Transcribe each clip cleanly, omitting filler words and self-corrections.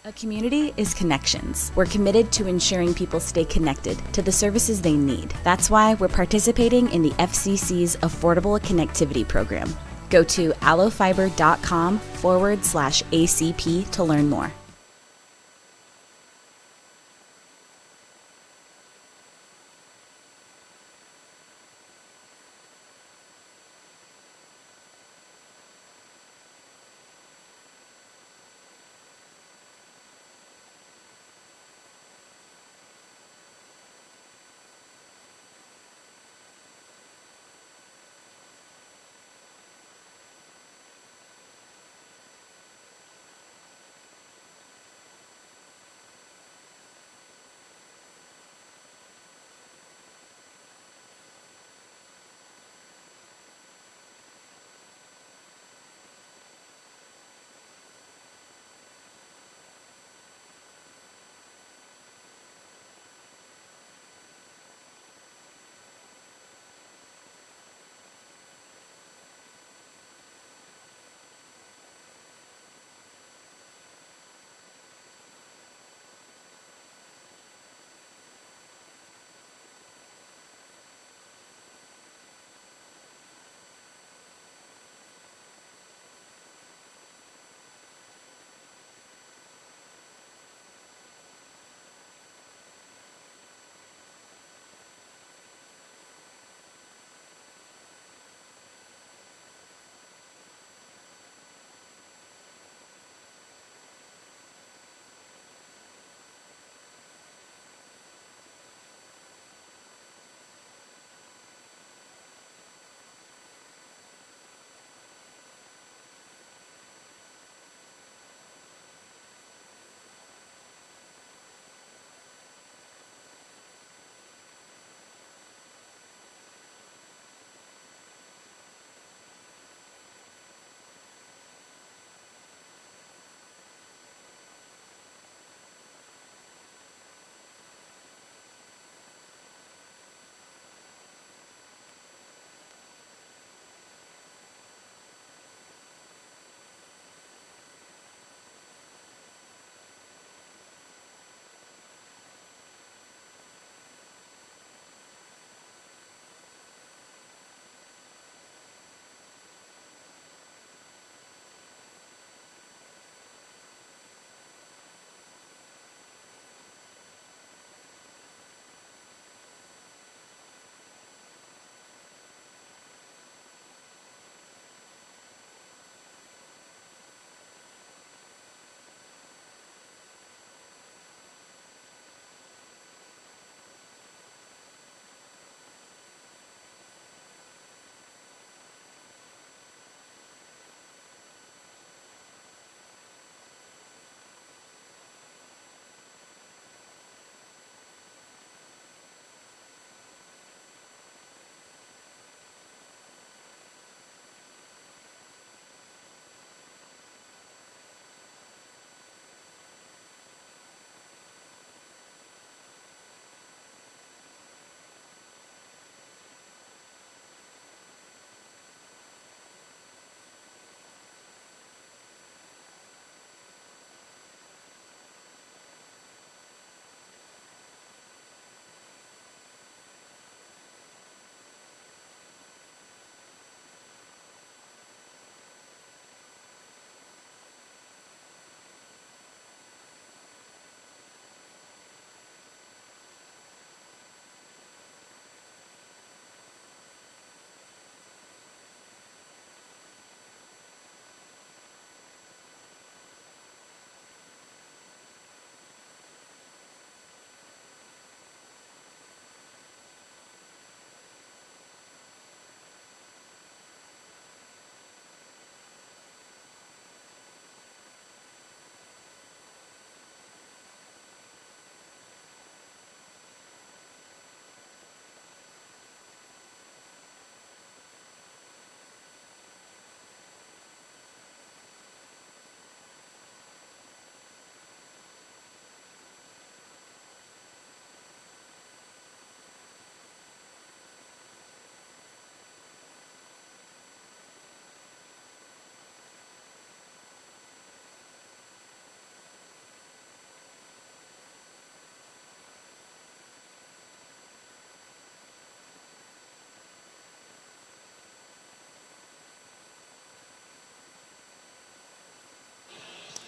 A community is connections. We're committed to ensuring people stay connected to the services they need. That's why we're participating in the FCC's Affordable Connectivity Program. Go to allofiber.com/ACP to learn more.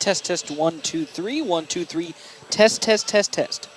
Test, test, 1, 2, 3, 1, 2, 3. Test, test, test, test.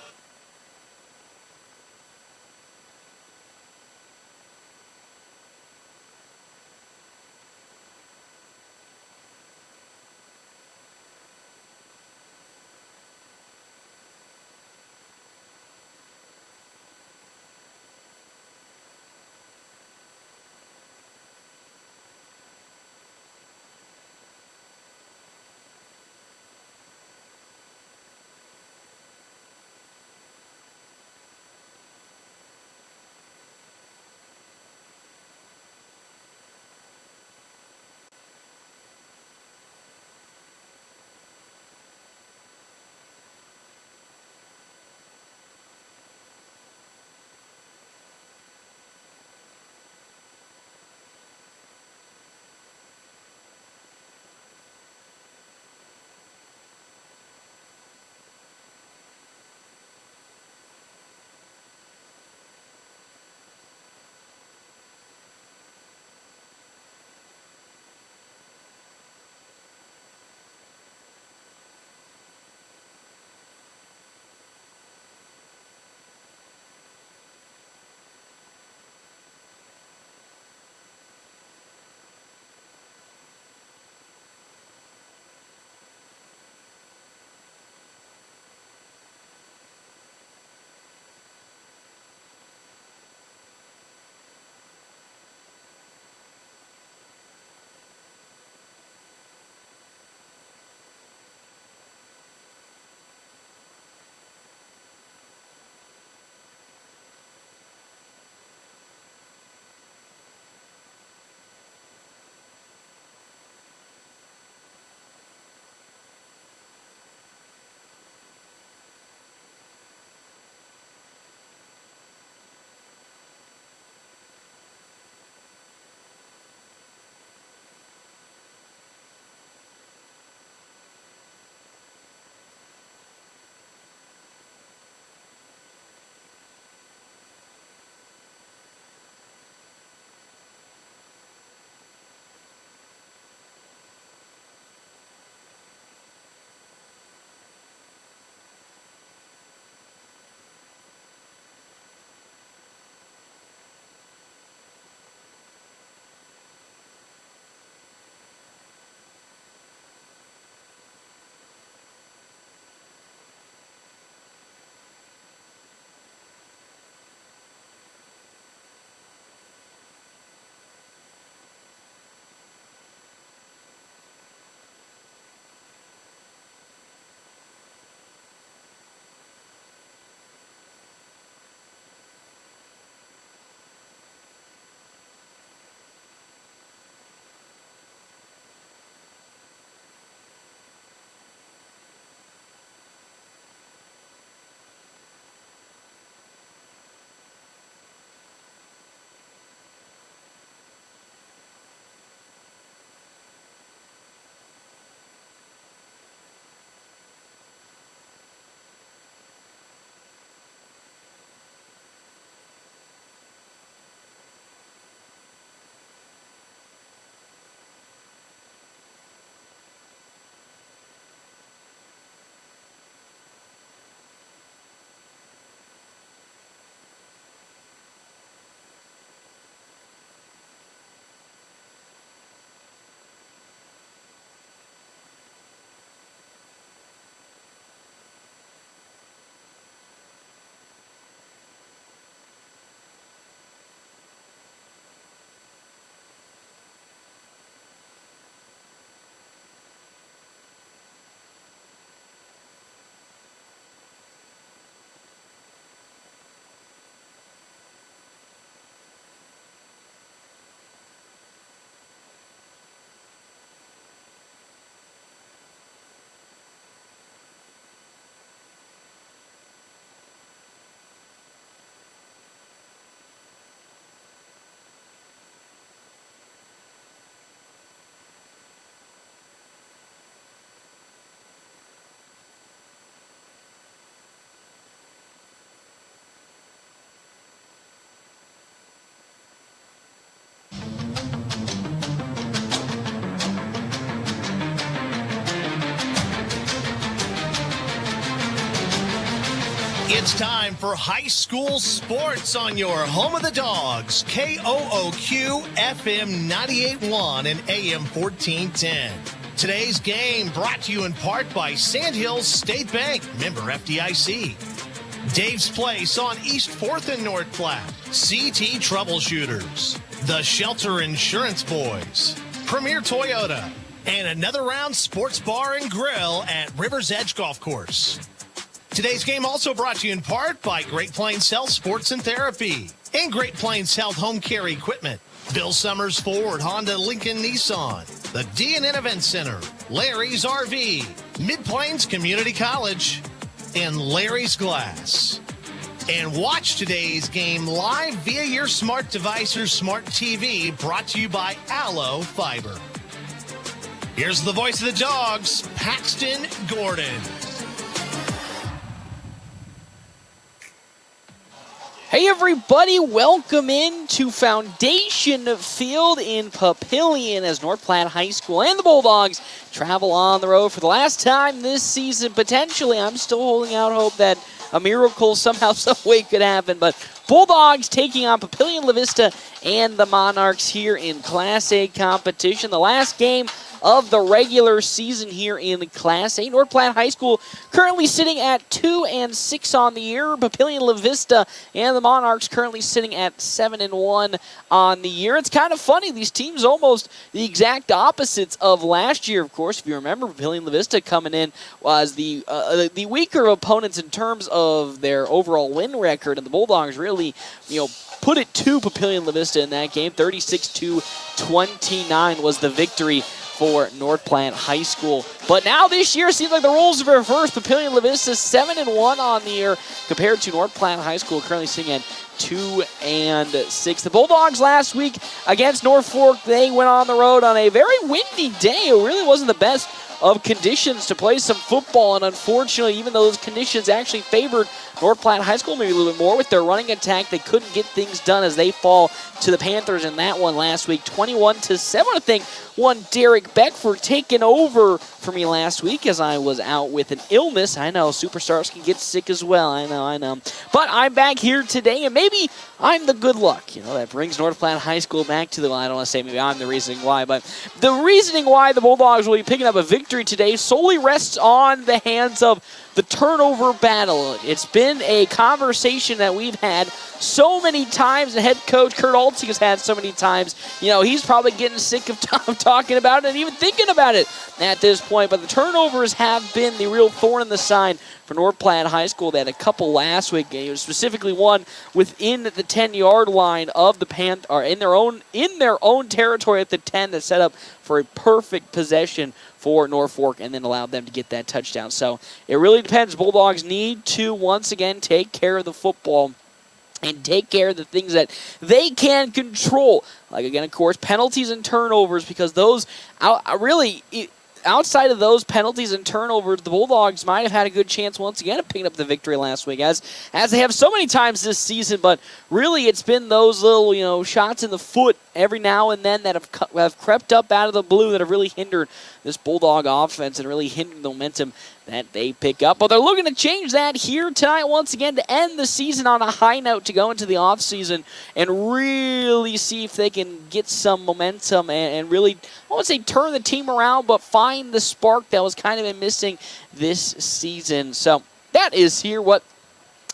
It's time for high school sports on your home of the Dogs, KOOQ FM 98.1 and AM 1410. Today's game brought to you in part by Sandhills State Bank, member FDIC. Dave's Place on East 4th and North Platte, CT Troubleshooters, The Shelter Insurance Boys, Premier Toyota, and Another Round Sports Bar and Grill at River's Edge Golf Course. Today's game also brought to you in part by Great Plains Health Sports and Therapy and Great Plains Health Home Care Equipment, Bill Summers Ford, Honda, Lincoln, Nissan, the D&N Event Center, Larry's RV, Mid-Plains Community College, and Larry's Glass. And watch today's game live via your smart device or smart TV, brought to you by Allo Fiber. Here's the voice of the Dogs, Paxton Gordon. Hey everybody, welcome in to Foundation Field in Papillion as North Platte High School and the Bulldogs travel on the road for the last time this season. Potentially, I'm still holding out hope that a miracle somehow, some way could happen, but Bulldogs taking on Papillion, La-Vista, and the Monarchs here in Class A competition. The last game of the regular season here in Class A. North Platte High School currently sitting at 2-6 on the year. Papillion, La-Vista, and the Monarchs currently sitting at 7-1 on the year. It's kind of funny. These teams almost the exact opposites of last year. Of course, if you remember, Papillion, La-Vista coming in was the weaker opponents in terms of their overall win record, and the Bulldogs really, put it to Papillion, La-Vista in that game. 36-29 was the victory for North Platte High School. But now this year, it seems like the roles have reversed. Papillion, La-Vista 7-1 on the year compared to North Platte High School, currently sitting at 2-6. The Bulldogs last week against North Fork, they went on the road on a very windy day. It really wasn't the best of conditions to play some football, and unfortunately, even though those conditions actually favored North Platte High School maybe a little bit more with their running attack, they couldn't get things done as they fall to the Panthers in that one last week. 21-7, I think, one Derek Beckford taking over for me last week as I was out with an illness. I know, superstars can get sick as well. I know. But I'm back here today, and maybe I'm the good luck, that brings North Platte High School back to the, I don't want to say maybe I'm the reasoning why, but the reasoning why the Bulldogs will be picking up a victory today solely rests on the hands of the turnover battle. It's been a conversation that we've had so many times, and head coach Kurt Altsing has had so many times. He's probably getting sick of talking about it and even thinking about it at this point. But the turnovers have been the real thorn in the side for North Platte High School. They had a couple last week, specifically one within the 10-yard line of the or in their own territory at the 10 that set up for a perfect possession for North Fork and then allowed them to get that touchdown. So it really depends. Bulldogs need to once again take care of the football and take care of the things that they can control. Like, again, of course, penalties and turnovers, because those outside of those penalties and turnovers, the Bulldogs might have had a good chance once again of picking up the victory last week, as they have so many times this season. But really, it's been those little, shots in the foot every now and then that have crept up out of the blue that have really hindered this Bulldog offense and really hindered the momentum that they pick up. But they're looking to change that here tonight once again to end the season on a high note, to go into the offseason and really see if they can get some momentum and really, I won't say turn the team around, but find the spark that was kind of been missing this season. So that is here what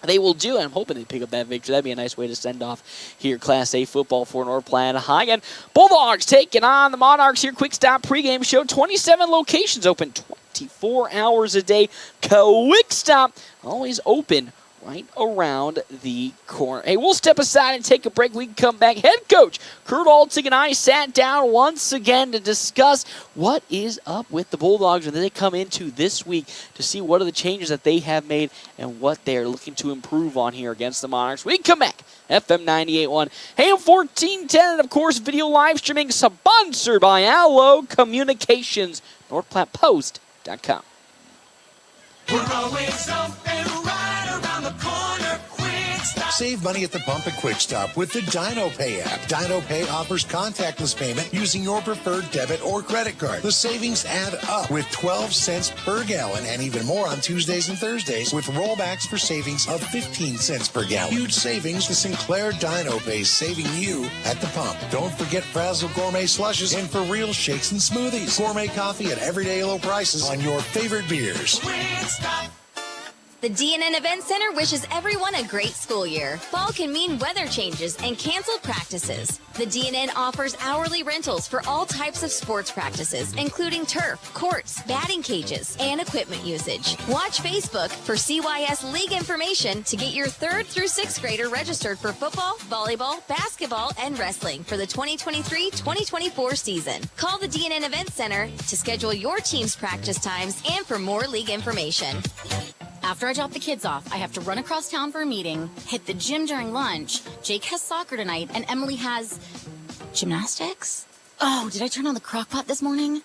they will do. I'm hoping they pick up that victory. That'd be a nice way to send off here Class A football for North Platte High. And Bulldogs taking on the Monarchs here. Quick stop pregame show. 27 locations open 24 hours a day. Quick stop always open right around the corner. Hey, we'll step aside and take a break. We can come back. Head coach Kurt Altsing and I sat down once again to discuss what is up with the Bulldogs when they come into this week, to see what are the changes that they have made and what they're looking to improve on here against the Monarchs. We come back. FM 98.1, AM 1410, and of course, video live streaming sponsored by Allo Communications, NorthPlattePost.com. We're always open right around the corner. Quick stop. Save money at the pump at Quick Stop with the Dino Pay app. Dino Pay offers contactless payment using your preferred debit or credit card. The savings add up with 12 cents per gallon and even more on Tuesdays and Thursdays with rollbacks for savings of 15 cents per gallon. Huge savings. The Sinclair Dino Pay saving you at the pump. Don't forget Frazzle Gourmet Slushes and For Real Shakes and Smoothies. Gourmet coffee at everyday low prices on your favorite beers. The DNN Event Center wishes everyone a great school year. Fall can mean weather changes and canceled practices. The DNN offers hourly rentals for all types of sports practices, including turf, courts, batting cages, and equipment usage. Watch Facebook for CYS League information to get your 3rd through 6th grader registered for football, volleyball, basketball, and wrestling for the 2023-2024 season. Call the DNN Event Center to schedule your team's practice times and for more league information. After I drop the kids off, I have to run across town for a meeting, hit the gym during lunch. Jake has soccer tonight, and Emily has gymnastics? Oh, did I turn on the crock pot this morning?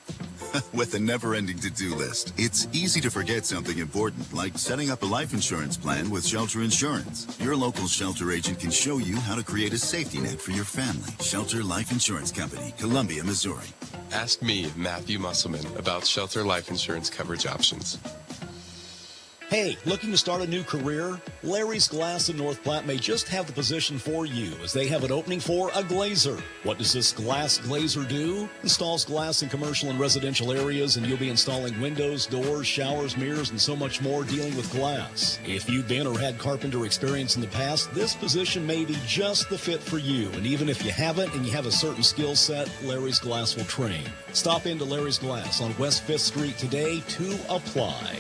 With a never-ending to-do list, it's easy to forget something important, like setting up a life insurance plan with Shelter Insurance. Your local Shelter agent can show you how to create a safety net for your family. Shelter Life Insurance Company, Columbia, Missouri. Ask me, Matthew Musselman, about Shelter Life Insurance coverage options. Hey, looking to start a new career? Larry's Glass in North Platte may just have the position for you, as they have an opening for a glazer. What does this glass glazer do? Installs glass in commercial and residential areas, and you'll be installing windows, doors, showers, mirrors, and so much more dealing with glass. If you've been or had carpenter experience in the past, this position may be just the fit for you. And even if you haven't and you have a certain skill set, Larry's Glass will train. Stop into Larry's Glass on West 5th Street today to apply.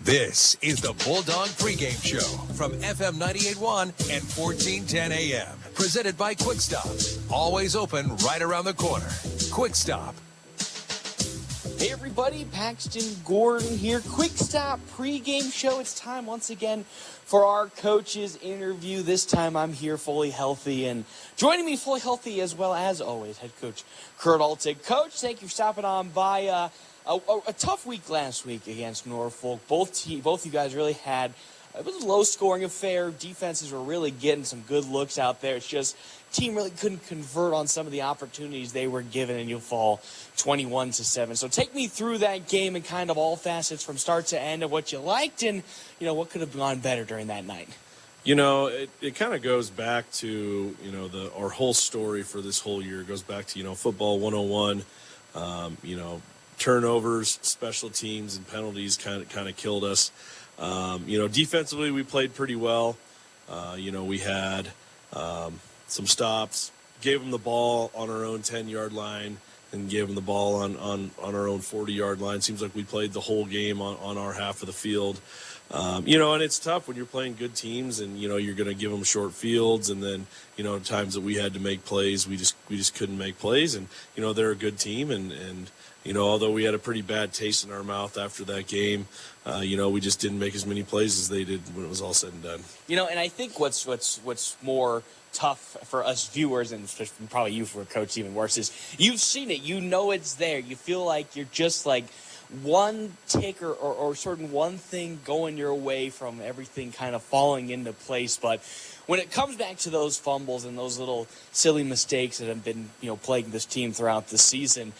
This is the Bulldog Pregame Show from FM 98.1 and 1410 AM. Presented by Quick Stop. Always open right around the corner. Quick Stop. Hey everybody, Paxton Gordon here. Quick Stop Pregame Show. It's time once again for our coaches interview. This time I'm here fully healthy, and joining me fully healthy as well as always, head coach Kurt Altig. Coach, thank you for stopping on by. A tough week last week against Norfolk. Both you guys really had, it was a low-scoring affair. Defenses were really getting some good looks out there. It's just team really couldn't convert on some of the opportunities they were given, and you'll fall 21-7. So take me through that game and kind of all facets from start to end of what you liked and, what could have gone better during that night. It kind of goes back to, our whole story for this whole year. It goes back to, football 101, turnovers, special teams, and penalties kind of killed us. Defensively, we played pretty well. We had some stops, gave them the ball on our own 10-yard line, and gave them the ball on our own 40-yard line. Seems like we played the whole game on our half of the field. And it's tough when you're playing good teams and, you're going to give them short fields. And then, times that we had to make plays, we just couldn't make plays. And, they're a good team. And although we had a pretty bad taste in our mouth after that game, we just didn't make as many plays as they did when it was all said and done. And I think what's more tough for us viewers, and probably you for a coach even worse, is you've seen it. It's there. You feel like you're just like one tick or certain one thing going your way from everything kind of falling into place. But when it comes back to those fumbles and those little silly mistakes that have been, plaguing this team throughout the season,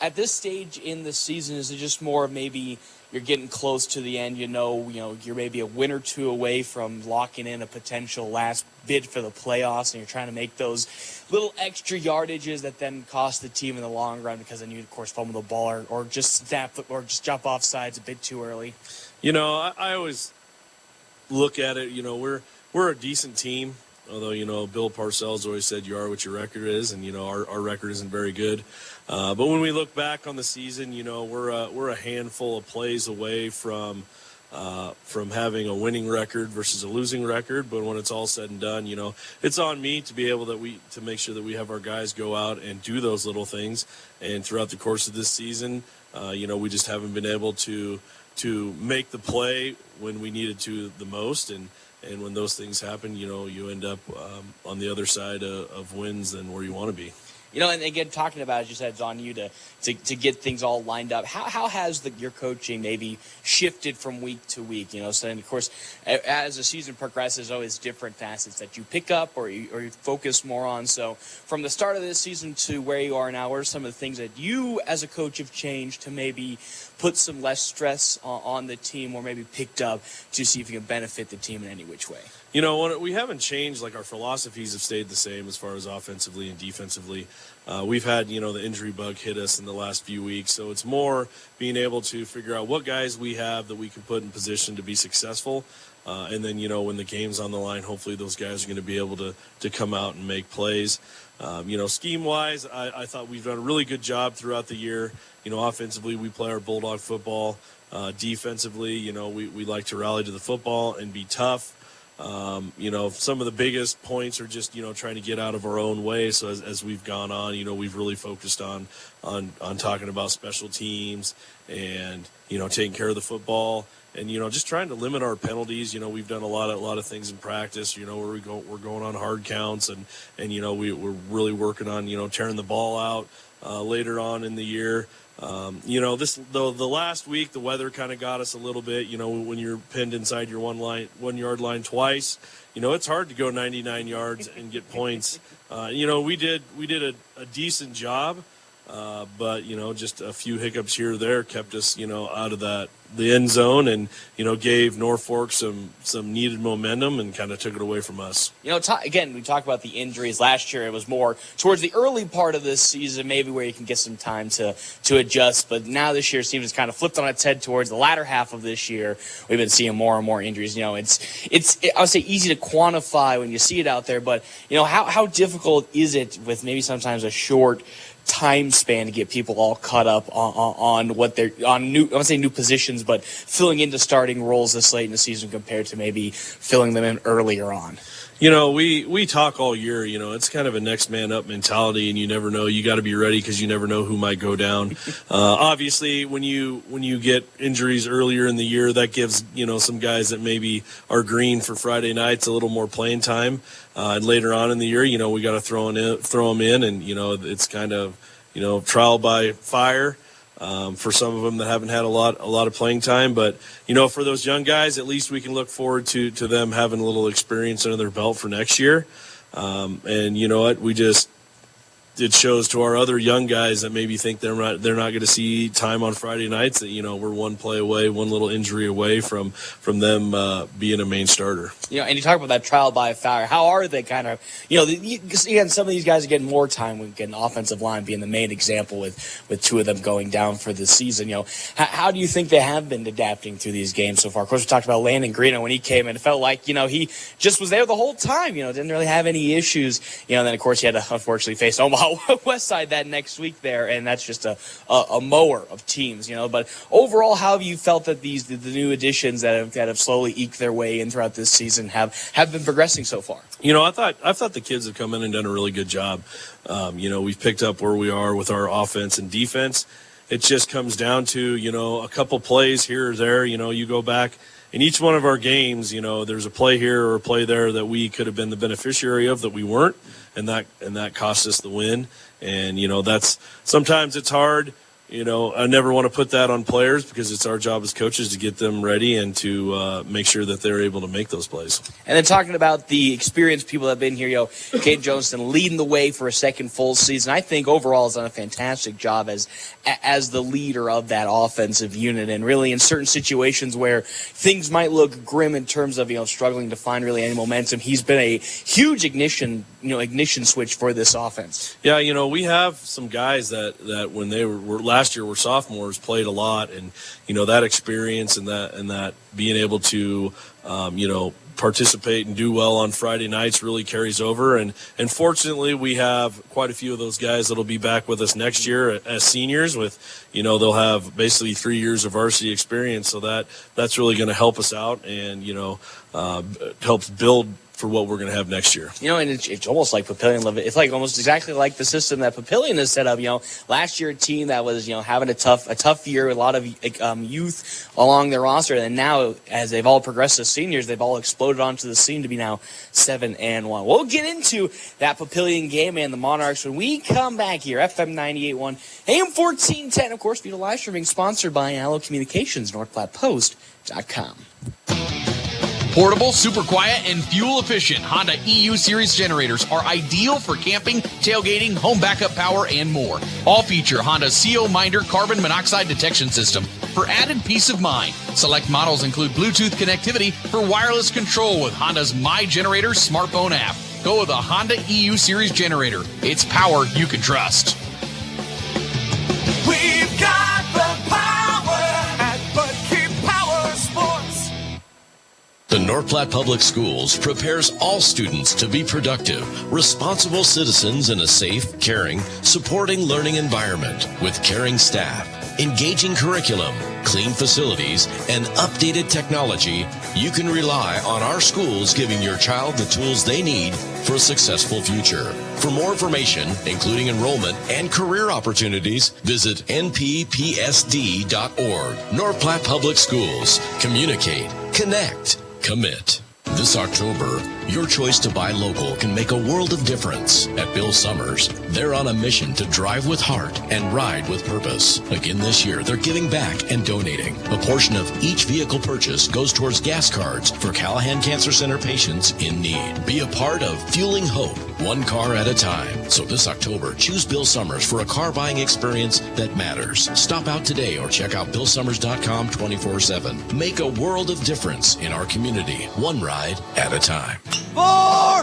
at this stage in the season, is it just more of maybe you're getting close to the end, you're maybe a win or two away from locking in a potential last bid for the playoffs, and you're trying to make those little extra yardages that then cost the team in the long run because then you, of course, fumble the ball or just snap or just jump off sides a bit too early? I always look at it, we're a decent team, although, Bill Parcells always said you are what your record is, and, our record isn't very good. But when we look back on the season, we're a handful of plays away from having a winning record versus a losing record. But when it's all said and done, it's on me to be able to make sure that we have our guys go out and do those little things. And throughout the course of this season, we just haven't been able to make the play when we needed to the most. And when those things happen, you end up on the other side of wins than where you want to be. And again, talking about, as you said, it's on you to get things all lined up. How has your coaching maybe shifted from week to week? So then, of course, as the season progresses, there's always different facets that you pick up or you focus more on. So from the start of this season to where you are now, what are some of the things that you as a coach have changed to maybe put some less stress on the team, or maybe picked up to see if you can benefit the team in any which way? We haven't changed. Like, our philosophies have stayed the same as far as offensively and defensively. We've had, the injury bug hit us in the last few weeks. So it's more being able to figure out what guys we have that we can put in position to be successful. And then, when the game's on the line, hopefully those guys are going to be able to come out and make plays. Scheme-wise, I thought we've done a really good job throughout the year. Offensively, we play our Bulldog football. Defensively, we like to rally to the football and be tough. Some of the biggest points are just, trying to get out of our own way. So as we've gone on, we've really focused on talking about special teams and, taking care of the football and, just trying to limit our penalties. We've done a lot of things in practice, where we're going on hard counts and we're really working on, tearing the ball out later on in the year. The last week, the weather kind of got us a little bit, when you're pinned inside your 1 yard line twice, it's hard to go 99 yards and get points. We did a decent job, but, just a few hiccups here or there kept us, out of the end zone and, gave Norfolk some needed momentum and kind of took it away from us. Again, we talked about the injuries. Last year, it was more towards the early part of this season, maybe where you can get some time to adjust. But now this year seems kind of flipped on its head towards the latter half of this year. We've been seeing more and more injuries. It's I would say easy to quantify when you see it out there. But, how difficult is it with maybe sometimes a short time span to get people all caught up on what they're on new, I won't say new positions, but filling into starting roles this late in the season compared to maybe filling them in earlier on? We talk all year, it's kind of a next man up mentality, and you never know. You got to be ready because you never know who might go down. Obviously, when you get injuries earlier in the year, that gives, some guys that maybe are green for Friday nights a little more playing time. And later on in the year, we got to throw them in, and, it's kind of, trial by fire. For some of them that haven't had a lot of playing time. But, for those young guys, at least we can look forward to them having a little experience under their belt for next year. And you know what? It shows to our other young guys that maybe think they're not going to see time on Friday nights that, we're one play away, one little injury away from them being a main starter. And you talk about that trial by fire. How are they kind of, again, some of these guys are getting more time with getting offensive line being the main example with two of them going down for the season. How do you think they have been adapting through these games so far? Of course, we talked about Landon Greeno when he came in. It felt like, he just was there the whole time, didn't really have any issues. And then, of course, he had to unfortunately face Omaha West Side that next week there, and that's just a mower of teams, But overall, how have you felt that the new additions that have slowly eked their way in throughout this season have been progressing so far? I thought the kids have come in and done a really good job. We've picked up where we are with our offense and defense. It just comes down to, a couple plays here or there. You go back in each one of our games, there's a play here or a play there that we could have been the beneficiary of that we weren't. And that cost us the win. And, that's sometimes it's hard. I never want to put that on players because it's our job as coaches to get them ready and to make sure that they're able to make those plays. And then talking about the experienced people that have been here, Caden Johnson leading the way for a second full season. I think overall has done a fantastic job as the leader of that offensive unit. And really in certain situations where things might look grim in terms of, struggling to find really any momentum, he's been a huge ignition switch for this offense. Yeah, we have some guys that when they were last year were sophomores played a lot, and that experience and that being able to participate and do well on Friday nights really carries over. And fortunately, we have quite a few of those guys that'll be back with us next year as seniors. With they'll have basically 3 years of varsity experience, so that's really going to help us out and helps build what we're going to have next year. And it's almost like Papillion. It's like almost exactly like the system that Papillion has set up. Last year a team that was having a tough year with a lot of youth along their roster, and now as they've all progressed as seniors, they've all exploded onto the scene to be now 7-1. We'll get into that Papillion game and the Monarchs when we come back here. FM 98.1, AM 1410. Of course, live streaming sponsored by Allo Communications, NorthPlattePost.com. Portable, super quiet, and fuel-efficient Honda EU Series generators are ideal for camping, tailgating, home backup power, and more. All feature Honda's CO Minder carbon monoxide detection system for added peace of mind. Select models include Bluetooth connectivity for wireless control with Honda's My Generator smartphone app. Go with a Honda EU Series generator. It's power you can trust. We've got the power at Budkeep Power Sports. The North Platte Public Schools prepares all students to be productive, responsible citizens in a safe, caring, supporting learning environment with caring staff, engaging curriculum, clean facilities, and updated technology. You can rely on our schools giving your child the tools they need for a successful future. For more information, including enrollment and career opportunities, visit nppsd.org. North Platte Public Schools. Communicate, connect, commit. This October, your choice to buy local can make a world of difference. At Bill Summers, they're on a mission to drive with heart and ride with purpose. Again this year, they're giving back and donating. A portion of each vehicle purchase goes towards gas cards for Callahan Cancer Center patients in need. Be a part of Fueling Hope, one car at a time. So this October, choose Bill Summers for a car buying experience that matters. Stop out today or check out BillSummers.com 24/7. Make a world of difference in our community, one ride at a time.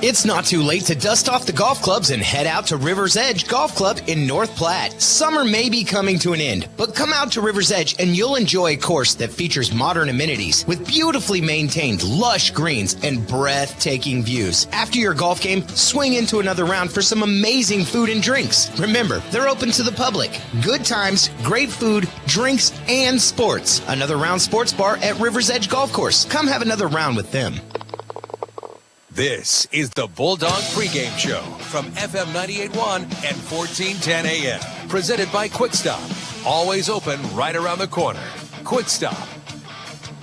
It's not too late to dust off the golf clubs and head out to River's Edge Golf Club in North Platte. Summer may be coming to an end, but come out to River's Edge and you'll enjoy a course that features modern amenities with beautifully maintained lush greens and breathtaking views. After your golf game, swing into another round for some amazing food and drinks. Remember, they're open to the public. Good times, great food, drinks, and sports. Another Round Sports Bar at River's Edge Golf Course. Come have another round with them. This is the Bulldog Pregame Show from FM 98.1 and 1410 AM. Presented by Quick Stop. Always open right around the corner. Quick Stop.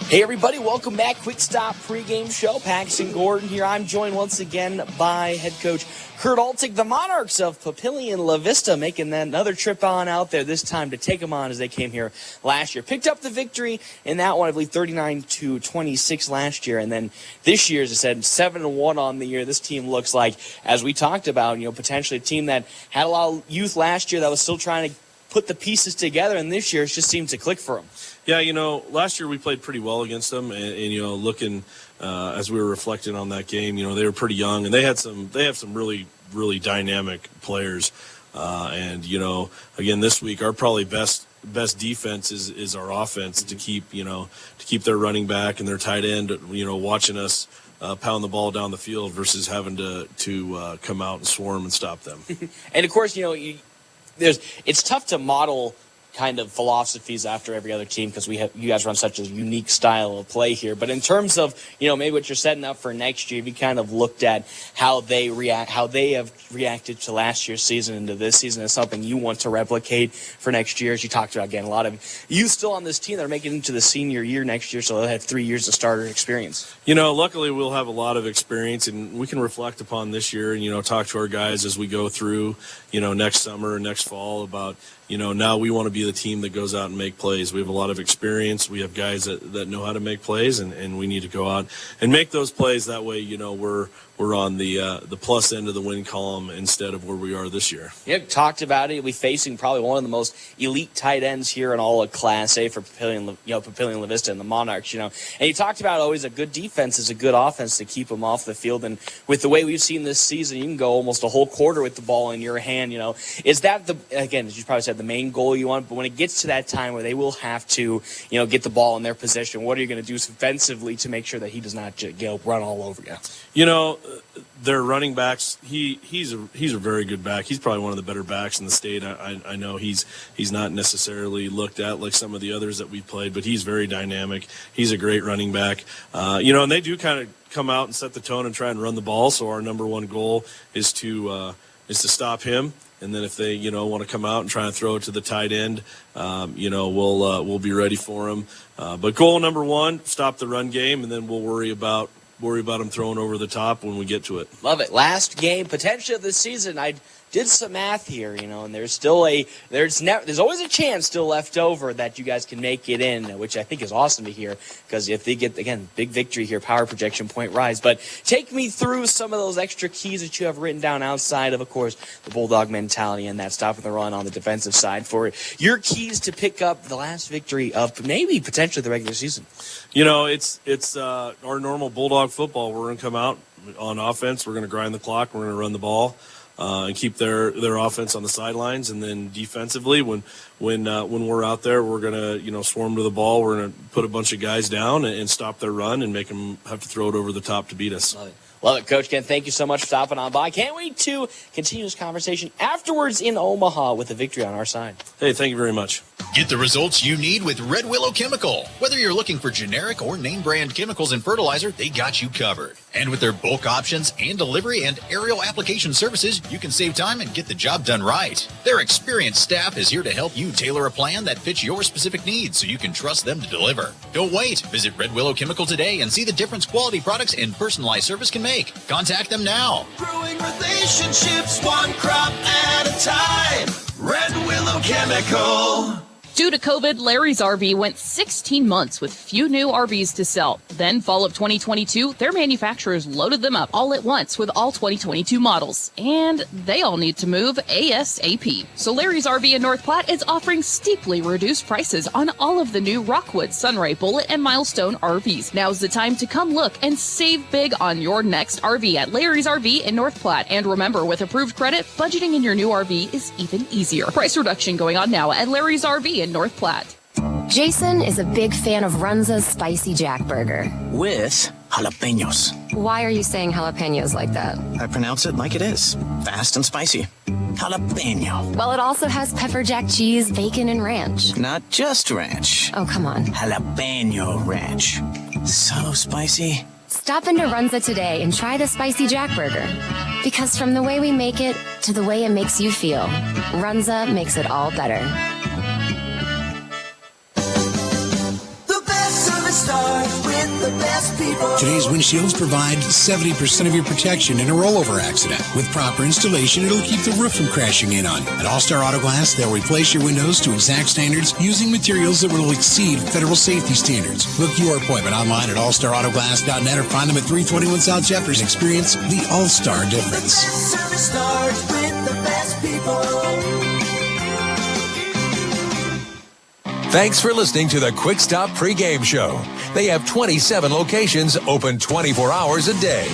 Hey everybody, welcome back. Quick Stop Pregame Show. Paxton Gordon here. I'm joined once again by head coach Kurt Altig. The Monarchs of Papillion La-Vista making another trip on out there, this time to take them on as they came here last year. Picked up the victory in that one, I believe 39-26 last year. And then this year, as I said, 7-1 on the year. This team looks like, as we talked about, potentially a team that had a lot of youth last year that was still trying to put the pieces together, and this year it just seems to click for them. Yeah, last year we played pretty well against them, and looking as we were reflecting on that game, they were pretty young, and they have some really, really dynamic players. And again, this week our probably best defense is our offense to keep their running back and their tight end, watching us pound the ball down the field versus having to come out and swarm and stop them. And of course, it's tough to model kind of philosophies after every other team because you guys run such a unique style of play here. But in terms of maybe what you're setting up for next year, if you kind of looked at how they have reacted to last year's season into this season, is something you want to replicate for next year. As you talked about, again, a lot of you still on this team that are making it into the senior year next year, so they'll have 3 years of starter experience. Luckily we'll have a lot of experience, and we can reflect upon this year and talk to our guys as we go through next summer, next fall about now we want to be the team that goes out and make plays. We have a lot of experience. We have guys that know how to make plays, and we need to go out and make those plays. That way, we're on the plus end of the win column instead of where we are this year. Yep, talked about it. We'll be facing probably one of the most elite tight ends here in all of Class A for Papillion La-Vista and the Monarchs. And you talked about always a good defense is a good offense to keep them off the field. And with the way we've seen this season, you can go almost a whole quarter with the ball in your hand. Is that again, as you probably said, the main goal you want? But when it gets to that time where they will have to, get the ball in their position, what are you going to do offensively to make sure that he does not run all over you? their running backs, he's a very good back. He's probably one of the better backs in the state. I know he's not necessarily looked at like some of the others that we played, but he's very dynamic. He's a great running back. And they do kind of come out and set the tone and try and run the ball. So our number one goal is to stop him. And then if they, want to come out and try and throw it to the tight end, we'll be ready for them. But goal number one, stop the run game, and then we'll worry about them throwing over the top when we get to it. Love it. Last game potentially of this season. I did some math here, and there's still there's always a chance still left over that you guys can make it in, which I think is awesome to hear, because if they get, again, big victory here, power projection point rise. But take me through some of those extra keys that you have written down outside of course, the Bulldog mentality and that stopping the run on the defensive side for your keys to pick up the last victory of maybe potentially the regular season. It's our normal Bulldog football. We're going to come out on offense. We're going to grind the clock. We're going to run the ball. And keep their offense on the sidelines, and then defensively, when we're out there, we're gonna swarm to the ball. We're gonna put a bunch of guys down and stop their run and make them have to throw it over the top to beat us. Love it, Coach Ken. Thank you so much for stopping on by. Can't wait to continue this conversation afterwards in Omaha with a victory on our side. Hey, thank you very much. Get the results you need with Red Willow Chemical. Whether you're looking for generic or name brand chemicals and fertilizer, they got you covered. And with their bulk options and delivery and aerial application services, you can save time and get the job done right. Their experienced staff is here to help you tailor a plan that fits your specific needs so you can trust them to deliver. Don't wait. Visit Red Willow Chemical today and see the difference quality products and personalized service can make. Contact them now. Growing relationships one crop at a time. Red Willow Chemical. Due to COVID, Larry's RV went 16 months with few new RVs to sell. Then, fall of 2022, their manufacturers loaded them up all at once with all 2022 models. And they all need to move ASAP. So Larry's RV in North Platte is offering steeply reduced prices on all of the new Rockwood, Sunray, Bullet, and Milestone RVs. Now's the time to come look and save big on your next RV at Larry's RV in North Platte. And remember, with approved credit, budgeting in your new RV is even easier. Price reduction going on now at Larry's RV in North Platte. Jason is a big fan of Runza's Spicy Jack Burger. With jalapenos. Why are you saying jalapenos like that? I pronounce it like it is. Fast and spicy. Jalapeno. Well, it also has pepper jack cheese, bacon, and ranch. Not just ranch. Oh, come on. Jalapeno ranch. So spicy. Stop into Runza today and try the Spicy Jack Burger. Because from the way we make it to the way it makes you feel, Runza makes it all better. Starts with the best people. Today's windshields provide 70% of your protection in a rollover accident. With proper installation, it'll keep the roof from crashing in on you. At All-Star Auto Glass, they'll replace your windows to exact standards using materials that will exceed federal safety standards. Book your appointment online at allstarautoglass.net or find them at 321 South Jeffers. Experience the All-Star difference. Service starts with the best people. Thanks for listening to the Quick Stop Pregame Show. They have 27 locations open 24 hours a day.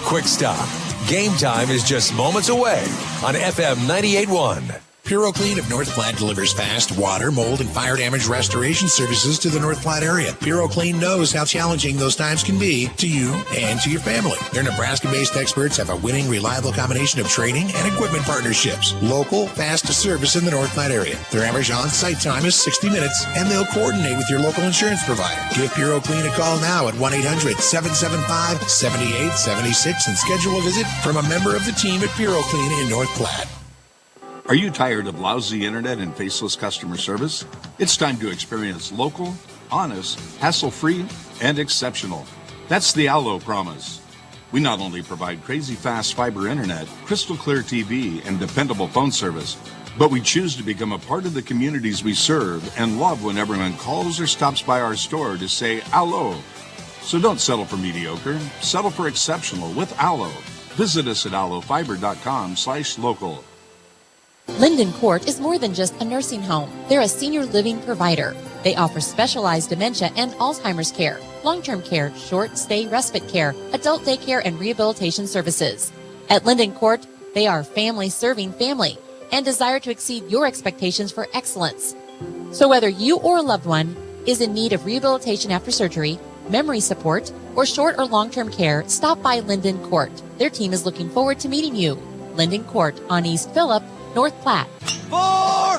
Quick Stop. Game time is just moments away on FM 98.1. PuroClean of North Platte delivers fast water, mold, and fire damage restoration services to the North Platte area. PuroClean knows how challenging those times can be to you and to your family. Their Nebraska-based experts have a winning, reliable combination of training and equipment partnerships. Local, fast service in the North Platte area. Their average on-site time is 60 minutes, and they'll coordinate with your local insurance provider. Give PuroClean a call now at 1-800-775-7876 and schedule a visit from a member of the team at PuroClean in North Platte. Are you tired of lousy internet and faceless customer service? It's time to experience local, honest, hassle-free, and exceptional. That's the Allo promise. We not only provide crazy fast fiber internet, crystal clear TV, and dependable phone service, but we choose to become a part of the communities we serve and love when everyone calls or stops by our store to say Allo. So don't settle for mediocre, settle for exceptional with Allo. Visit us at allofiber.com/local. Linden Court is more than just a nursing home. They're a senior living provider. They offer specialized dementia and Alzheimer's care, long-term care, short-stay respite care, adult daycare, and rehabilitation services. At Linden Court, they are family serving family and desire to exceed your expectations for excellence. So whether you or a loved one is in need of rehabilitation after surgery, memory support, or short or long-term care, stop by Linden Court. Their team is looking forward to meeting you. Linden Court on East Phillip, North Platte.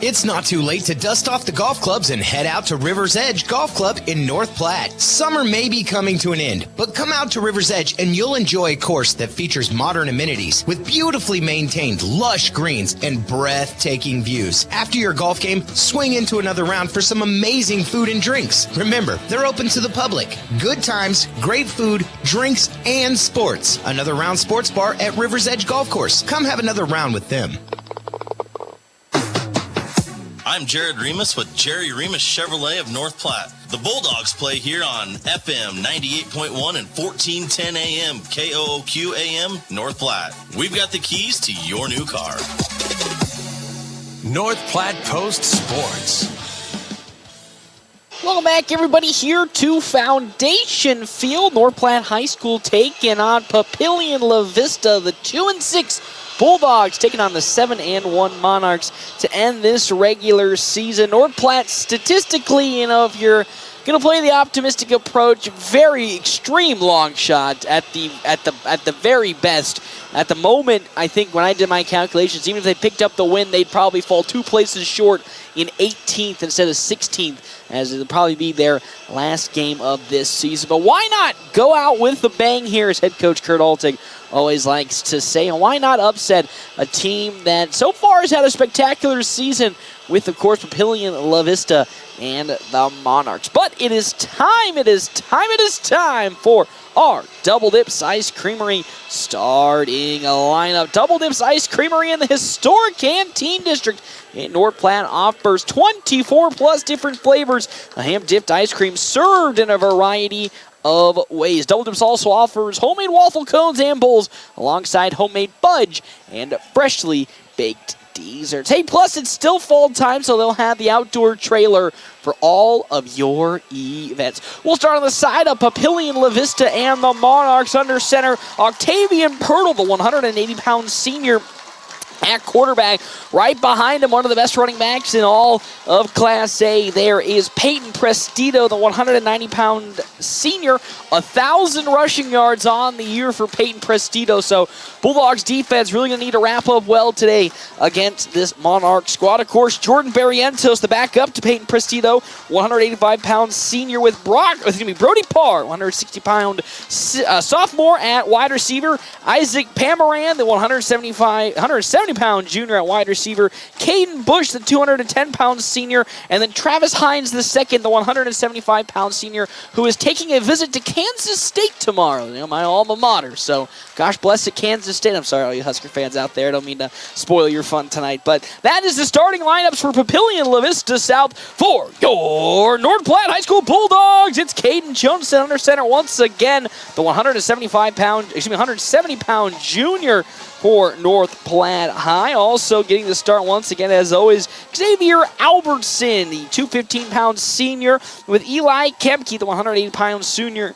It's not too late to dust off the golf clubs and head out to River's Edge Golf Club in North Platte. Summer may be coming to an end, but come out to River's Edge and you'll enjoy a course that features modern amenities with beautifully maintained lush greens and breathtaking views. After your golf game, swing into another round for some amazing food and drinks. Remember, they're open to the public. Good times, great food, drinks, and sports. Another Round Sports Bar at River's Edge Golf Course. Come have another round with them. I'm Jared Remus with Jerry Remus Chevrolet of North Platte. The Bulldogs play here on FM 98.1 and 1410 AM, KOOQ AM, North Platte. We've got the keys to your new car. North Platte Post Sports. Welcome back, everybody, here to Foundation Field. North Platte High School taking on Papillion La-Vista, the 2-6 Bulldogs taking on the 7-1 Monarchs to end this regular season. North Platte, statistically, if you're going to play the optimistic approach, very extreme long shot at the very best. At the moment, I think when I did my calculations, even if they picked up the win, they'd probably fall 2 places short in 18th instead of 16th, as it'll probably be their last game of this season. But why not go out with the bang here, as head coach Kurt Altig always likes to say, and why not upset a team that so far has had a spectacular season with, of course, Papillion, La-Vista, and the Monarchs. But it is time for our Double Dips Ice Creamery starting lineup. Double Dips Ice Creamery in the historic Canteen District in North Platte offers 24+ different flavors of ham-dipped ice cream served in a variety of ways. Double Dips also offers homemade waffle cones and bowls alongside homemade fudge and freshly baked desserts. Hey, plus it's still fall time, so they'll have the outdoor trailer for all of your events. We'll start on the side of Papillion, La-Vista, and the Monarchs. Under center, Octavian Pirtle, the 180-pound senior at quarterback. Right behind him, one of the best running backs in all of Class A, there is Peyton Prestito, the 190-pound senior. 1,000 rushing yards on the year for Peyton Prestito. So Bulldogs defense really going to need to wrap up well today against this Monarch squad. Of course, Jordan Barrientos, the backup to Peyton Prestito, 185-pound senior with Brody Parr, 160-pound sophomore at wide receiver. Isaac Pamaran, the 170-pound junior at wide receiver. Caden Bush, the 210-pound senior. And then Travis Hines II, the 175-pound senior, who is taking a visit to Kansas State tomorrow, my alma mater. So, gosh bless it, Kansas State. I'm sorry, all you Husker fans out there. I don't mean to spoil your fun tonight. But that is the starting lineups for Papillion, La-Vista South for your North Platte High School Bulldogs. It's Caden Jones under center once again, the 170-pound junior for North Platte High. Also getting the start once again, as always, Xavier Albertson, the 215-pound senior, with Eli Kempke, the 180-pound senior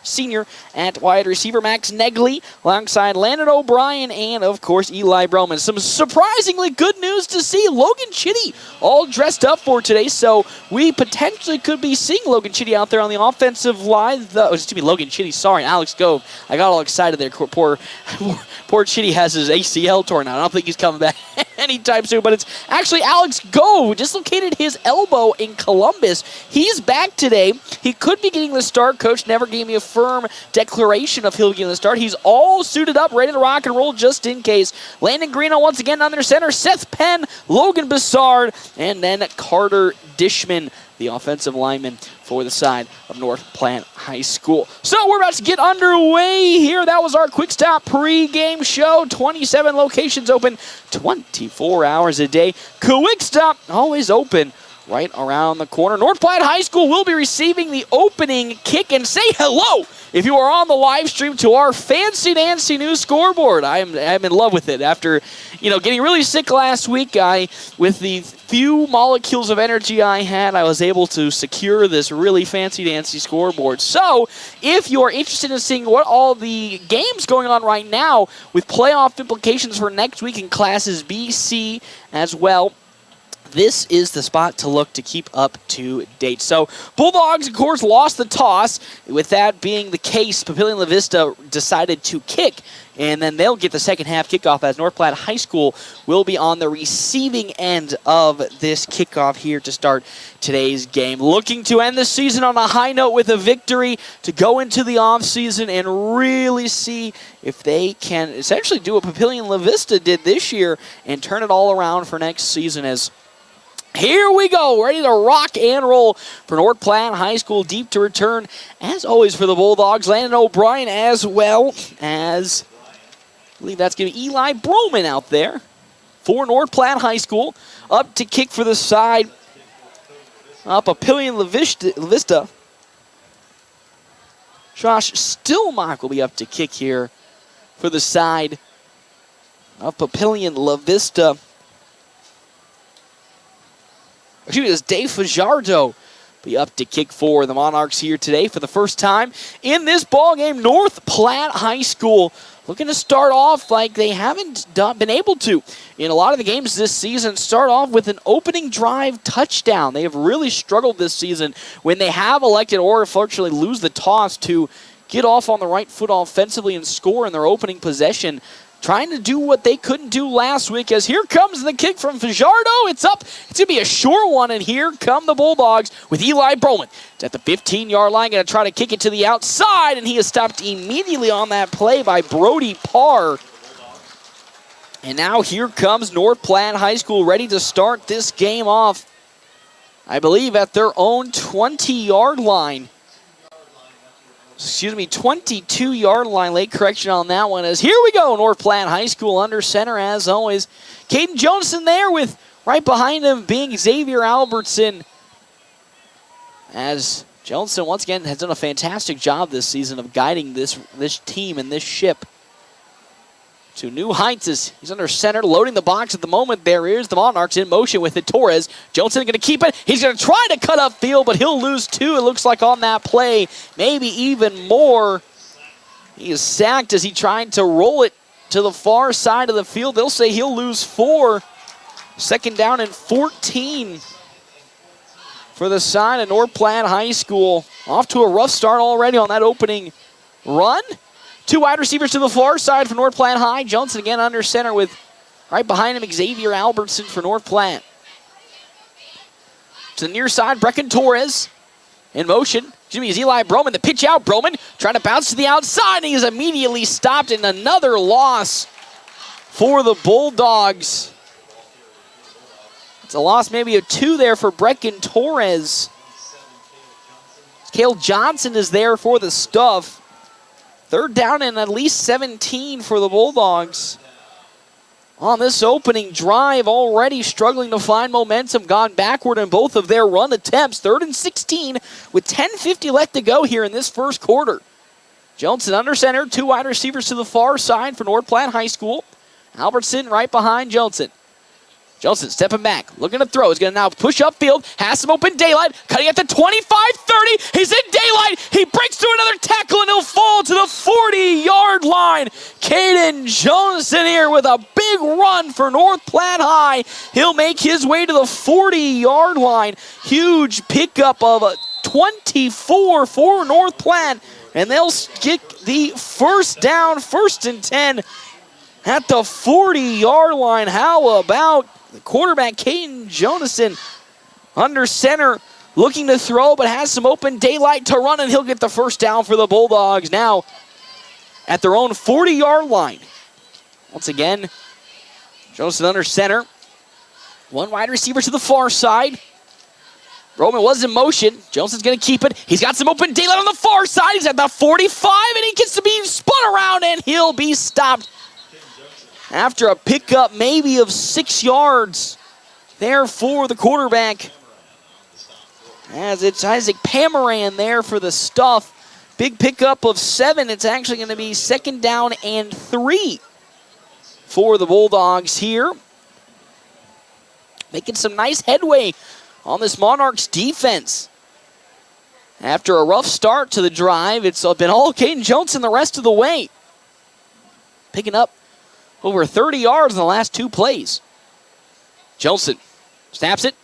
at wide receiver. Max Negley alongside Landon O'Brien and, of course, Eli Broman. Some surprisingly good news to see. Logan Chitty all dressed up for today, so we potentially could be seeing Logan Chitty out there on the offensive line. Logan Chitty, sorry, Alex Gove. I got all excited there. Poor Chitty has his ACL torn out. I don't think he's coming back anytime soon, but it's actually Alex Gove, who dislocated his elbow in Columbus. He's back today. He could be getting the start. Coach never gave me a firm declaration of he'll get the start. He's all suited up, ready to rock and roll just in case. Landon Greeno once again under center. Seth Penn, Logan Bassard, and then Carter Dishman, the offensive lineman for the side of North Platte High School. So we're about to get underway here. That was our Quick Stop pregame show. 27 locations open 24 hours a day. Quick Stop always open right around the corner. North Platte High School will be receiving the opening kick, and say hello if you are on the live stream to our fancy dancy new scoreboard. I'm in love with it. After getting really sick last week, with the few molecules of energy I had, I was able to secure this really fancy dancy scoreboard. So if you're interested in seeing what all the games going on right now with playoff implications for next week in classes B, C as well, this is the spot to look to keep up to date. So Bulldogs, of course, lost the toss. With that being the case, Papillion La-Vista decided to kick, and then they'll get the second half kickoff as North Platte High School will be on the receiving end of this kickoff here to start today's game. Looking to end the season on a high note with a victory to go into the offseason and really see if they can essentially do what Papillion La-Vista did this year and turn it all around for next season. As here we go, ready to rock and roll for North Platte High School. Deep to return, as always, for the Bulldogs. Landon O'Brien, as well as, I believe that's going to be Eli Broman out there for North Platte High School. Up to kick for the side. Up Papillion La-Vista. Josh Stillmock will be up to kick here for the side of Papillion La-Vista. Excuse me, it's Dave Fajardo be up to kick for the Monarchs here today for the first time in this ball game. North Platte High School looking to start off like they haven't been able to in a lot of the games this season. Start off with an opening drive touchdown. They have really struggled this season when they have elected or unfortunately lose the toss to get off on the right foot offensively and score in their opening possession. Trying to do what they couldn't do last week, as here comes the kick from Fajardo. It's up. It's going to be a short one, and here come the Bulldogs with Eli Broman. It's at the 15-yard line, going to try to kick it to the outside, and he is stopped immediately on that play by Brody Parr. And now here comes North Platte High School ready to start this game off, I believe, at their own 20-yard line. 22-yard line. Late correction on that one. As here we go, North Platte High School under center as always. Caden Johnson there with right behind him being Xavier Albertson. As Johnson once again has done a fantastic job this season of guiding this team and this ship to new heights as he's under center, loading the box at the moment. There is the Monarchs in motion with it. Torres. Johnson going to keep it. He's going to try to cut up field, but he'll lose two, it looks like, on that play. Maybe even more. He is sacked as he tried to roll it to the far side of the field. They'll say he'll lose 4. Second down and 14 for the side of North Platte High School. Off to a rough start already on that opening run. 2 wide receivers to the far side for North Platte High. Johnson again under center with right behind him Xavier Albertson for North Platte. To the near side, Brecken Torres in motion. It's Eli Broman. The pitch out. Broman trying to bounce to the outside, and he is immediately stopped in another loss for the Bulldogs. It's a loss maybe of 2 there for Brecken Torres. Cale Johnson is there for the stuff. Third down and at least 17 for the Bulldogs. On this opening drive, already struggling to find momentum, gone backward in both of their run attempts. 3rd and 16 with 10:50 left to go here in this first quarter. Johnson under center, 2 wide receivers to the far side for North Platte High School. Albertson right behind Johnson. Johnson stepping back, looking to throw. He's going to now push upfield, has some open daylight, cutting at the 25-30. He's in daylight. He breaks through another tackle, and he'll fall to the 40-yard line. Caden Johnson here with a big run for North Platte High. He'll make his way to the 40-yard line. Huge pickup of a 24 for North Platte, and they'll get the first down, 1st and 10 at the 40-yard line. How about the quarterback, Caden Johnson, under center, looking to throw, but has some open daylight to run, and he'll get the first down for the Bulldogs now at their own 40-yard line. Once again, Johnson under center. 1 wide receiver to the far side. Roman was in motion. Johnson's going to keep it. He's got some open daylight on the far side. He's at the 45, and he gets to be spun around, and he'll be stopped after a pickup maybe of 6 yards there for the quarterback. As it's Isaac Pamaran there for the stuff. Big pickup of 7. It's actually going to be 2nd down and 3 for the Bulldogs here. Making some nice headway on this Monarchs defense. After a rough start to the drive, it's been all Caden Johnson the rest of the way. Picking up over 30 yards in the last 2 plays. Johnson Snaps it.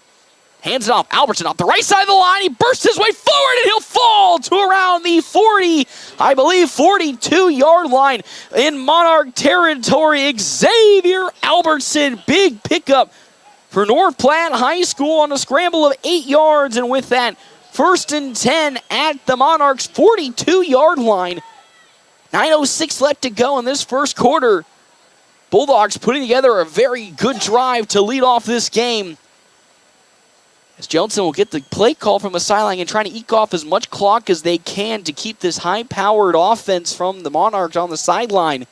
Hands it off. Albertson off the right side of the line. He bursts his way forward, and he'll fall to around the 40, I believe, 42-yard line in Monarch territory. Xavier Albertson, big pickup for North Platte High School on a scramble of 8 yards. And with that, 1st and 10 at the Monarchs' 42-yard line. 9:06 left to go in this first quarter. Bulldogs putting together a very good drive to lead off this game. As Johnson will get the play call from the sideline and trying to eke off as much clock as they can to keep this high-powered offense from the Monarchs on the sideline.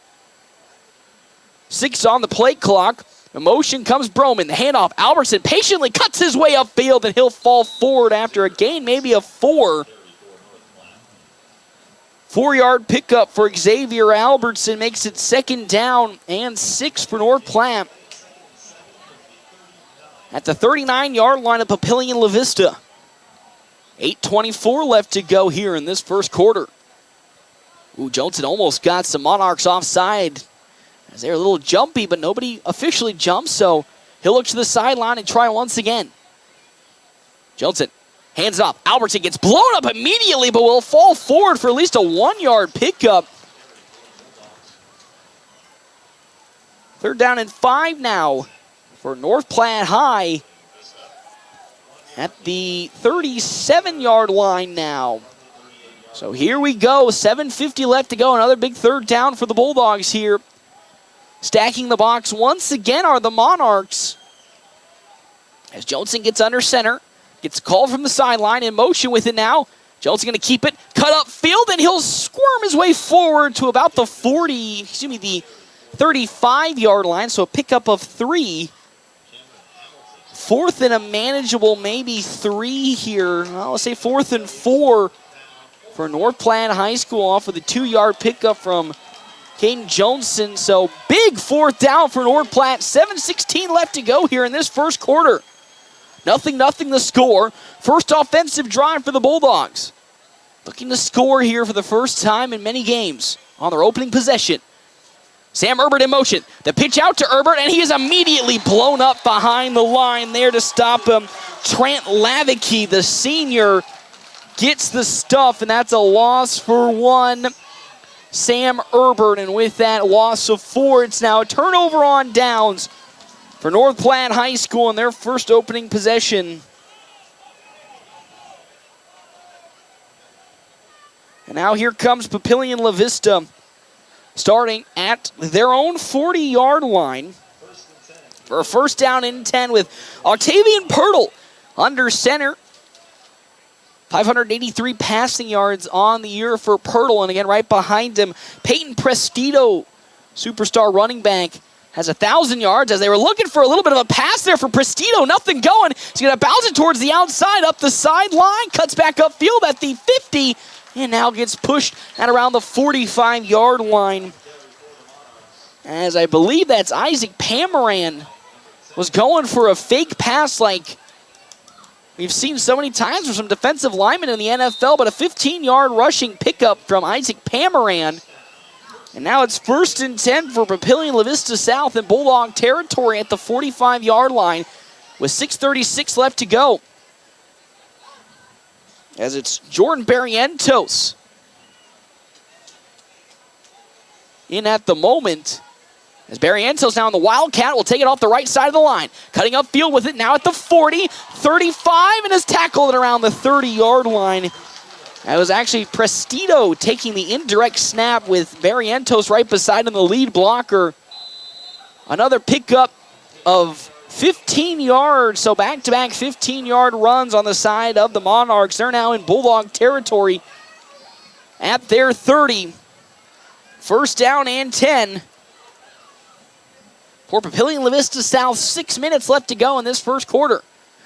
6 on the play clock. In motion comes Broman. The handoff. Albertson patiently cuts his way upfield, and he'll fall forward after a gain, maybe a 4. 4-yard pickup for Xavier Albertson makes it 2nd down and 6 for North Platte. At the 39-yard line of Papillion La-Vista. 8:24 left to go here in this first quarter. Johnson almost got some Monarchs offside as they're a little jumpy, but nobody officially jumps, so he'll look to the sideline and try once again. Johnson hands it off. Albertson gets blown up immediately, but will fall forward for at least a 1-yard pickup. 3rd down and 5 now for North Platte High at the 37-yard line now. So here we go. 7:50 left to go. Another big 3rd down for the Bulldogs here. Stacking the box once again are the Monarchs. As Johnson gets under center. Gets called from the sideline, in motion with it now. Johnson going to keep it, cut up field, and he'll squirm his way forward to about the 35-yard line, so a pickup of 3. 4th and a manageable maybe 3 here. Well, let's say 4th and 4 for North Platte High School off of the 2-yard pickup from Caden Johnson. So big 4th down for North Platte. 7:16 left to go here in this first quarter. 0-0 the score. First offensive drive for the Bulldogs. Looking to score here for the first time in many games on their opening possession. Sam Herbert in motion. The pitch out to Herbert, and he is immediately blown up behind the line there to stop him. Trent Lavicky, the senior, gets the stuff, and that's a loss for 1. Sam Herbert, and with that loss of 4, it's now a turnover on downs for North Platte High School in their first opening possession. And now here comes Papillion La-Vista, starting at their own 40-yard line for a 1st down and 10 with Octavian Pirtle under center. 583 passing yards on the year for Pirtle, and again right behind him, Peyton Prestito, superstar running back, has 1,000 yards as they were looking for a little bit of a pass there for Prestito. Nothing going. He's going to bounce it towards the outside, up the sideline, cuts back upfield at the 50, and now gets pushed at around the 45-yard line. As I believe that's Isaac Pamaran was going for a fake pass like we've seen so many times from some defensive linemen in the NFL, but a 15-yard rushing pickup from Isaac Pamaran. And now it's 1st and 10 for Papillion La-Vista South in Bulldog territory at the 45-yard line with 6:36 left to go. As it's Jordan Barrientos in at the moment. As Barrientos now on the Wildcat will take it off the right side of the line. Cutting upfield with it now at the 40, 35, and is tackled at around the 30-yard line. That was actually Prestito taking the indirect snap with Barrientos right beside him, the lead blocker. Another pickup of 15 yards, so back-to-back 15-yard runs on the side of the Monarchs. They're now in Bulldog territory at their 30. 1st down and 10. For Papillion La-Vista South, 6 minutes left to go in this first quarter.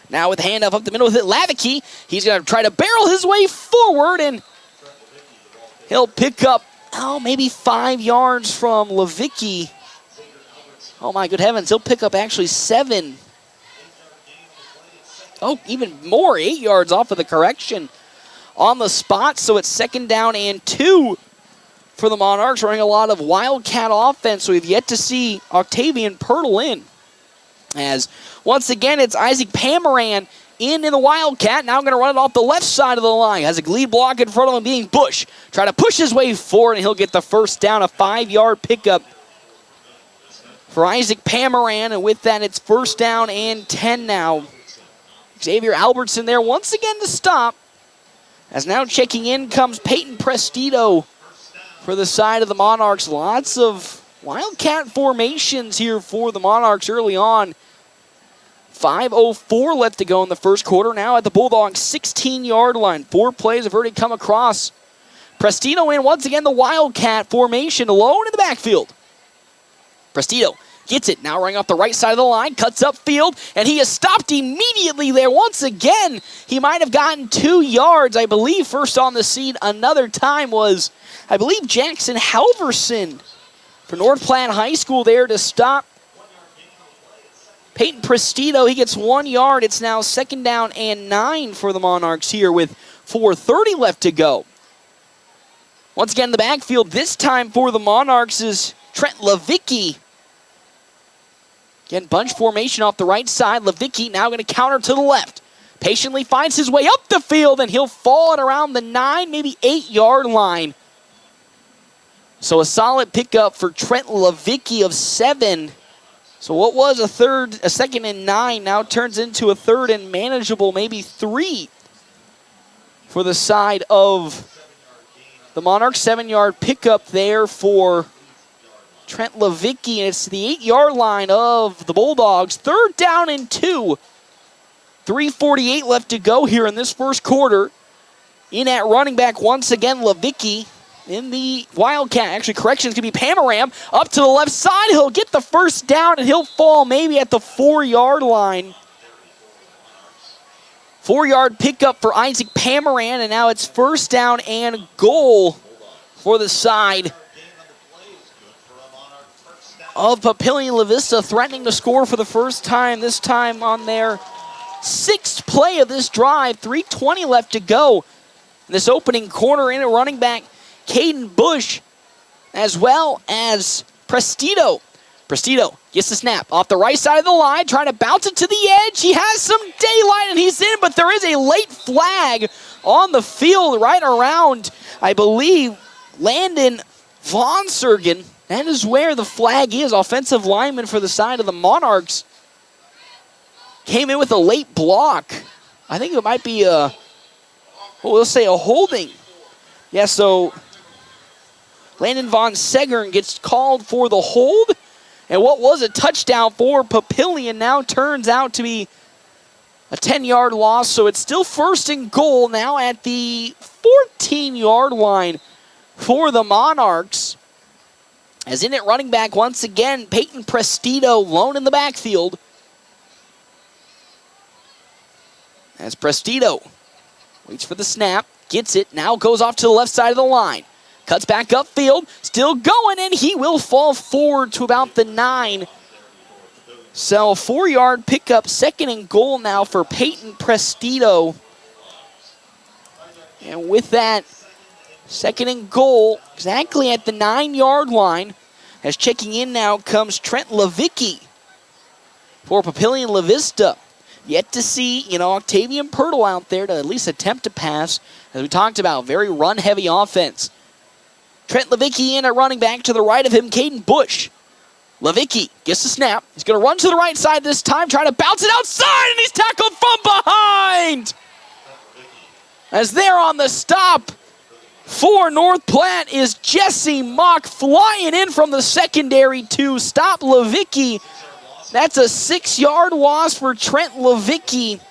Now with the handoff up the middle with it, Lavicky. He's going to try to barrel his way forward, and he'll pick up, maybe 5 yards from Lavicky. Oh, my good heavens. He'll pick up actually 7. Oh, even more, 8 yards off of the correction on the spot. So it's 2nd down and 2 for the Monarchs, running a lot of Wildcat offense. So we've yet to see Octavian Pirtle in. As once again, it's Isaac Pamaran in the Wildcat. Now going to run it off the left side of the line. Has a lead block in front of him being Bush. Try to push his way forward, and he'll get the first down, a 5-yard pickup for Isaac Pamaran. And with that, it's first down and 10 now. Xavier Albertson there once again to stop. As now checking in comes Peyton Prestito for the side of the Monarchs. Lots of Wildcat formations here for the Monarchs early on. 5:04 left to go in the first quarter. Now at the Bulldogs 16-yard line. 4 plays have already come across. Prestito in once again the Wildcat formation alone in the backfield. Prestito gets it, now running off the right side of the line, cuts upfield, and he is stopped immediately there. Once again, he might have gotten 2 yards, I believe. First on the scene another time was, I believe, Jackson Halverson for North Platte High School there to stop Peyton Prestito. He gets 1 yard. It's now second down and 9 for the Monarchs here with 4:30 left to go. Once again, the backfield this time for the Monarchs is Trent Levicki. Again, bunch formation off the right side. Levicki now going to counter to the left. Patiently finds his way up the field, and he'll fall at around the 9, maybe 8-yard line. So a solid pickup for Trent Levicki of 7. So what was a second and 9 now turns into a third and manageable, maybe 3 for the side of the Monarchs. 7-yard pickup there for Trent Levicki, and it's the 8-yard line of the Bulldogs. Third down and 2. 3:48 left to go here in this first quarter. In at running back once again, Levicki in the Wildcat. Actually, corrections can be Pamaram up to the left side. He'll get the first down, and he'll fall maybe at the 4-yard line. 4-yard pickup for Isaac Pamaran, and now it's first down and goal for the side of Papillion. La-Vista threatening to score for the first time, this time on their 6th play of this drive. 3:20 left to go. In this opening corner, in a running back, Caden Bush, as well as Prestito. Prestito gets the snap off the right side of the line, trying to bounce it to the edge. He has some daylight, and he's in, but there is a late flag on the field right around, I believe, Landon Von Sergen. That is where the flag is. Offensive lineman for the side of the Monarchs came in with a late block. I think it might be we'll say a holding. Yeah, so Landon Von Segern gets called for the hold. And what was a touchdown for Papillion now turns out to be a 10-yard loss. So it's still first and goal now at the 14-yard line for the Monarchs. As in at running back, once again, Peyton Prestito lone in the backfield. As Prestito waits for the snap, gets it, now goes off to the left side of the line. Cuts back upfield, still going, and he will fall forward to about the 9. So 4-yard pickup, second and goal now for Peyton Prestito. And with that, second and goal, exactly at the 9-yard line. As checking in now comes Trent Levicki for Papillion La-Vista. Yet to see, Octavian Pirtle out there to at least attempt to pass. As we talked about, very run-heavy offense. Trent Levicki in at running back. To the right of him, Caden Bush. Levicki gets the snap. He's going to run to the right side this time, trying to bounce it outside, and he's tackled from behind. As they're on the stop for North Platte is Jesse Mock flying in from the secondary to stop Levicki. That's a 6-yard loss for Trent Levicki.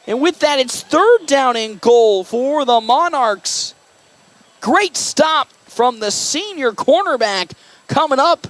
And with that, it's third down and goal for the Monarchs. Great stop from the senior cornerback coming up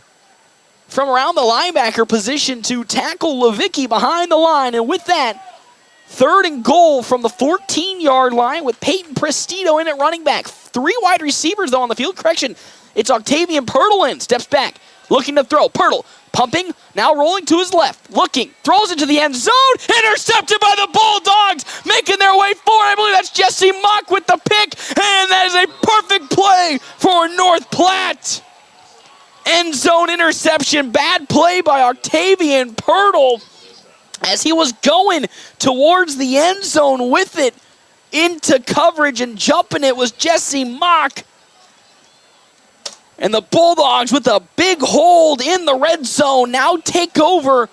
from around the linebacker position to tackle Levicki behind the line. And with that, third and goal from the 14-yard line with Peyton Prestito in at running back. 3 wide receivers, though, on the field. Correction, it's Octavian Pirtle in. Steps back, looking to throw. Pirtle pumping, now rolling to his left. Looking, throws into the end zone. Intercepted by the Bulldogs, making their way forward. I believe that's Jesse Mock with the pick. And that is a perfect play for North Platte. End zone interception. Bad play by Octavian Pirtle. as he was going towards the end zone with it into coverage and jumping it was Jesse Mock. And the Bulldogs with a big hold in the red zone now take over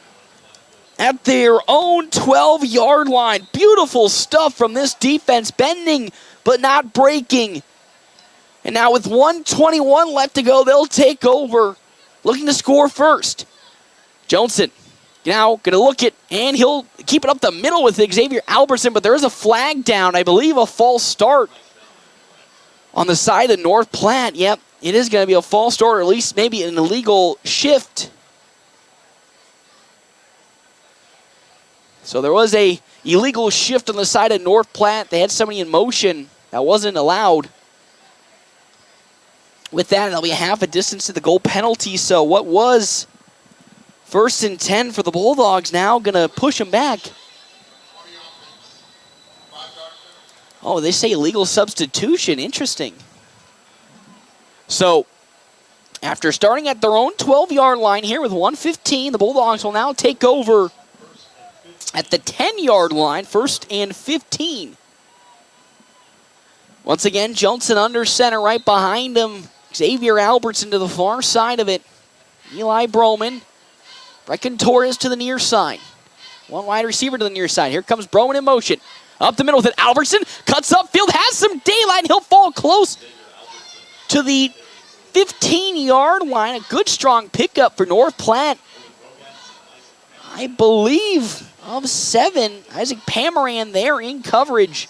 at their own 12-yard line. Beautiful stuff from this defense, bending but not breaking. And now with 1:21 left to go, they'll take over, looking to score first. Johnson now going to look it, and he'll keep it up the middle with Xavier Albertson, but there is a flag down, I believe a false start on the side of North Platte. Yep, it is going to be a false start, or at least maybe an illegal shift. So there was a illegal shift on the side of North Platte. They had somebody in motion that wasn't allowed. With that, it'll be half a distance to the goal penalty. So what was 1st and 10 for the Bulldogs now going to push them back. Oh, they say illegal substitution. Interesting. So after starting at their own 12-yard line here with 1:15, the Bulldogs will now take over at the 10-yard line, 1st and 15. Once again, Johnson under center right behind him. Xavier Albertson to the far side of it. Eli Broman. Brecken Torres to the near side. One wide receiver to the near side. Here comes Broman in motion. Up the middle with it. Albertson cuts upfield, has some daylight. He'll fall close to the 15-yard line. A good strong pickup for North Platte. I believe of 7. Isaac Pamaran there in coverage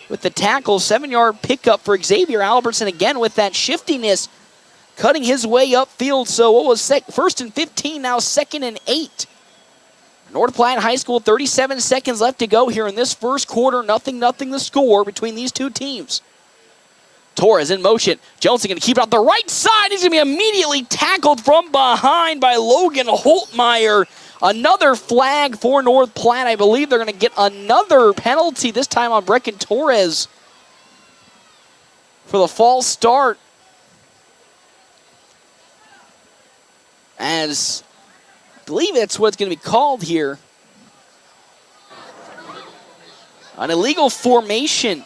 with the tackle. 7-yard pickup for Xavier Albertson again with that shiftiness, cutting his way upfield. So what was 1st and 15, now 2nd and 8. North Platte High School, 37 seconds left to go here in this first quarter. 0-0 the score between these two teams. Torres in motion. Johnson going to keep it out the right side. He's going to be immediately tackled from behind by Logan Holtmeyer. Another flag for North Platte. I believe they're going to get another penalty, this time on Brecken Torres for the false start. As I believe that's what's going to be called here. An illegal formation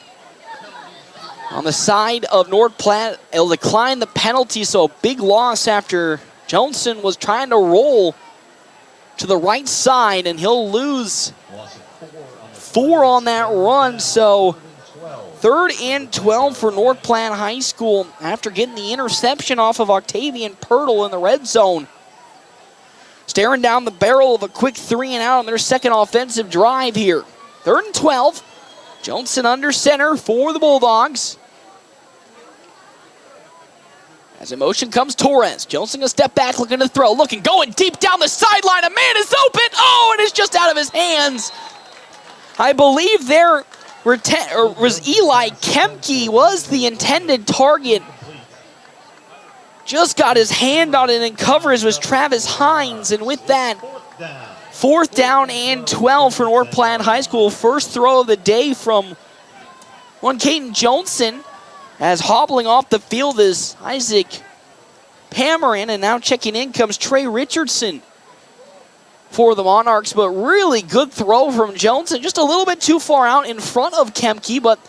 on the side of North Platte. It'll decline the penalty, so a big loss after Johnson was trying to roll to the right side, and he'll lose 4 on that run. So 3rd and 12 for North Platte High School after getting the interception off of Octavian Pirtle in the red zone. Staring down the barrel of a quick 3-and-out on their second offensive drive here. 3rd and 12. Johnson under center for the Bulldogs. As in motion comes Torres. Johnson going to step back, looking to throw. Going deep down the sideline. A man is open. Oh, and it's just out of his hands. I believe there was Eli Kemke was the intended target. Just got his hand on it, and coverage was Travis Hines. And with that, 4th down and 12 for North Platte High School. First throw of the day from one Caden Johnson. As hobbling off the field is Isaac Pamaran, and now checking in comes Trey Richardson for the Monarchs. But really good throw from Johnson. Just a little bit too far out in front of Kemke, but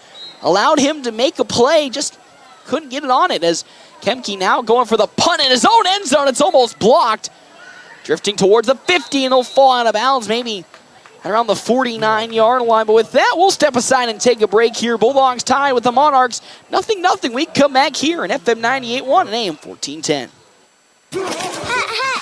allowed him to make a play. Just couldn't get it on it, as Kemke now going for the punt in his own end zone. It's almost blocked. Drifting towards the 50, and he'll fall out of bounds maybe around the 49-yard line. But with that, we'll step aside and take a break here. Bulldogs tied with the Monarchs. 0-0. We come back here in FM 98.1 and AM 1410.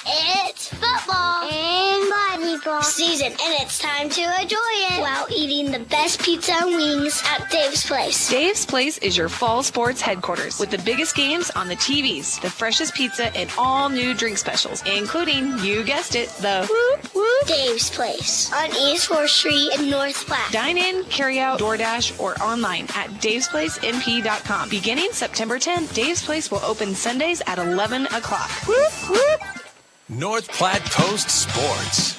It's football and volleyball season, and it's time to enjoy it while eating the best pizza and wings at Dave's Place. Dave's Place is your fall sports headquarters with the biggest games on the TVs, the freshest pizza, and all new drink specials, including, you guessed it, the Whoop Whoop Dave's Place on East 4th Street in North Platte. Dine in, carry out, DoorDash, or online at davesplacenp.com. Beginning September 10th, Dave's Place will open Sundays at 11 o'clock. Whoop Whoop! North Platte Post Sports.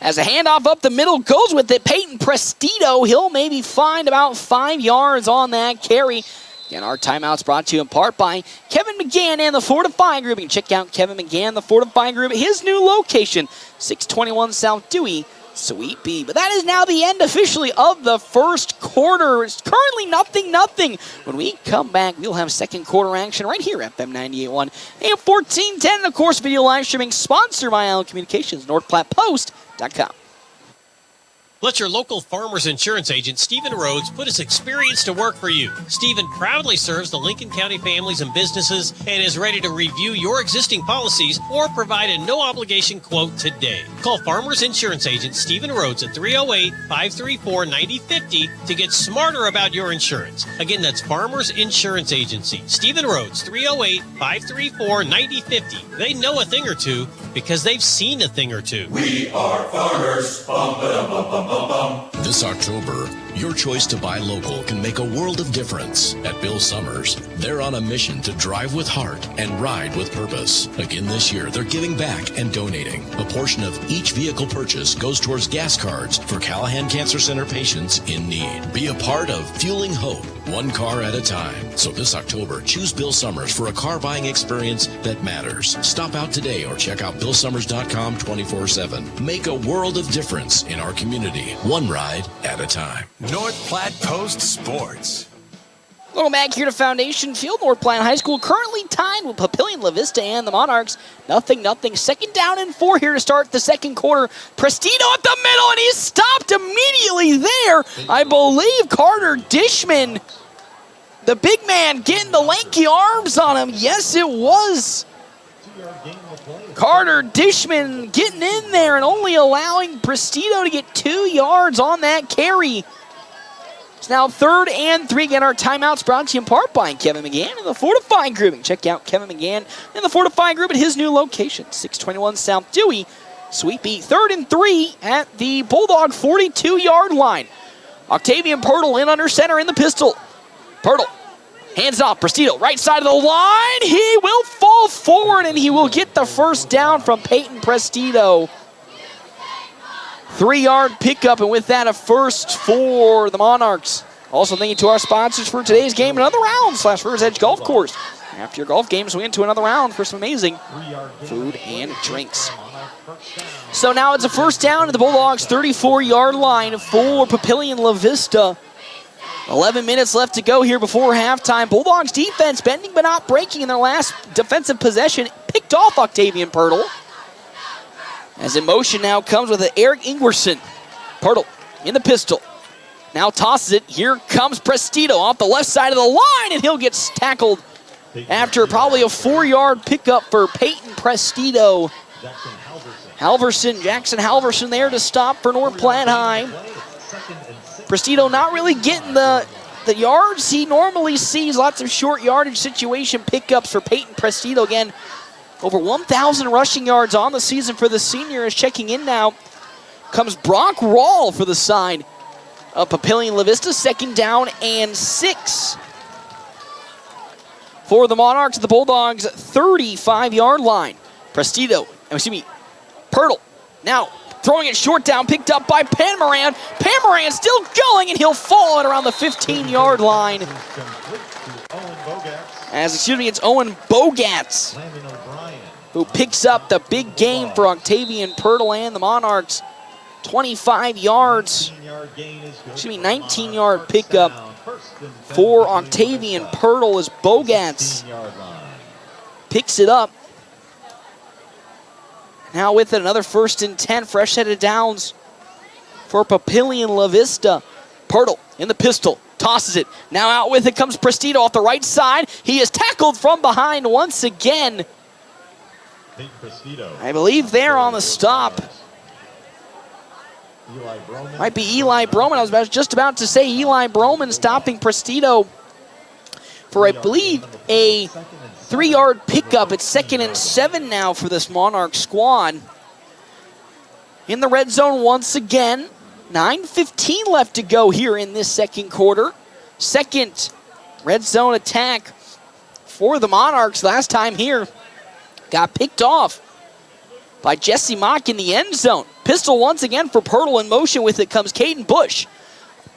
As a handoff up the middle goes with it, Peyton Prestito. He'll maybe find about 5 yards on that carry. Again, our timeout's brought to you in part by Kevin McGann and the Fortify Group. You can check out Kevin McGann, the Fortify Group, at his new location, 621 South Dewey Sweet B. But that is now the end officially of the first quarter. It's currently 0-0. When we come back, we'll have second quarter action right here at FM 98.1 AM 1410. And of course, video live streaming sponsored by Allen Communications, NorthPlattePost.com. Let your local Farmers Insurance agent, Stephen Rhodes, put his experience to work for you. Stephen proudly serves the Lincoln County families and businesses and is ready to review your existing policies or provide a no-obligation quote today. Call Farmers Insurance agent Stephen Rhodes at 308-534-9050 to get smarter about your insurance. Again, that's Farmers Insurance Agency. Stephen Rhodes, 308-534-9050. They know a thing or two because they've seen a thing or two. We are farmers. Bum, ba-dum, bum, bum, bum, bum. This October, your choice to buy local can make a world of difference. At Bill Summers, they're on a mission to drive with heart and ride with purpose. Again this year, they're giving back and donating. A portion of each vehicle purchase goes towards gas cards for Callahan Cancer Center patients in need. Be a part of Fueling Hope, one car at a time. So this October, choose Bill Summers for a car buying experience that matters. Stop out today or check out BillSummers.com 24/7. Make a world of difference in our community, one ride at a time. North Platte Post Sports. Welcome back here to Foundation Field. North Platte High School currently tied with Papillion, La-Vista, and the Monarchs. 0-0. Second down and 4 here to start the second quarter. Prestito at the middle, and he's stopped immediately there. I believe Carter Dishman, the big man, getting the lanky arms on him. Yes, it was Carter Dishman getting in there and only allowing Prestito to get 2 yards on that carry. It's now 3rd and 3. Again, our timeouts brought to you in part by Kevin McGann and the Fortifying Group. Check out Kevin McGann and the Fortifying Group at his new location, 621 South Dewey. Sweet beat. 3rd and 3 at the Bulldog 42-yard line. Octavian Pirtle in under center in the pistol. Pirtle hands off. Prestito, right side of the line. He will fall forward, and he will get the first down from Peyton Prestito. 3-yard pickup, and with that, a first for the Monarchs. Also thank you to our sponsors for today's game, another round / River's Edge Golf Course. After your golf games, we into another round for some amazing food and drinks. So now it's a first down at the Bulldogs' 34-yard line for Papillion La-Vista. 11 minutes left to go here before halftime. Bulldogs defense bending but not breaking in their last defensive possession. Picked off Octavian Pirtle. As in motion now comes with Eric Ingwerson. Pirtle in the pistol. Now tosses it. Here comes Prestito off the left side of the line, and he'll get tackled after probably a 4-yard pickup for Peyton Prestito. Jackson Halverson there to stop for North Platte High. Prestito not really getting the yards he normally sees. Lots of short yardage situation pickups for Peyton Prestito. Again, over 1,000 rushing yards on the season for the senior. Is checking in now comes Brock Rawl for the side of Papillion La-Vista. 2nd down and 6 for the Monarchs at the Bulldogs' 35-yard line. Pirtle now throwing it short down, picked up by Panmaran. Panmaran still going, and he'll fall at around the 15-yard line. It's Owen Bogatz who picks up the big game for Octavian Pirtle and the Monarchs. 25 yards, 19-yard pickup for Octavian Pirtle as Bogatz picks it up. Now with it, another 1st and 10, fresh set of downs for Papillion La-Vista. Pirtle in the pistol, tosses it. Now out with it comes Prestito off the right side. He is tackled from behind once again. I believe they're on the stop. Might be Eli Broman. I was just about to say Eli Broman stopping Prestito for, I believe, a 3-yard pickup. It's 2nd and 7 now for this Monarch squad. In the red zone once again. 9:15 left to go here in this second quarter. Second red zone attack for the Monarchs. Last time here got picked off by Jesse Mock in the end zone. Pistol once again for Pirtle. In motion with it comes Caden Bush.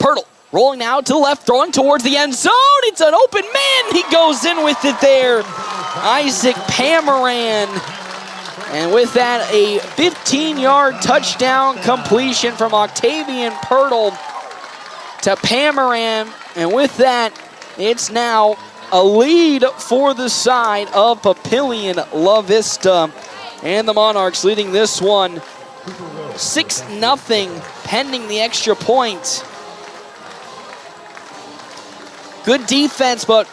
Pirtle rolling now to the left, throwing towards the end zone. It's an open man. He goes in with it there. Isaac Panmaran And with that, a 15-yard touchdown completion from Octavian Pirtle to Pamaran. And with that, it's now a lead for the side of Papillion La-Vista. And the Monarchs leading this one 6-0 pending the extra point. Good defense, but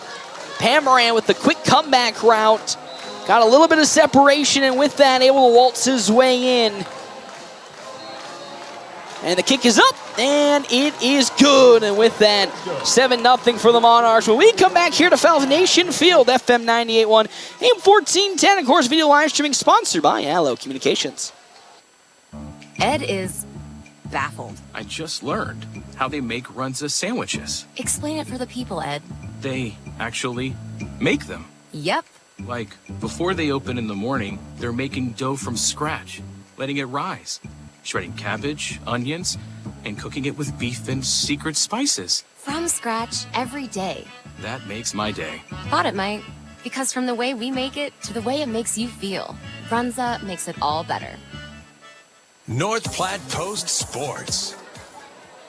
Pamaran with the quick comeback route. Got a little bit of separation, and with that, able to waltz his way in. And the kick is up, and it is good. And with that, 7-0 for the Monarchs. When we come back here to Foundation Field, FM 98.1, AM 1410, of course, video live streaming sponsored by Allo Communications. Ed is baffled. I just learned how they make Runza sandwiches. Explain it for the people, Ed. They actually make them. Yep. Like, before they open in the morning, they're making dough from scratch, letting it rise, shredding cabbage, onions, and cooking it with beef and secret spices. From scratch every day. That makes my day. Thought it might. Because from the way we make it to the way it makes you feel, Runza makes it all better. North Platte Post Sports.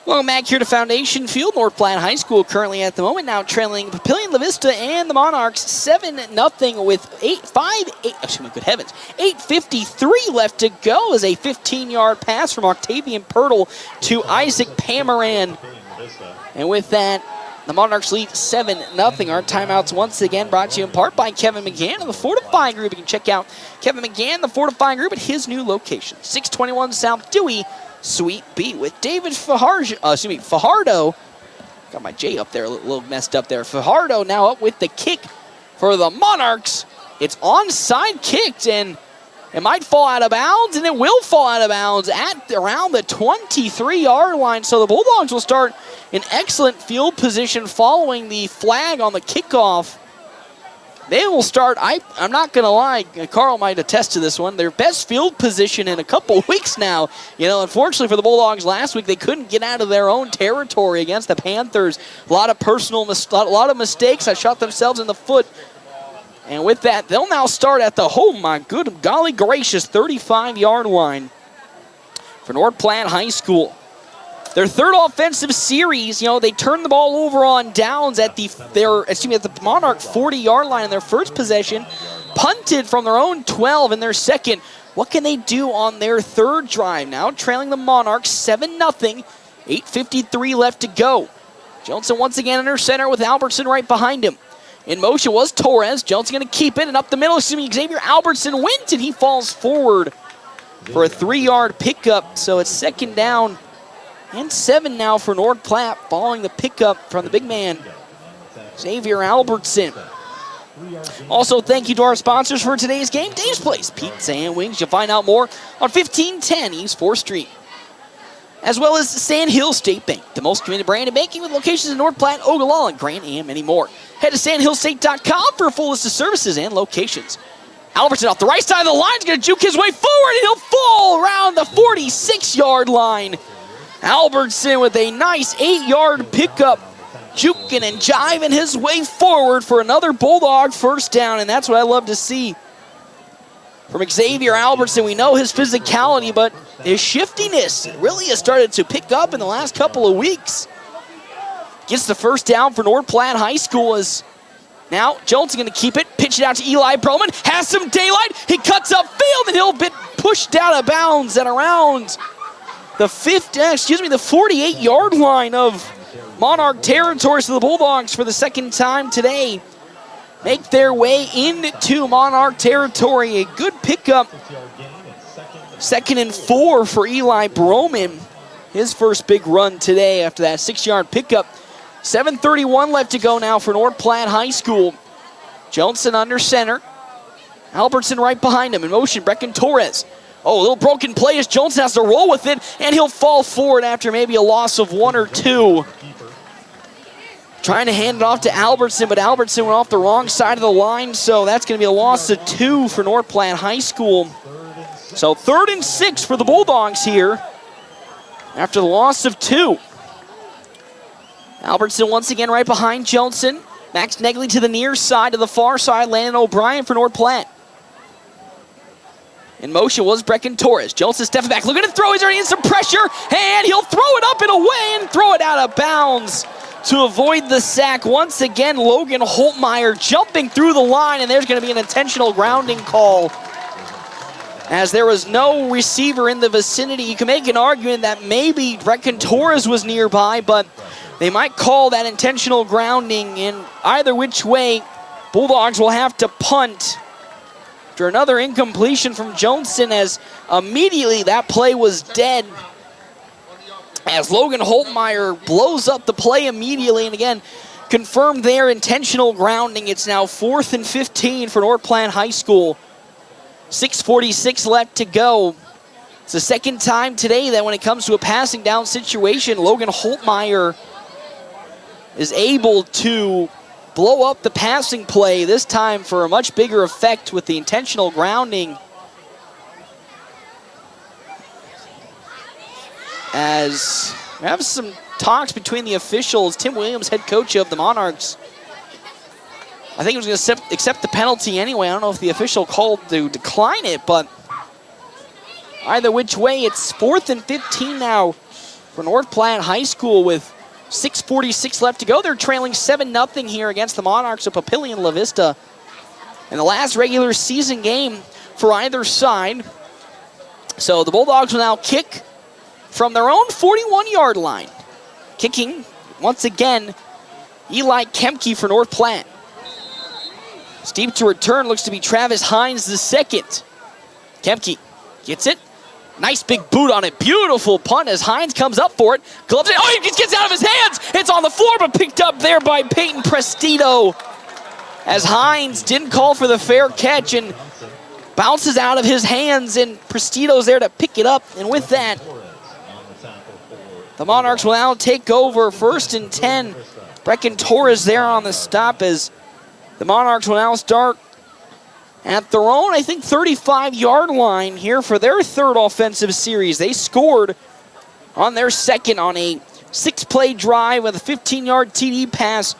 Welcome back here to Foundation Field. North Platte High School currently at the moment now trailing Papillion La-Vista and the Monarchs 7-0 with 8:53 left to go as a 15-yard pass from Octavian Pirtle to Isaac Pamaran. And with that, the Monarchs lead 7-0. Our timeouts once again brought to you in part by Kevin McGann of the Fortify Group. You can check out Kevin McGann, the Fortify Group, at his new location, 621 South Dewey, Suite B, with David Fajardo. Got my J up there, a little messed up there. Fajardo now up with the kick for the Monarchs. It's onside kicked, and it might fall out of bounds, and it will fall out of bounds at around the 23-yard line. So the Bulldogs will start in excellent field position following the flag on the kickoff. They will start, I'm not going to lie, Carl might attest to this one, their best field position in a couple weeks now. You know, unfortunately for the Bulldogs last week, they couldn't get out of their own territory against the Panthers. A lot of mistakes that shot themselves in the foot. And with that, they'll now start at the, oh my good, golly gracious, 35-yard line for North Platte High School. Their third offensive series, you know, they turned the ball over on downs at the Monarch 40-yard line in their first possession, punted from their own 12 in their second. What can they do on their third drive? Now trailing the Monarchs 7-0, 8:53 left to go. Johnson once again under center with Albertson right behind him. In motion was Torres. Johnson going to keep it, and up the middle, Xavier Albertson wins, and he falls forward for a 3-yard pickup. So it's second down and 7 now for North Platte, following the pickup from the big man, Xavier Albertson. Also, thank you to our sponsors for today's game, Dave's Place Pizza and Wings. You'll find out more on 1510 East 4th Street. As well as Sand Hill State Bank, the most committed brand in banking with locations in North Platte, Ogallala, Grant, and many more. Head to sandhillstate.com for a full list of services and locations. Albertson off the right side of the line is going to juke his way forward, and he'll fall around the 46-yard line. Albertson with a nice 8-yard pickup, juking and jiving his way forward for another Bulldog first down, and that's what I love to see from Xavier Albertson. We know his physicality, but his shiftiness really has started to pick up in the last couple of weeks. Gets the first down for North Platte High School as now Johnson going to keep it, pitch it out to Eli Broman, has some daylight, he cuts upfield, and he'll be pushed out of bounds at around the 48-yard line of Monarch territory. So the Bulldogs, for the second time today, make their way into Monarch territory. A good pickup. 2nd and 4 for Eli Broman. His first big run today after that 6-yard pickup. 7:31 left to go now for North Platte High School. Johnson under center. Albertson right behind him. In motion, Brecken Torres. Oh, a little broken play as Johnson has to roll with it, and he'll fall forward after maybe a loss of 1 or 2. Trying to hand it off to Albertson, but Albertson went off the wrong side of the line, so that's going to be a loss of 2 for North Platte High School. So 3rd and 6 for the Bulldogs here after the loss of 2. Albertson once again right behind Johnson. Max Negley to the near side, to the far side. Landon O'Brien for North Platte. In motion was Brecken Torres. Jones is stepping back, looking to throw. He's already in some pressure, and he'll throw it up and away and throw it out of bounds to avoid the sack. Once again, Logan Holtmeyer jumping through the line, and there's going to be an intentional grounding call. As there was no receiver in the vicinity, you can make an argument that maybe Brecken Torres was nearby, but they might call that intentional grounding. In either which way, Bulldogs will have to punt after another incompletion from Johnson, as immediately that play was dead. As Logan Holtmeyer blows up the play immediately, and again, confirmed their intentional grounding. It's now 4th and 15 for North Platte High School. 6:46 left to go. It's the second time today that when it comes to a passing down situation, Logan Holtmeyer is able to blow up the passing play, this time for a much bigger effect with the intentional grounding. As we have some talks between the officials, Tim Williams, head coach of the Monarchs, I think he was going to accept the penalty anyway. I don't know if the official called to decline it, but either which way, it's 4th and 15 now for North Platte High School with 6:46 left to go. They're trailing 7-0 here against the Monarchs of Papillion La-Vista in the last regular season game for either side. So the Bulldogs will now kick from their own 41-yard line. Kicking, once again, Eli Kemke for North Platte. Steep to return, looks to be Travis Hines the second. Kemke gets it. Nice big boot on it. Beautiful punt as Hines comes up for it. Gloves it. Oh, he just gets out of his hands. It's on the floor, but picked up there by Peyton Prestito. As Hines didn't call for the fair catch and bounces out of his hands, and Prestito's there to pick it up. And with that, the Monarchs will now take over 1st and 10. Brecken Torres there on the stop as the Monarchs will now start at their own, I think, 35-yard line here for their third offensive series. They scored on their second on a 6-play drive with a 15-yard TD pass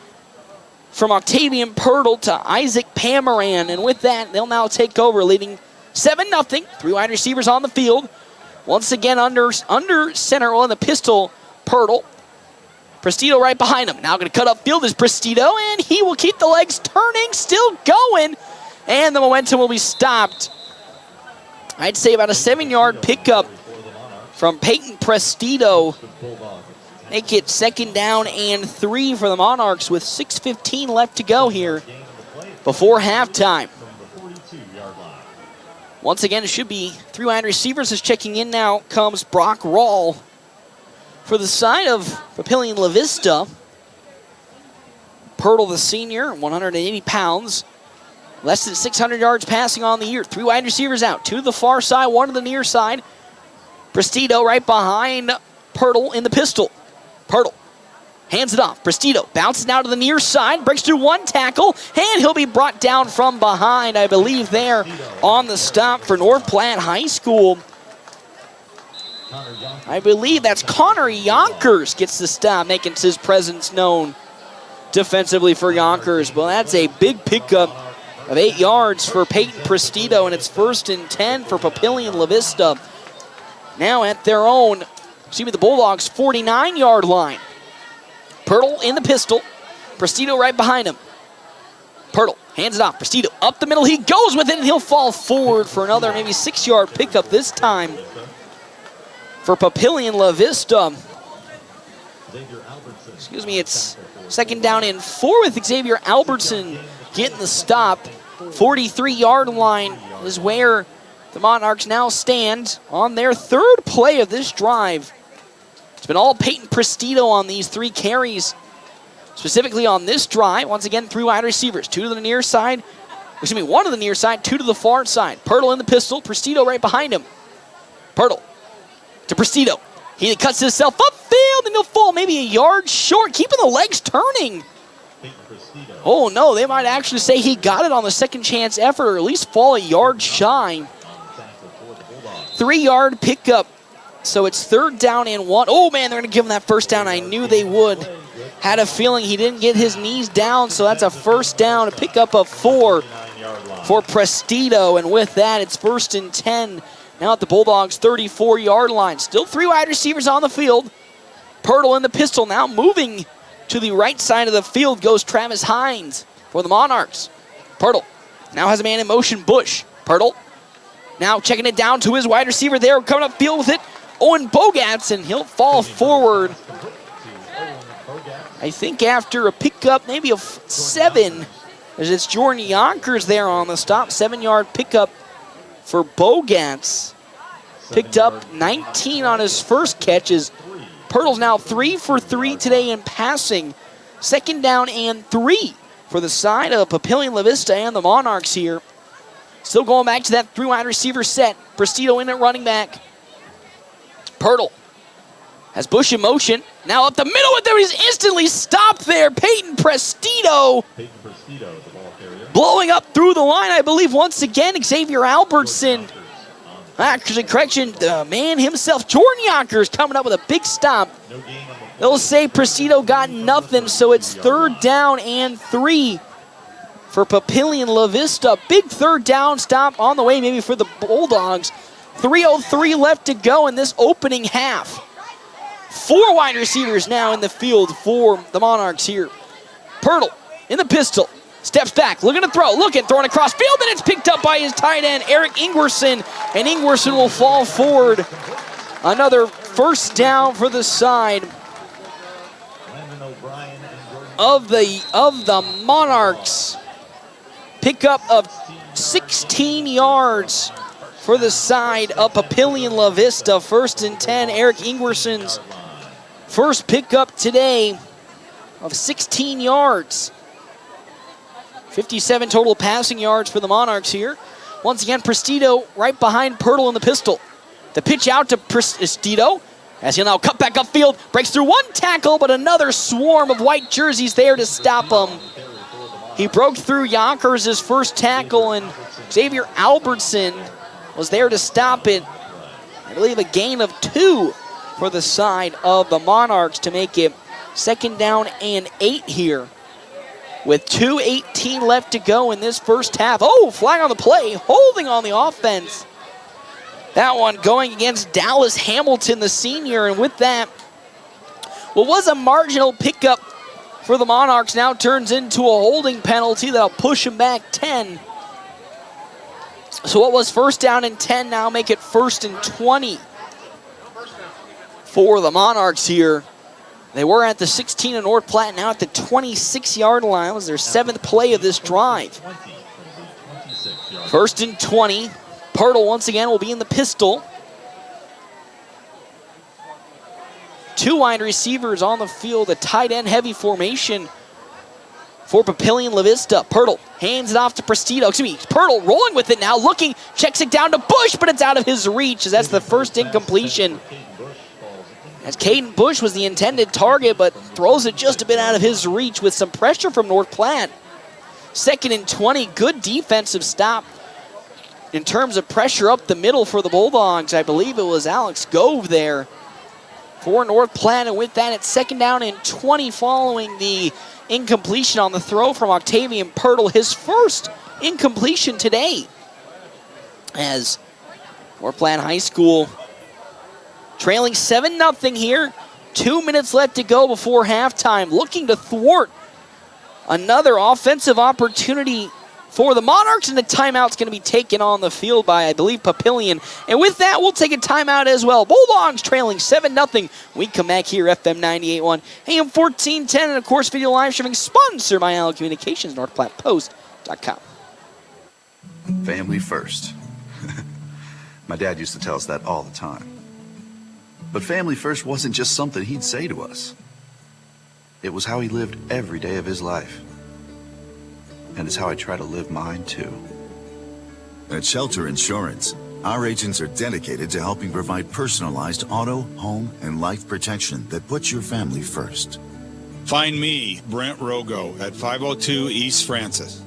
from Octavian Pirtle to Isaac Pamaran. And with that, they'll now take over, leading 7-0. 3 wide receivers on the field. Once again, under center on the pistol, Pirtle. Prestito right behind him. Now going to cut upfield is Prestito, and he will keep the legs turning, still going. And the momentum will be stopped. I'd say about a 7-yard pickup from Peyton Prestito. Make it 2nd down and 3 for the Monarchs with 6:15 left to go here before halftime. Once again, it should be 3 wide receivers. As checking in now comes Brock Rawl. For the side of Papillion La-Vista, Pirtle, the senior, 180 pounds. Less than 600 yards passing on the year. 3 wide receivers out. 2 to the far side, 1 to the near side. Prestito right behind Pirtle in the pistol. Pirtle hands it off. Prestito bounces now to the near side. Breaks through 1 tackle. And he'll be brought down from behind, I believe, there on the stop for North Platte High School. I believe that's Connor Yonkers gets the stop, making his presence known defensively for Yonkers. Well, that's a big pickup of 8 yards for Peyton Prestito, and it's 1st and 10 for Papillion La-Vista. Now at their own, the Bulldogs' 49-yard line. Pirtle in the pistol. Prestito right behind him. Pirtle hands it off. Prestito up the middle. He goes with it, and he'll fall forward for another maybe 6-yard pickup this time for Papillion La-Vista. It's 2nd down and 4 with Xavier Albertson getting the stop. 43-yard line is where the Monarchs now stand on their 3rd play of this drive. It's been all Peyton Prestito on these 3 carries, specifically on this drive. Once again, 3 wide receivers, 2 to the near side. 1 to the near side, 2 to the far side. Pirtle in the pistol, Prestito right behind him. Pirtle to Prestito. He cuts himself upfield, and he'll fall maybe a yard short, keeping the legs turning. Oh no, they might actually say he got it on the second chance effort, or at least fall a yard shy. 3-yard pickup. So it's 3rd down and 1. Oh man, they're going to give him that 1st down. I knew they would. Had a feeling he didn't get his knees down, so that's a 1st down, a pickup of 4 for Prestito. And with that, it's 1st and 10. Now at the Bulldogs' 34-yard line. Still 3 wide receivers on the field. Pirtle in the pistol now moving to the right side of the field goes Travis Hines for the Monarchs. Pirtle now has a man in motion, Bush. Pirtle now checking it down to his wide receiver there, coming up field with it, Owen Bogats, and he'll fall forward. I think after a pickup, maybe of 7, as it's Jordan Yonkers there on the stop. 7-yard pickup for Bogats. Picked up 19 on his first catches. Pirtle's now 3 for 3 today in passing. 2nd down and 3 for the side of Papillion, La-Vista, and the Monarchs here. Still going back to that 3 wide receiver set. Prestito in at running back. Pirtle has Bush in motion. Now up the middle with there. He's instantly stopped there. Peyton Prestito. Blowing up through the line, I believe, once again. Xavier Albertson. Actually, correction, the man himself, Jordan Yonkers, coming up with a big stop. They'll say Prestito got nothing, so it's 3rd down and 3 for Papillion La-Vista. Big 3rd down stop on the way maybe for the Bulldogs. 3:03 left to go in this opening half. 4 wide receivers now in the field for the Monarchs here. Pirtle in the pistol. Steps back, looking to throw, throwing across field, and it's picked up by his tight end, Eric Ingwerson, and Ingwerson will fall forward. Another 1st down for the side of the Monarchs. Pickup of 16 yards for the side of Papillion La-Vista. 1st and 10, Eric Ingwerson's first pickup today of 16 yards. 57 total passing yards for the Monarchs here. Once again, Prestito right behind Pirtle in the pistol. The pitch out to Prestito as he'll now cut back upfield. Breaks through 1 tackle, but another swarm of white jerseys there to stop him. He broke through Yonkers' first tackle, and Xavier Albertson was there to stop it. I believe a gain of 2 for the side of the Monarchs to make it 2nd down and 8 here. With 2:18 left to go in this first half. Oh, flag on the play, holding on the offense. That one going against Dallas Hamilton, the senior, and with that, what was a marginal pickup for the Monarchs now turns into a holding penalty that'll push him back 10. So what was 1st down and 10 now make it 1st and 20 for the Monarchs here. They were at the 16 of North Platte, now at the 26-yard line. It was their 7th play of this drive. 1st and 20. Pirtle once again will be in the pistol. 2 wide receivers on the field, a tight end heavy formation for Papillion La-Vista. Pirtle hands it off to Prestito. Pirtle rolling with it now, looking, checks it down to Bush, but it's out of his reach as that's the first incompletion. As Caden Bush was the intended target, but throws it just a bit out of his reach with some pressure from North Platte. 2nd and 20, good defensive stop in terms of pressure up the middle for the Bulldogs. I believe it was Alex Gove there for North Platte, and with that, it's 2nd down and 20 following the incompletion on the throw from Octavian Pirtle, his first incompletion today. As North Platte High School trailing 7-0 here. 2 minutes left to go before halftime. Looking to thwart another offensive opportunity for the Monarchs, and the timeout's going to be taken on the field by, I believe, Papillion. And with that, we'll take a timeout as well. Bulldogs trailing 7-0. We come back here, FM 98.1, AM 1410, and of course, video live streaming sponsored by Allen Communications, NorthPlattePost.com. Family first. My dad used to tell us that all the time. But family first wasn't just something he'd say to us. It was how he lived every day of his life. And it's how I try to live mine, too. At Shelter Insurance, our agents are dedicated to helping provide personalized auto, home, and life protection that puts your family first. Find me, Brent Rogo, at 502 East Francis.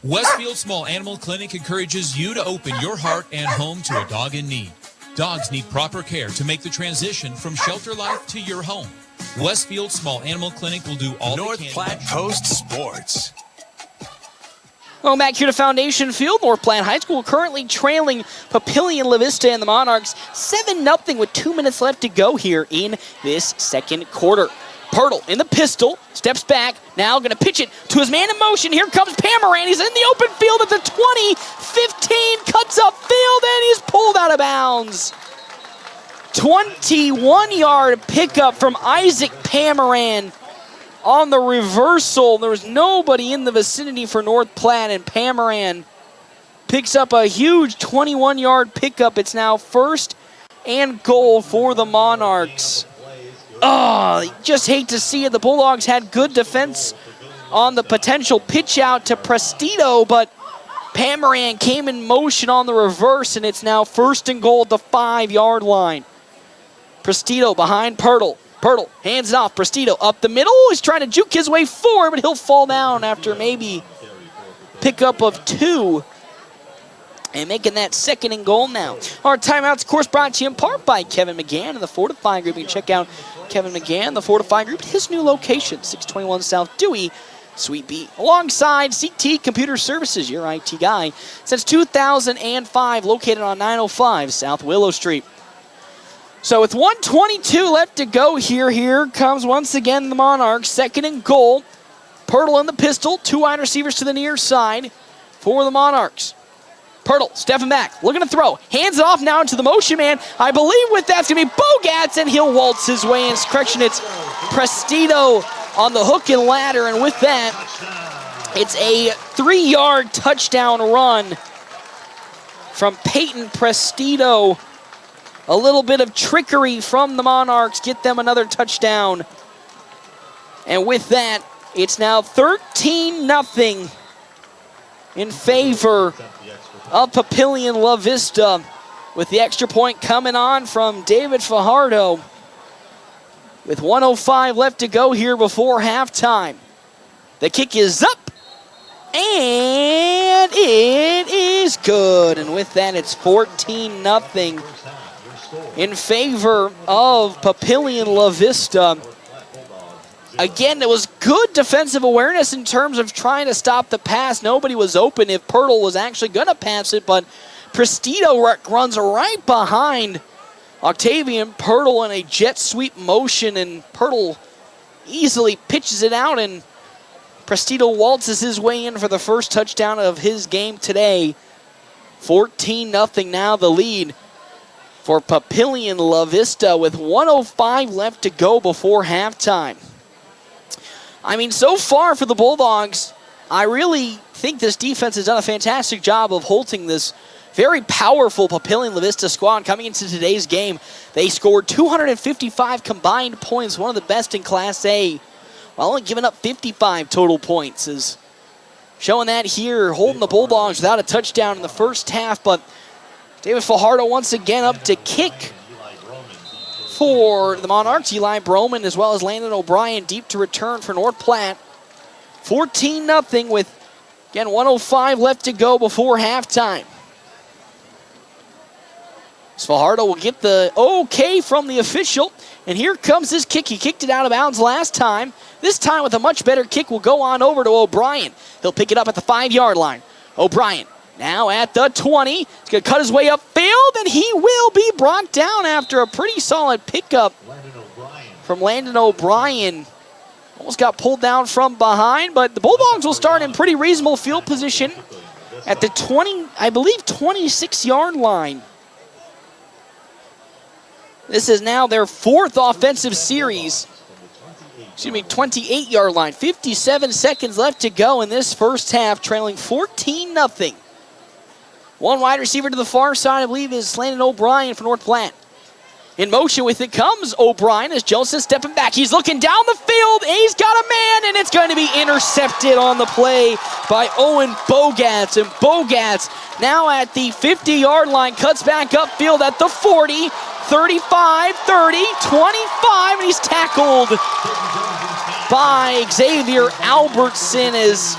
Westfield Small Animal Clinic encourages you to open your heart and home to a dog in need. Dogs need proper care to make the transition from shelter life to your home. Westfield Small Animal Clinic will do all North they can. Platte Post Sports. Welcome back here to Foundation Field. North Platte High School currently trailing Papillion, La-Vista, and the Monarchs 7-0 with 2 minutes left to go here in this second quarter. Pirtle in the pistol, steps back, now going to pitch it to his man in motion. Here comes Pamaran. He's in the open field at the 20, 15, cuts up field, and he's pulled out of bounds. 21-yard pickup from Isaac Pamaran. On the reversal, there was nobody in the vicinity for North Platte, and Pamaran picks up a huge 21-yard pickup. It's now 1st and goal for the Monarchs. Oh, just hate to see it. The Bulldogs had good defense on the potential pitch out to Prestito, but Pamaran came in motion on the reverse, and it's now 1st and goal at the 5-yard line. Prestito behind Pirtle. Pirtle hands it off. Prestito up the middle. He's trying to juke his way forward, but he'll fall down after maybe pickup of 2. And making that 2nd and goal now. Our timeouts, of course, brought to you in part by Kevin McGann and the Fortify Group. You can check out Kevin McGann, the Fortify Group, his new location, 621 South Dewey, Suite B. Alongside CT Computer Services, your IT guy, since 2005, located on 905 South Willow Street. So with 1:22 left to go here comes once again the Monarchs, 2nd and goal. Pirtle in the pistol, 2 wide receivers to the near side for the Monarchs. Pirtle stepping back, looking to throw, hands it off now into the motion man. I believe with that's going to be Bogats, and he'll waltz his way in. Correction, it's Prestito on the hook and ladder, and with that, it's a 3-yard touchdown run from Peyton Prestito. A little bit of trickery from the Monarchs, get them another touchdown. And with that, it's now 13-0 in favor of Papillion La-Vista, with the extra point coming on from David Fajardo. With 1:05 left to go here before halftime. The kick is up, and it is good. And with that, it's 14-0 in favor of Papillion La-Vista. Again, it was good defensive awareness in terms of trying to stop the pass. Nobody was open if Pirtle was actually going to pass it, but Prestito runs right behind Octavian Pirtle in a jet sweep motion, and Pirtle easily pitches it out, and Prestito waltzes his way in for the first touchdown of his game today. 14-0 now the lead for Papillion La-Vista with 1:05 left to go before halftime. I mean, so far for the Bulldogs, I really think this defense has done a fantastic job of holding this very powerful Papillion La-Vista squad coming into today's game. They scored 255 combined points, one of the best in Class A, while only giving up 55 total points. Is showing that here, holding the Bulldogs without a touchdown in the first half, but David Fajardo once again up to kick for the Monarchs. Eli Broman as well as Landon O'Brien deep to return for North Platte. 14-0 with, again, 1:05 left to go before halftime. Fajardo will get the okay from the official, and here comes his kick. He kicked it out of bounds last time. This time with a much better kick will go on over to O'Brien. He'll pick it up at the 5-yard line. O'Brien now at the 20. He's going to cut his way upfield, and he will be brought down after a pretty solid pickup from Landon O'Brien. Almost got pulled down from behind, but the Bulldogs will start in pretty reasonable field position at the 26-yard line. This is now their 4th offensive series. 28-yard line. 57 seconds left to go in this first half, trailing 14-0. One wide receiver to the far side, I believe, is Landon O'Brien for North Platte. In motion with it comes O'Brien as Joseph stepping back. He's looking down the field. He's got a man, and it's going to be intercepted on the play by Owen Bogats. And Bogats now at the 50-yard line, cuts back upfield at the 40, 35, 30, 25, and he's tackled by Xavier Albertson as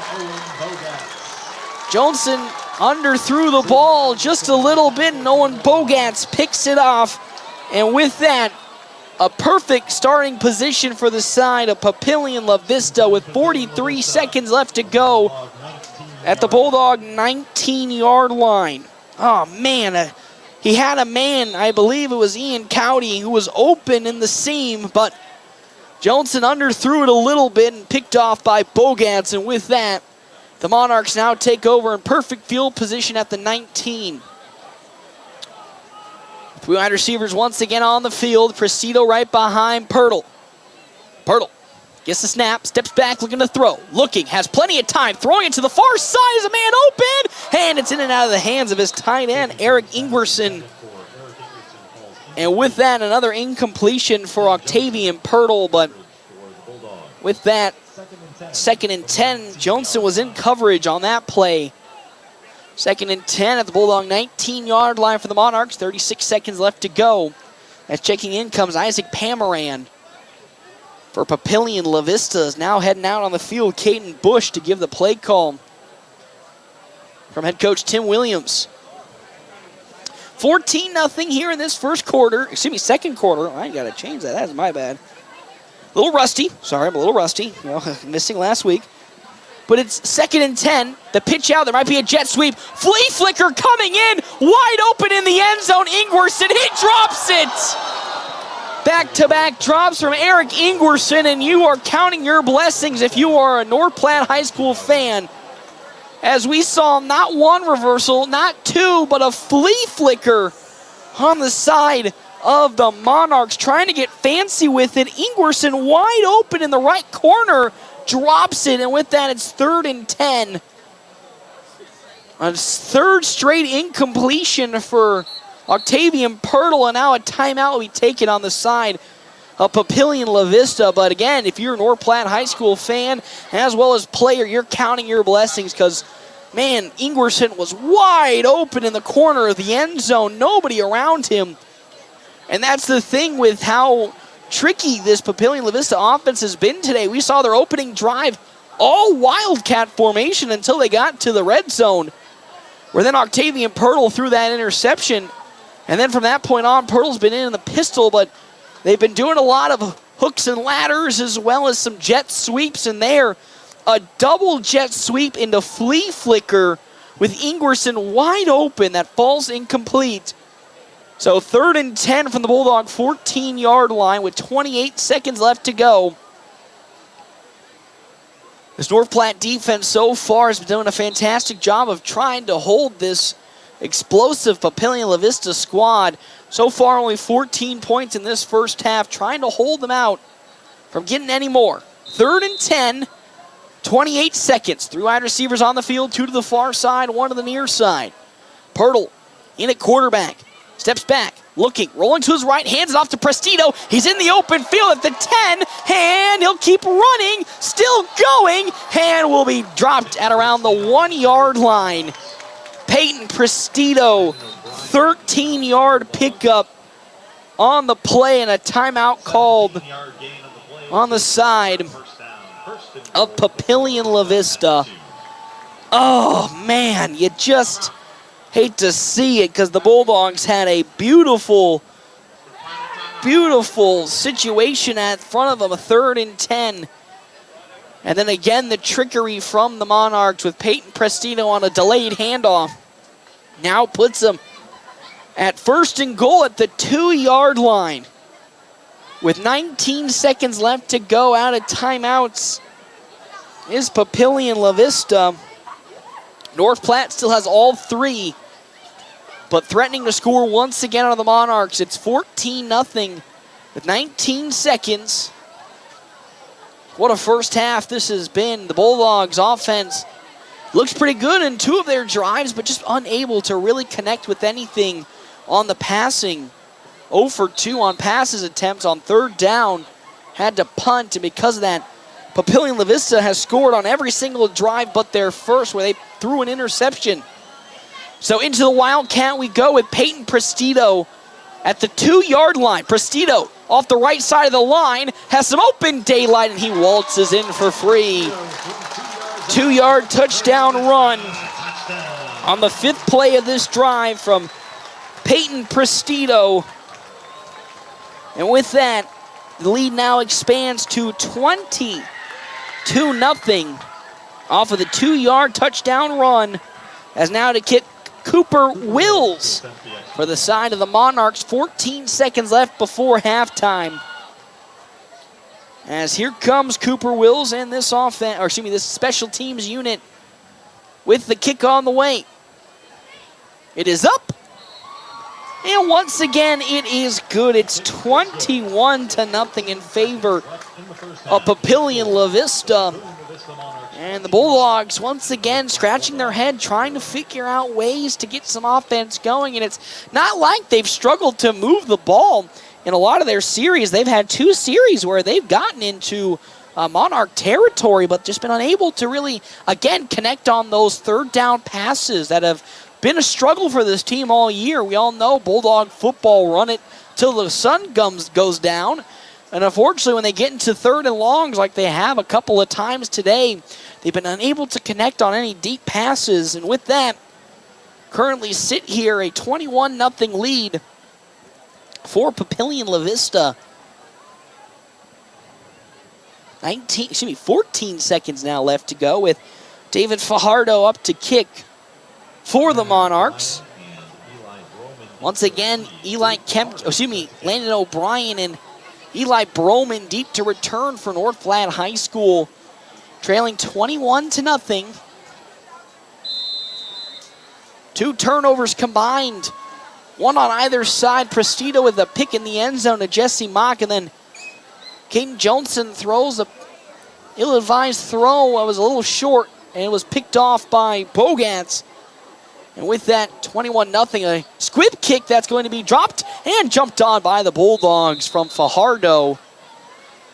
Johnson underthrew the ball just a little bit, and Owen Bogats picks it off. And with that, a perfect starting position for the side of Papillion La-Vista with 43 seconds left to go at the Bulldog 19-yard line. Oh, man. He had a man, I believe it was Ian Cowdy, who was open in the seam, but Johnson underthrew it a little bit and picked off by Bogats, and with that, the Monarchs now take over in perfect field position at the 19. Three wide receivers once again on the field. Presido right behind Pirtle. Pirtle gets the snap, steps back, looking to throw. Looking, has plenty of time, throwing it to the far side as a man open, and it's in and out of the hands of his tight end, Eric Ingwerson. And with that, another incompletion for Octavian Pirtle, but with that, 2nd and 10, Johnson was in coverage on that play. 2nd and 10 at the Bulldog 19-yard line for the Monarchs. 36 seconds left to go. As checking in comes Isaac Pomeran. For Papillion, La-Vista is now heading out on the field. Caden Bush to give the play call from head coach Tim Williams. 14-0 here in this second quarter. I got to change that. That's my bad. A little rusty. Sorry, I'm a little rusty. Missing last week. But it's 2nd and 10. The pitch out. There might be a jet sweep. Flea flicker coming in. Wide open in the end zone. Ingwerson. He drops it. Back-to-back drops from Eric Ingwerson, and you are counting your blessings if you are a North Platte High School fan. As we saw not one reversal, not two, but a flea flicker on the side of the Monarchs, trying to get fancy with it. Ingwerson wide open in the right corner, drops it, and with that, it's 3rd and 10. A third straight incompletion for Octavian Pirtle, and now a timeout will be taken on the side of Papillion La-Vista. But again, if you're a North Platte High School fan, as well as player, you're counting your blessings because, man, Ingwerson was wide open in the corner of the end zone. Nobody around him. And that's the thing with how tricky this Papillion La-Vista offense has been today. We saw their opening drive all Wildcat formation until they got to the red zone, where then Octavian Pirtle threw that interception. And then from that point on, Pirtle's been in the pistol, but they've been doing a lot of hooks and ladders as well as some jet sweeps in there. A double jet sweep into flea flicker with Ingwerson wide open that falls incomplete. So 3rd and 10 from the Bulldog 14-yard line with 28 seconds left to go. This North Platte defense so far has been doing a fantastic job of trying to hold this explosive Papillion La-Vista squad. So far only 14 points in this first half, trying to hold them out from getting any more. 3rd and 10, 28 seconds. 3 wide receivers on the field, 2 to the far side, 1 to the near side. Pirtle in at quarterback. Steps back, looking, rolling to his right, hands it off to Prestido. He's in the open field at the 10, and he'll keep running, still going, and will be dropped at around the 1-yard line. Peyton Prestido, 13-yard pickup on the play, and a timeout called on the side of Papillion La-Vista. Oh, man, you just hate to see it because the Bulldogs had a beautiful situation at front of them, a 3rd and 10. And then again, the trickery from the Monarchs with Peyton Prestino on a delayed handoff. Now puts them at 1st and goal at the 2-yard line. With 19 seconds left to go out of timeouts is Papillion La-Vista. North Platte still has all 3, but threatening to score once again on the Monarchs. It's 14-0 with 19 seconds. What a first half this has been. The Bulldogs offense looks pretty good in 2 of their drives, but just unable to really connect with anything on the passing. 0 for 2 on passes attempts on 3rd down. Had to punt, and because of that, Papillion La-Vista has scored on every single drive but their first, where they threw an interception. So into the Wildcat we go with Peyton Prestido at the 2-yard line. Prestido off the right side of the line, has some open daylight, and he waltzes in for free. 2-yard touchdown run on the 5th play of this drive from Peyton Prestido. And with that, the lead now expands to 22-0 off of the 2-yard touchdown run. As now to kick Cooper Wills for the side of the Monarchs. 14 seconds left before halftime. As here comes Cooper Wills and this this special teams unit with the kick on the way. It is up. And once again, it is good. It's 21-0 in favor of Papillion La-Vista. And the Bulldogs, once again, scratching their head, trying to figure out ways to get some offense going. And it's not like they've struggled to move the ball in a lot of their series. They've had 2 series where they've gotten into Monarch territory, but just been unable to really, again, connect on those third down passes that have been a struggle for this team all year. We all know Bulldog football, run it till the sun goes down. And unfortunately, when they get into third and longs like they have a couple of times today, they've been unable to connect on any deep passes. And with that, currently sit here a 21-0 lead for Papillion La-Vista. 14 seconds now left to go with David Fajardo up to kick for the Monarchs. Once again, Landon O'Brien and Eli Broman deep to return for North Platte High School, trailing 21-0. 2 turnovers combined, one on either side. Prestito with a pick in the end zone to Jesse Mock, and then Caden Johnson throws a ill-advised throw. It was a little short, and it was picked off by Bogats. And with that, 21-0, a squib kick that's going to be dropped and jumped on by the Bulldogs from Fajardo.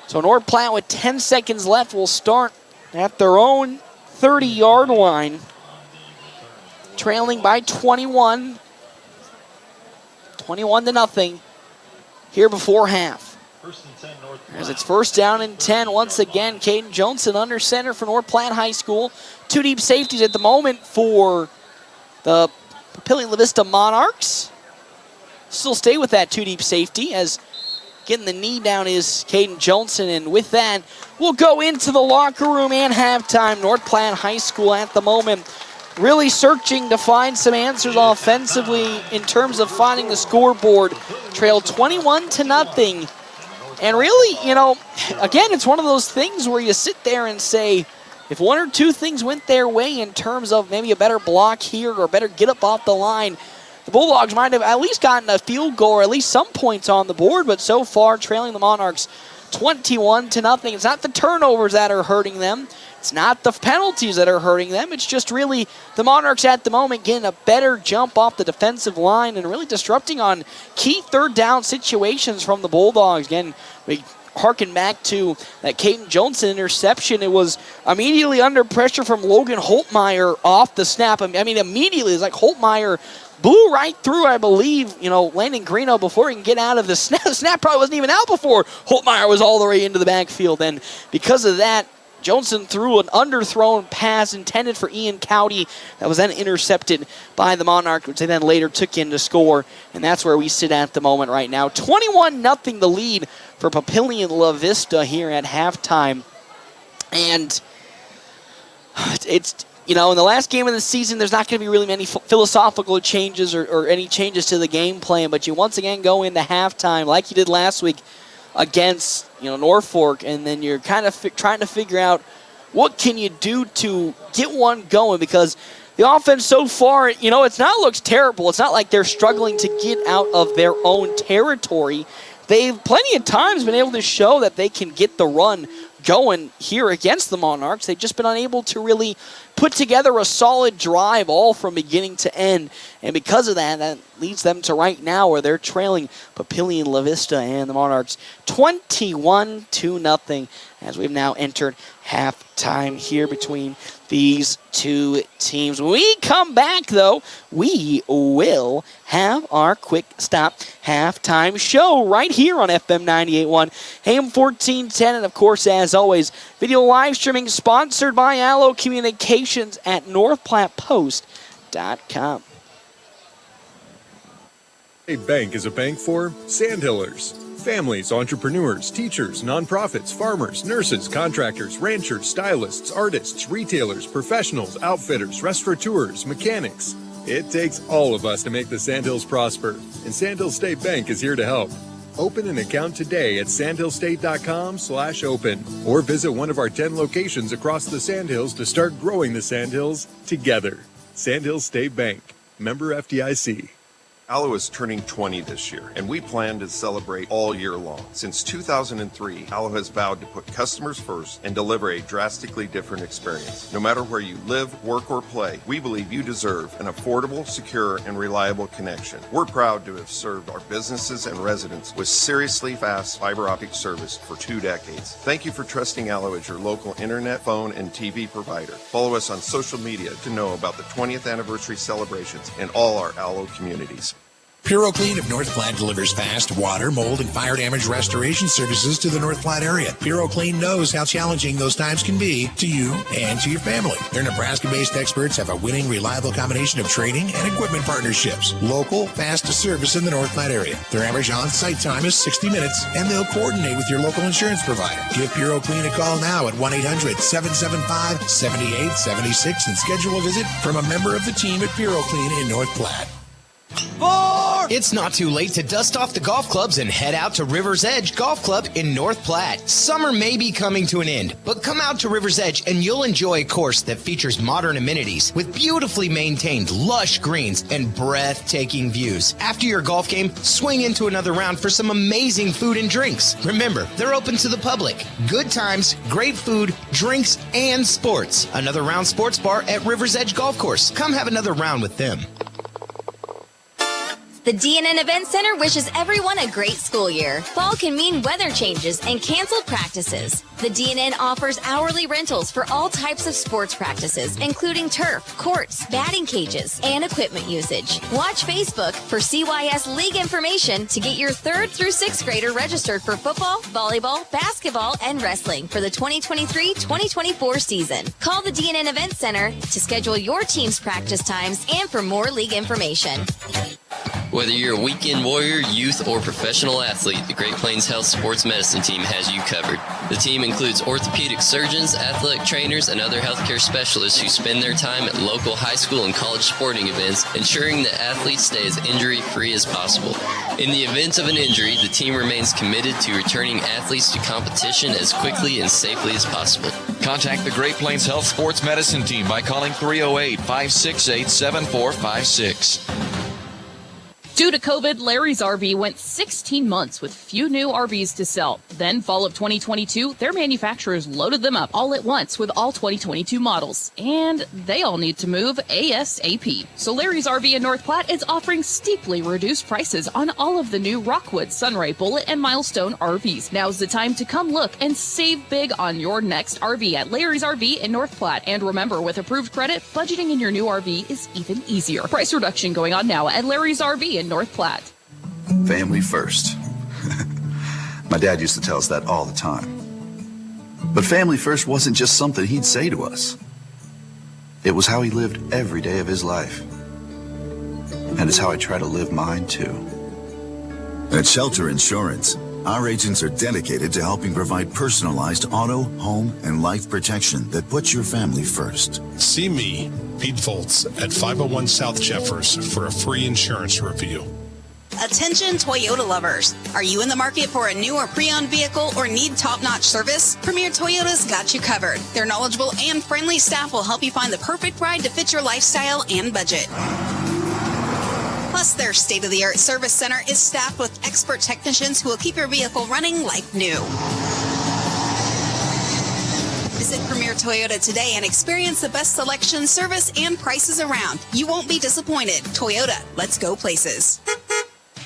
So North Platte with 10 seconds left will start at their own 30-yard line, trailing by 21. 21-0 here before half. As it's first down and 10, once again, Caden Johnson under center for North Platte High School. 2 deep safeties at the moment for the Papillion La-Vista Monarchs. Still stay with that 2 deep safety as getting the knee down is Caden Johnson. And with that, we'll go into the locker room and halftime. North Platte High School at the moment really searching to find some answers offensively in terms of finding the scoreboard. Trailed 21-0. And really, again, it's one of those things where you sit there and say, if 1 or 2 things went their way in terms of maybe a better block here or better get up off the line, the Bulldogs might have at least gotten a field goal or at least some points on the board, but so far trailing the Monarchs 21-0. It's not the turnovers that are hurting them. It's not the penalties that are hurting them. It's just really the Monarchs at the moment getting a better jump off the defensive line and really disrupting on key third down situations from the Bulldogs. Again, we harken back to that Caden Johnson interception. It was immediately under pressure from Logan Holtmeyer off the snap. I mean, immediately, it's like Holtmeyer blew right through, I believe, Landon Greeno before he can get out of the snap. The snap probably wasn't even out before Holtmeyer was all the way into the backfield. And because of that, Johnson threw an underthrown pass intended for Ian Cowdy that was then intercepted by the Monarch, which they then later took in to score. And that's where we sit at the moment right now. 21-0 the lead for Papillion La-Vista here at halftime. And it's, in the last game of the season, there's not going to be really many philosophical changes or any changes to the game plan. But you once again go into halftime like you did last week against Norfolk, and then you're kind of trying to figure out what can you do to get one going, because the offense so far, it's not looks terrible. It's not like they're struggling to get out of their own territory. They've plenty of times been able to show that they can get the run going here against the Monarchs. They've just been unable to really put together a solid drive all from beginning to end. And because of that, that leads them to right now where they're trailing Papillion La-Vista and the Monarchs 21-0 as we've now entered halftime here between these 2 teams. When we come back, though, we will have our quick stop halftime show right here on FM 98.1, AM 1410, and of course, as always, video live streaming sponsored by Allo Communications at NorthPlattePost.com. A bank is a bank for Sandhillers, Families, entrepreneurs, teachers, nonprofits, farmers, nurses, contractors, ranchers, stylists, artists, retailers, professionals, outfitters, restaurateurs, mechanics. It takes all of us to make the Sandhills prosper, and Sandhills State Bank is here to help. Open an account today at sandhillstate.com/open or visit one of our 10 locations across the Sandhills to start growing the Sandhills together. Sandhills State Bank, member FDIC. Allo is turning 20 this year, and we plan to celebrate all year long. Since 2003, Allo has vowed to put customers first and deliver a drastically different experience. No matter where you live, work, or play, we believe you deserve an affordable, secure, and reliable connection. We're proud to have served our businesses and residents with seriously fast fiber optic service for 2 decades. Thank you for trusting Allo as your local internet, phone, and TV provider. Follow us on social media to know about the 20th anniversary celebrations in all our Allo communities. PuroClean of North Platte delivers fast water, mold, and fire damage restoration services to the North Platte area. PuroClean knows how challenging those times can be to you and to your family. Their Nebraska-based experts have a winning, reliable combination of training and equipment partnerships. Local, fast service in the North Platte area. Their average on-site time is 60 minutes, and they'll coordinate with your local insurance provider. Give PuroClean a call now at 1-800-775-7876 and schedule a visit from a member of the team at PuroClean in North Platte. It's not too late to dust off the golf clubs and head out to River's Edge Golf Club in North Platte. Summer may be coming to an end, but come out to River's Edge and you'll enjoy a course that features modern amenities with beautifully maintained lush greens and breathtaking views. After your golf game, swing into another round for some amazing food and drinks. Remember, they're open to the public. Good times, great food, drinks, and sports. Another Round Sports Bar at River's Edge Golf Course. Come have another round with them. The DNN Event Center wishes everyone a great school year. Fall can mean weather changes and canceled practices. The DNN offers hourly rentals for all types of sports practices, including turf, courts, batting cages, and equipment usage. Watch Facebook for CYS League information to get your 3rd through 6th grader registered for football, volleyball, basketball, and wrestling for the 2023-2024 season. Call the DNN Event Center to schedule your team's practice times and for more league information. Whether you're a weekend warrior, youth, or professional athlete, the Great Plains Health Sports Medicine Team has you covered. The team includes orthopedic surgeons, athletic trainers, and other healthcare specialists who spend their time at local high school and college sporting events, ensuring that athletes stay as injury-free as possible. In the event of an injury, the team remains committed to returning athletes to competition as quickly and safely as possible. Contact the Great Plains Health Sports Medicine Team by calling 308-568-7456. Due to COVID, Larry's RV went 16 months with few new RVs to sell. Then, fall of 2022, their manufacturers loaded them up all at once with all 2022 models. And they all need to move ASAP. So Larry's RV in North Platte is offering steeply reduced prices on all of the new Rockwood, Sunray, Bullet, and Milestone RVs. Now's the time to come look and save big on your next RV at Larry's RV in North Platte. And remember, with approved credit, budgeting in your new RV is even easier. Price reduction going on now at Larry's RV in North Platte. Family first. My dad used to tell us that all the time. But family first wasn't just something he'd say to us. It was how he lived every day of his life. And it's how I try to live mine too. At Shelter Insurance, our agents are dedicated to helping provide personalized auto, home, and life protection that puts your family first. See me, Pete Foltz, at 501 South Jeffers for a free insurance review. Attention Toyota lovers. Are you in the market for a new or pre-owned vehicle or need top-notch service? Premier Toyota's got you covered. Their knowledgeable and friendly staff will help you find the perfect ride to fit your lifestyle and budget. Plus, their state-of-the-art service center is staffed with expert technicians who will keep your vehicle running like new. Visit Premier Toyota today and experience the best selection, service, and prices around. You won't be disappointed. Toyota, let's go places.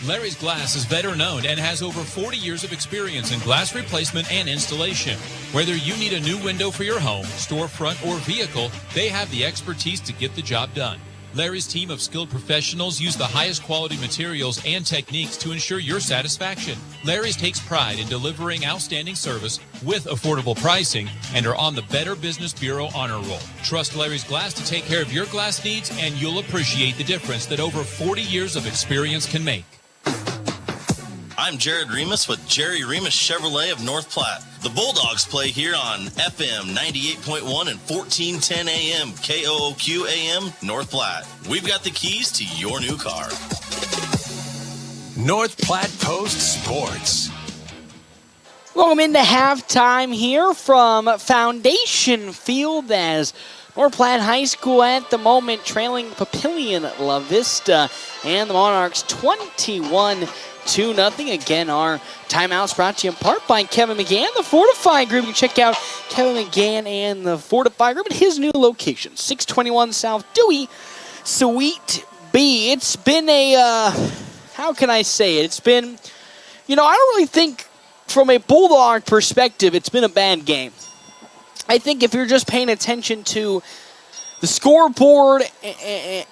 Larry's Glass is better known and has over 40 years of experience in glass replacement and installation. Whether you need a new window for your home, storefront, or vehicle, they have the expertise to get the job done. Larry's team of skilled professionals use the highest quality materials and techniques to ensure your satisfaction. Larry's takes pride in delivering outstanding service with affordable pricing and are on the Better Business Bureau honor roll. Trust Larry's Glass to take care of your glass needs, and you'll appreciate the difference that over 40 years of experience can make. I'm Jared Remus with Jerry Remus Chevrolet of North Platte. The Bulldogs play here on FM 98.1 and 1410 AM, KOOQ AM, North Platte. We've got the keys to your new car. North Platte Post Sports. Welcome into halftime here from Foundation Field as North Platte High School at the moment trailing Papillion La-Vista and the Monarchs 21-0. Again, our timeouts brought to you in part by Kevin McGann, the Fortify Group. You can check out Kevin McGann and the Fortify Group at his new location, 621 South Dewey, Suite B. It's been how can I say it? It's been, I don't really think from a Bulldog perspective, it's been a bad game. I think if you're just paying attention to the scoreboard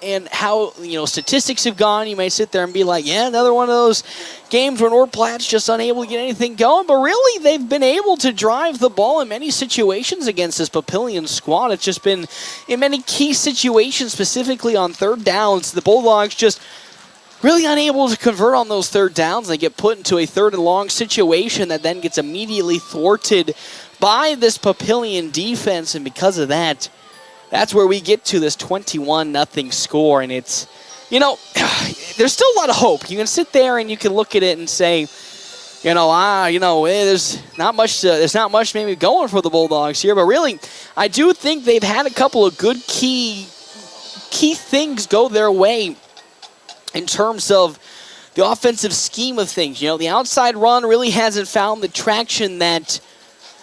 and how, statistics have gone, you may sit there and be like, yeah, another one of those games where North Platte's just unable to get anything going. But really, they've been able to drive the ball in many situations against this Papillion squad. It's just been in many key situations, specifically on third downs, the Bulldogs just really unable to convert on those third downs. They get put into a third and long situation that then gets immediately thwarted by this Papillion defense, and because of that, that's where we get to this 21-0 score, and it's, there's still a lot of hope. You can sit there and you can look at it and say, there's not much maybe going for the Bulldogs here, but really, I do think they've had a couple of good key things go their way in terms of the offensive scheme of things. The outside run really hasn't found the traction that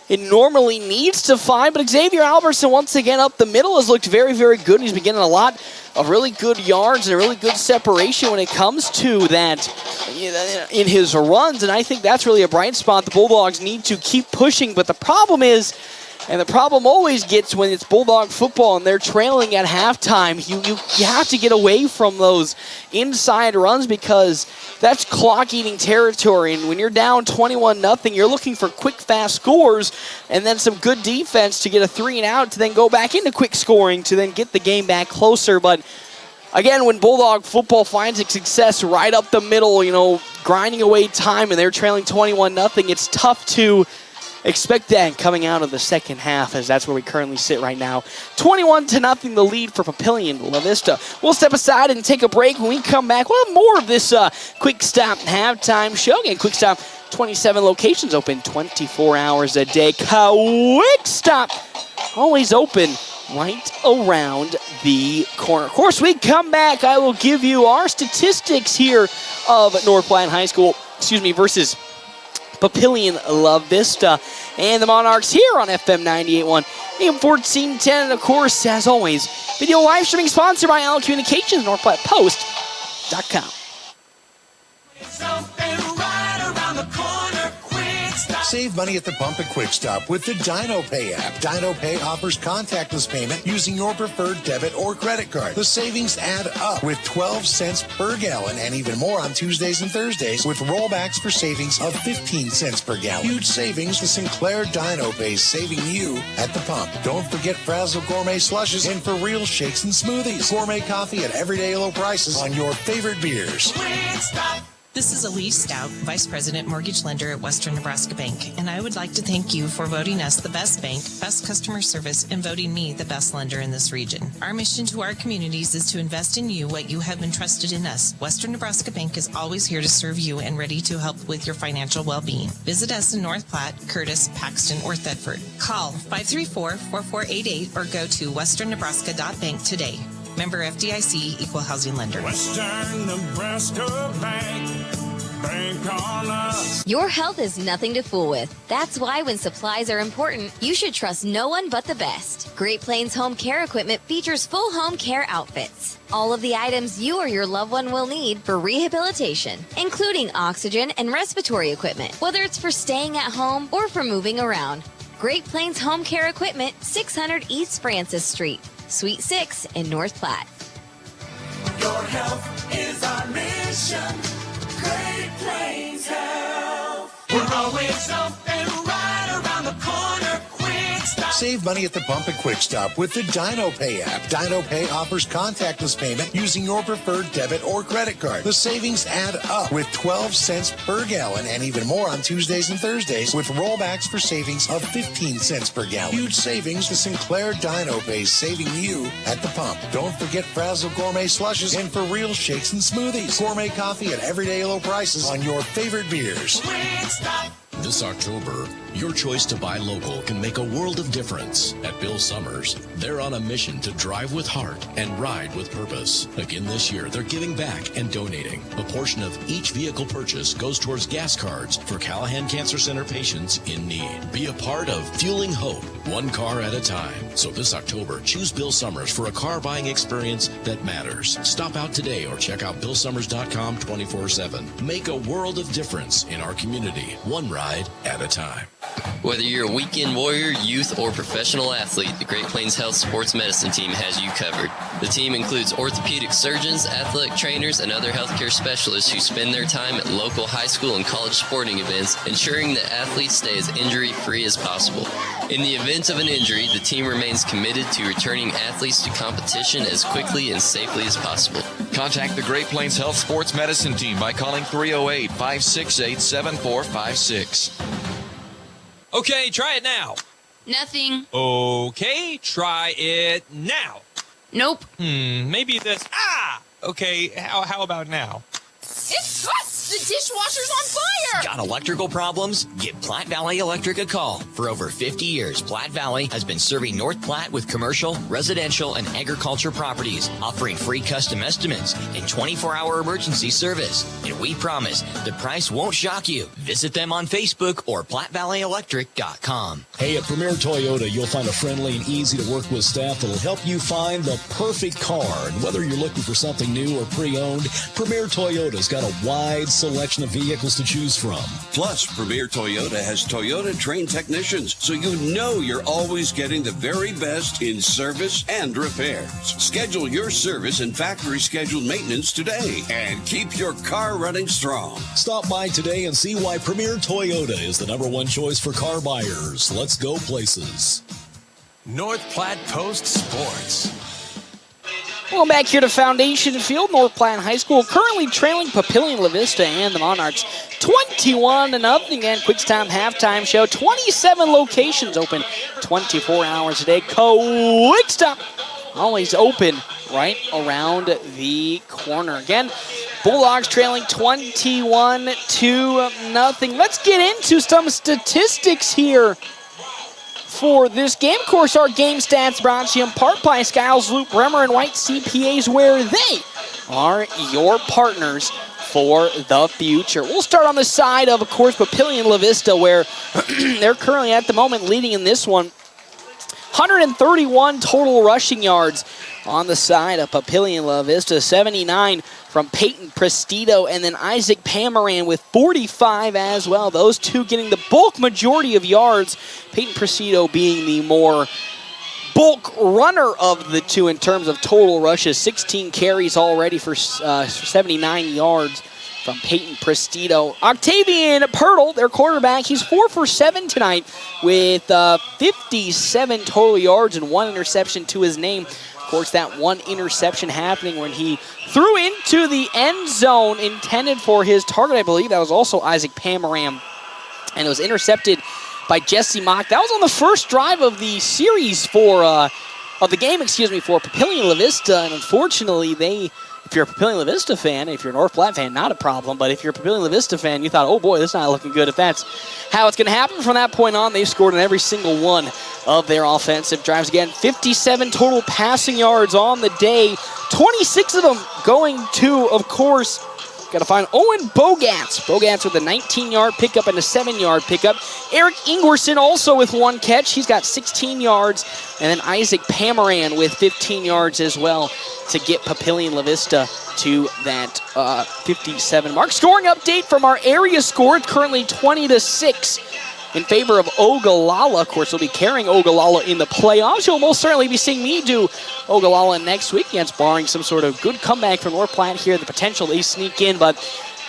it normally needs to find, but Xavier Albertson once again up the middle has looked very, very good. He's been getting a lot of really good yards and a really good separation when it comes to that in his runs, and I think that's really a bright spot. The Bulldogs need to keep pushing, but the problem is, and the problem always gets when it's Bulldog football and they're trailing at halftime, you have to get away from those inside runs because that's clock-eating territory. And when you're down 21-0, you're looking for quick, fast scores and then some good defense to get a 3-and-out to then go back into quick scoring to then get the game back closer. But again, when Bulldog football finds its success right up the middle, grinding away time and they're trailing 21-0, it's tough to expect that coming out of the second half, as that's where we currently sit right now. 21-0, the lead for Papillion La-Vista. We'll step aside and take a break. When we come back, we'll have more of this Quick Stop halftime show. Again, Quick Stop, 27 locations, open 24 hours a day. Quick Stop, always open right around the corner. Of course, we come back, I will give you our statistics here of North Platte High School, versus Papillion La-Vista and the Monarchs here on FM 98.1 AM 1410. And of course, as always, video live streaming sponsored by Allen Communications, NorthPlattePost.com. Save money at the pump at Quick Stop with the Dino Pay app. Dino Pay offers contactless payment using your preferred debit or credit card. The savings add up with 12 cents per gallon and even more on Tuesdays and Thursdays with rollbacks for savings of 15 cents per gallon. Huge savings. The Sinclair Dino Pay saving you at the pump. Don't forget Frazzle Gourmet Slushes and For Real Shakes and Smoothies. Gourmet coffee at everyday low prices on your favorite beers. This is Elise Stout, Vice President Mortgage Lender at Western Nebraska Bank, and I would like to thank you for voting us the best bank, best customer service, and voting me the best lender in this region. Our mission to our communities is to invest in you what you have entrusted in us. Western Nebraska Bank is always here to serve you and ready to help with your financial well-being. Visit us in North Platte, Curtis, Paxton, or Thetford. Call 534-4488 or go to westernnebraska.bank today. Member FDIC, Equal Housing Lender. Western Nebraska Bank. Bank on us. Your health is nothing to fool with. That's why when supplies are important, you should trust no one but the best. Great Plains Home Care Equipment features full home care outfits. All of the items you or your loved one will need for rehabilitation, including oxygen and respiratory equipment, whether it's for staying at home or for moving around. Great Plains Home Care Equipment, 600 East Francis Street. Suite 6 in North Platte. Your health is our mission. Great Plains Health. We're always up and right around the corner. Quick Stop. Save money at the pump at Quick Stop with the Dino Pay app. Dino Pay offers contactless payment using your preferred debit or credit card. The savings add up with 12 cents per gallon and even more on Tuesdays and Thursdays with rollbacks for savings of 15 cents per gallon. Huge savings. The Sinclair Dino Pay saving you at the pump. Don't forget Frazzle Gourmet Slushes and For Real Shakes and Smoothies. Gourmet coffee at everyday low prices on your favorite beers. This October, your choice to buy local can make a world of difference. At Bill Summers, they're on a mission to drive with heart and ride with purpose. Again this year, they're giving back and donating. A portion of each vehicle purchase goes towards gas cards for Callahan Cancer Center patients in need. Be a part of Fueling Hope, one car at a time. So this October, choose Bill Summers for a car buying experience that matters. Stop out today or check out BillSummers.com 24/7. Make a world of difference in our community, one ride at a time. Whether you're a weekend warrior, youth, or professional athlete, the Great Plains Health Sports Medicine Team has you covered. The team includes orthopedic surgeons, athletic trainers, and other healthcare specialists who spend their time at local high school and college sporting events, ensuring that athletes stay as injury-free as possible. In the event of an injury, the team remains committed to returning athletes to competition as quickly and safely as possible. Contact the Great Plains Health Sports Medicine Team by calling 308-568-7456. Okay, try it now. Nothing. Okay, try it now. Nope. Maybe this. Okay, how about now? It's hot! The dishwasher's on fire! Got electrical problems? Give Platte Valley Electric a call. For over 50 years, Platte Valley has been serving North Platte with commercial, residential, and agriculture properties, offering free custom estimates and 24-hour emergency service. And we promise the price won't shock you. Visit them on Facebook or PlatteValleyElectric.com. Hey, at Premier Toyota, you'll find a friendly and easy-to-work with staff that'll help you find the perfect car. And whether you're looking for something new or pre-owned, Premier Toyota's got a wide selection of vehicles to choose from. Plus, Premier Toyota has Toyota-trained technicians, so you know you're always getting the very best in service and repairs. Schedule your service and factory-scheduled maintenance today and keep your car running strong. Stop by today and see why Premier Toyota is the #1 choice for car buyers. Let's go places. North Platte Post Sports. Welcome back here to Foundation Field. North Platte High School currently trailing Papillion, La-Vista, and the Monarchs 21-0. And Quick Stop halftime show. 27 locations open 24 hours a day. Quick Stop always open right around the corner. Again, Bulldogs trailing 21-0. Let's get into some statistics here for this game. Of course, our game stats brought to you in part by Skiles, Loop, Bremer, and White CPAs, where they are your partners for the future. We'll start on the side of course, Papillion, La-Vista, where they're currently at the moment leading in this one. 131 total rushing yards on the side of Papillion, La-Vista, 79 from Peyton Prestito, and then Isaac Pamaran with 45 as well. Those two getting the bulk majority of yards. Peyton Prestito being the more bulk runner of the two in terms of total rushes. 16 carries already for 79 yards from Peyton Prestito. Octavian Pirtle, their quarterback, he's 4 for 7 tonight with 57 total yards and 1 interception to his name. Of course, that one interception happening when he threw into the end zone intended for his target. I believe that was also Isaac Pamaram, and it was intercepted by Jesse Mock. That was on the first drive of the series for Papillion, La-Vista, and unfortunately if you're a Papillion, La-Vista fan, if you're a North Platte fan, not a problem, but if you're a Papillion, La-Vista fan, you thought, oh boy, this is not looking good. If that's how it's going to happen from that point on, they've scored in every single one of their offensive drives. Again, 57 total passing yards on the day, 26 of them going to, of course, got to find Owen Bogats. Bogats with a 19-yard pickup and a 7-yard pickup. Eric Ingwerson also with 1 catch. He's got 16 yards. And then Isaac Pamaran with 15 yards as well to get Papillion, La-Vista to that 57 mark. Scoring update from our area score. It's currently 20-6 in favor of Ogallala. Of course, we'll be carrying Ogallala in the playoffs. You'll most certainly be seeing me do Ogallala next week, against barring some sort of good comeback from North Platte here. The potential they sneak in, but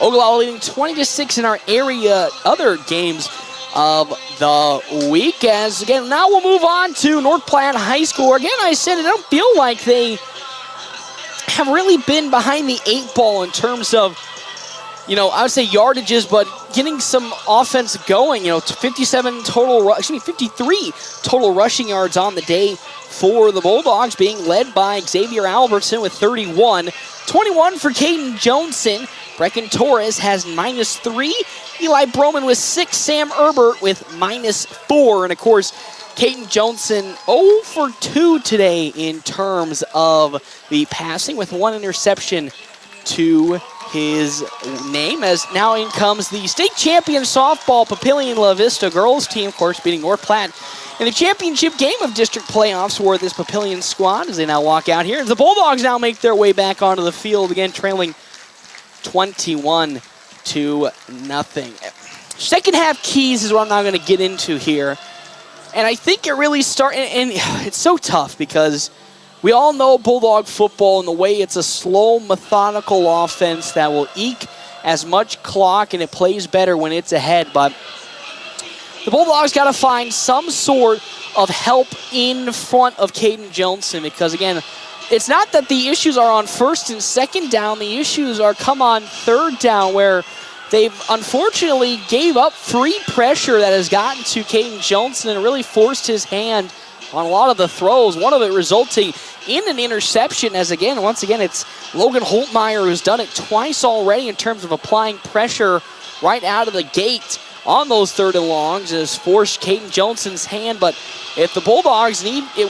Ogallala leading 20-6 in our area other games. of the week. As again, now we'll move on to North Platte High School. Again, I said I don't feel like they have really been behind the 8 ball in terms of, I would say yardages, but getting some offense going. 53 total rushing yards on the day for the Bulldogs, being led by Xavier Albertson with 31. 21 for Caden Johnson. Brecken Torres has -3. Eli Broman with 6. Sam Herbert with -4. And, of course, Caden Johnson 0 for 2 today in terms of the passing, with 1 interception to his name. As now in comes the state champion softball Papillion La-Vista girls team, of course, beating North Platte in the championship game of district playoffs for this Papillion squad as they now walk out here. The Bulldogs now make their way back onto the field, again trailing 21-0. Second half keys is what I'm now going to get into here. And I think it really and it's so tough because we all know Bulldog football and the way it's a slow, methodical offense that will eke as much clock, and it plays better when it's ahead. But the Bulldogs got to find some sort of help in front of Caden Johnson because, again, it's not that the issues are on first and second down. The issues are come on third down, where they've unfortunately gave up free pressure that has gotten to Caden Johnson and really forced his hand on a lot of the throws, one of it resulting in an interception as, once again, it's Logan Holtmeyer who's done it twice already in terms of applying pressure right out of the gate on those third and longs. Has forced Caden Johnson's hand, but if the Bulldogs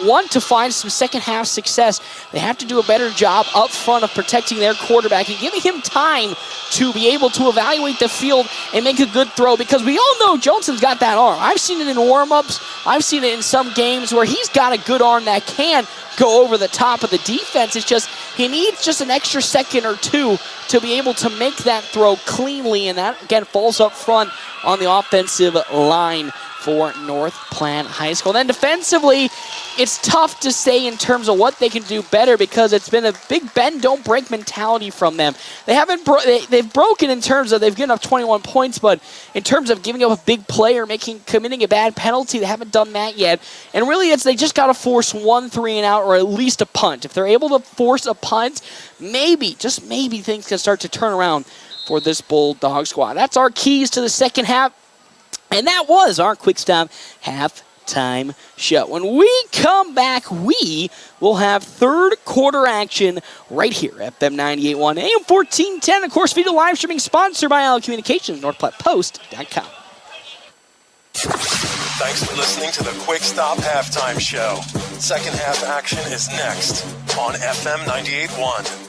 want to find some second half success, they have to do a better job up front of protecting their quarterback and giving him time to be able to evaluate the field and make a good throw, because we all know Johnson's got that arm. I've seen it in warm-ups. I've seen it in some games where he's got a good arm that can go over the top of the defense. It's just he needs just an extra second or two to be able to make that throw cleanly, and that, again, falls up front on the offensive line for North Platte High School. Then defensively, it's tough to say in terms of what they can do better because it's been a big bend, don't break mentality from them. They've broken in terms of they've given up 21 points, but in terms of giving up a big play or committing a bad penalty, they haven't done that yet. And really, they just got to force 1 3-and-out or at least a punt. If they're able to force a punt, maybe, just maybe, things can start to turn around for this Bulldog squad. That's our keys to the second half. And that was our Quick Stop halftime show. When we come back, we will have third quarter action right here at FM 98.1 AM 1410. Of course, video live streaming sponsored by Allen Communications, NorthPlattePost.com. Thanks for listening to the Quick Stop halftime show. Second half action is next on FM 98.1.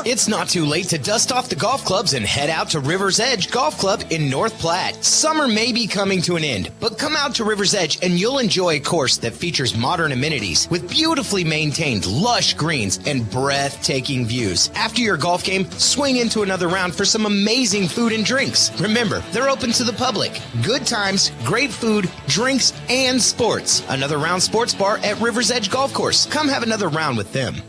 It's not too late to dust off the golf clubs and head out to River's Edge Golf Club in North Platte. Summer may be coming to an end, but come out to River's Edge and you'll enjoy a course that features modern amenities with beautifully maintained lush greens and breathtaking views. After your golf game, swing into another round for some amazing food and drinks. Remember, they're open to the public. Good times, great food, drinks, and sports. Another Round Sports Bar at River's Edge Golf Course. Come have another round with them.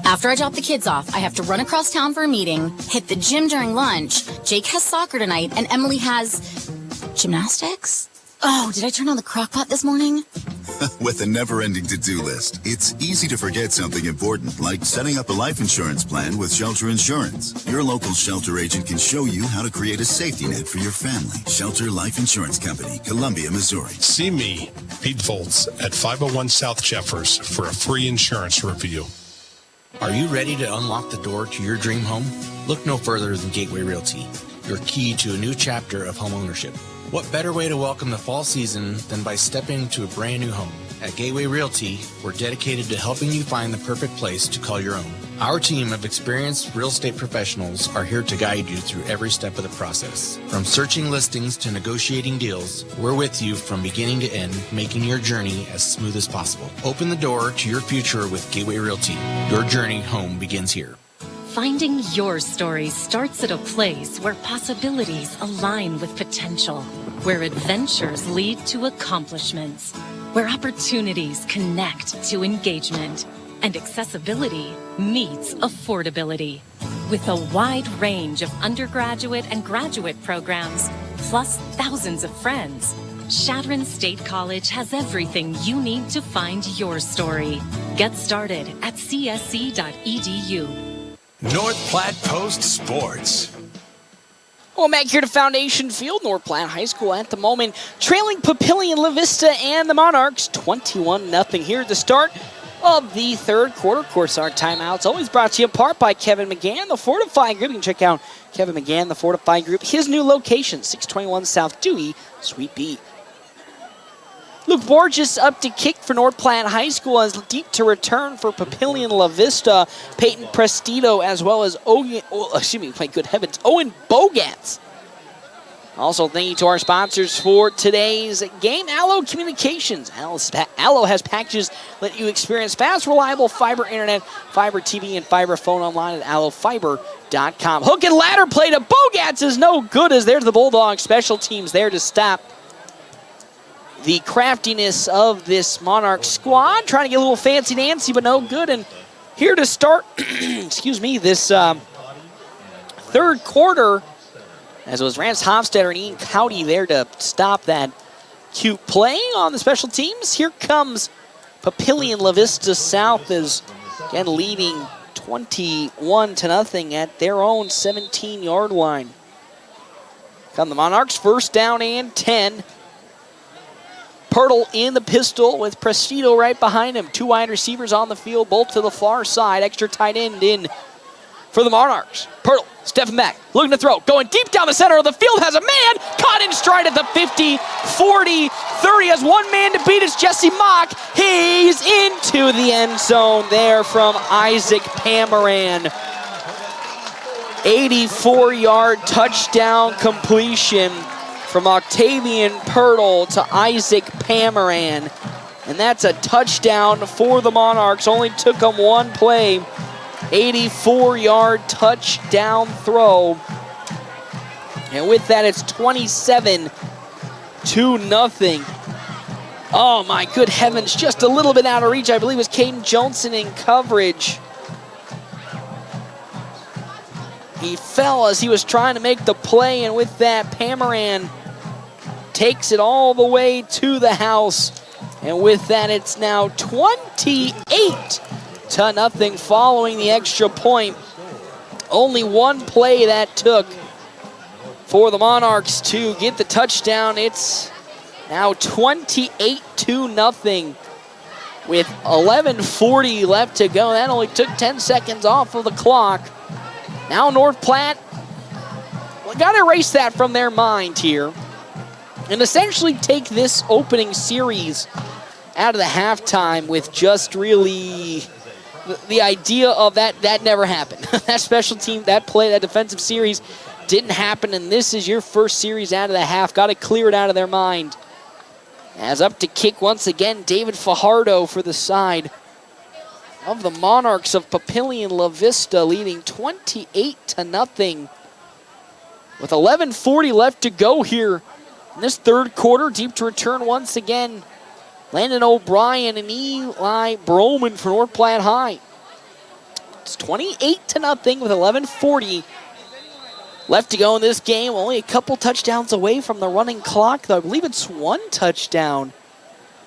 After I drop the kids off, I have to run across town for a meeting, hit the gym during lunch. Jake has soccer tonight, and Emily has gymnastics? Oh, did I turn on the crock pot this morning? With a never-ending to-do list, it's easy to forget something important, like setting up a life insurance plan with Shelter Insurance. Your local Shelter agent can show you how to create a safety net for your family. Shelter Life Insurance Company, Columbia, Missouri. See me, Pete Volz, at 501 South Jeffers for a free insurance review. Are you ready to unlock the door to your dream home? Look no further than Gateway Realty, your key to a new chapter of home ownership. What better way to welcome the fall season than by stepping into a brand new home? At Gateway Realty, we're dedicated to helping you find the perfect place to call your own. Our team of experienced real estate professionals are here to guide you through every step of the process. From searching listings to negotiating deals, we're with you from beginning to end, making your journey as smooth as possible. Open the door to your future with Gateway Realty. Your journey home begins here. Finding your story starts at a place where possibilities align with potential, where adventures lead to accomplishments, where opportunities connect to engagement, and accessibility meets affordability. With a wide range of undergraduate and graduate programs, plus thousands of friends, Chadron State College has everything you need to find your story. Get started at csc.edu. North Platte Post Sports. Well, back here to Foundation Field, North Platte High School at the moment, trailing Papillion, La-Vista, and the Monarchs 21-0 here at the start of the third quarter. Of course, our timeouts always brought to you in part by Kevin McGann, the Fortified Group. You can check out Kevin McGann, the Fortified Group, his new location, 621 South Dewey, Suite B. Luke Borges up to kick for North Platte High School as deep to return for Papillion, La-Vista, Peyton Prestito, as well as Owen Bogats. Also, thank you to our sponsors for today's game, Allo Communications. Allo has packages that let you experience fast, reliable fiber internet, fiber TV, and fiber phone online at allofiber.com. Hook and ladder play to Bogats is no good as there's the Bulldogs special teams there to stop the craftiness of this Monarch squad. Trying to get a little fancy-dancy, but no good. And here to start, this third quarter, as it was Rance Hofstetter and Ian Cowdy there to stop that cute play on the special teams. Here comes Papillion, La-Vista South is again leading 21-0 at their own 17-yard line. Come the Monarchs, first down and 10. Pirtle in the pistol with Prestito right behind him. Two wide receivers on the field, both to the far side. Extra tight end in for the Monarchs. Pirtle stepping back, looking to throw. Going deep down the center of the field, has a man. Caught in stride at the 50, 40, 30. Has one man to beat. It's Jesse Mock. He's into the end zone there from Isaac Pamaran. 84-yard touchdown completion from Octavian Pirtle to Isaac Pamaran. And that's a touchdown for the Monarchs. Only took them one play. 84-yard touchdown throw. And with that, it's 27-0. Oh, my good heavens. Just a little bit out of reach. I believe it was Caden Johnson in coverage. He fell as he was trying to make the play, and with that, Pamaran takes it all the way to the house. And with that, it's now 28-0 following the extra point. Only one play that took for the Monarchs to get the touchdown. It's now 28-0 with 11:40 left to go. That only took 10 seconds off of the clock. Now North Platte, got to erase that from their mind here and essentially take this opening series out of the halftime with just really the idea of that never happened. That special team, that play, that defensive series didn't happen, and this is your first series out of the half. Got to clear it out of their mind. As up to kick once again, David Fajardo for the side of the Monarchs of Papillion, La-Vista, leading 28-0 with 11:40 left to go here in this third quarter. Deep to return once again, Landon O'Brien and Eli Broman for North Platte High. It's 28-0 with 11:40 left to go in this game. Only a couple touchdowns away from the running clock, though I believe it's one touchdown,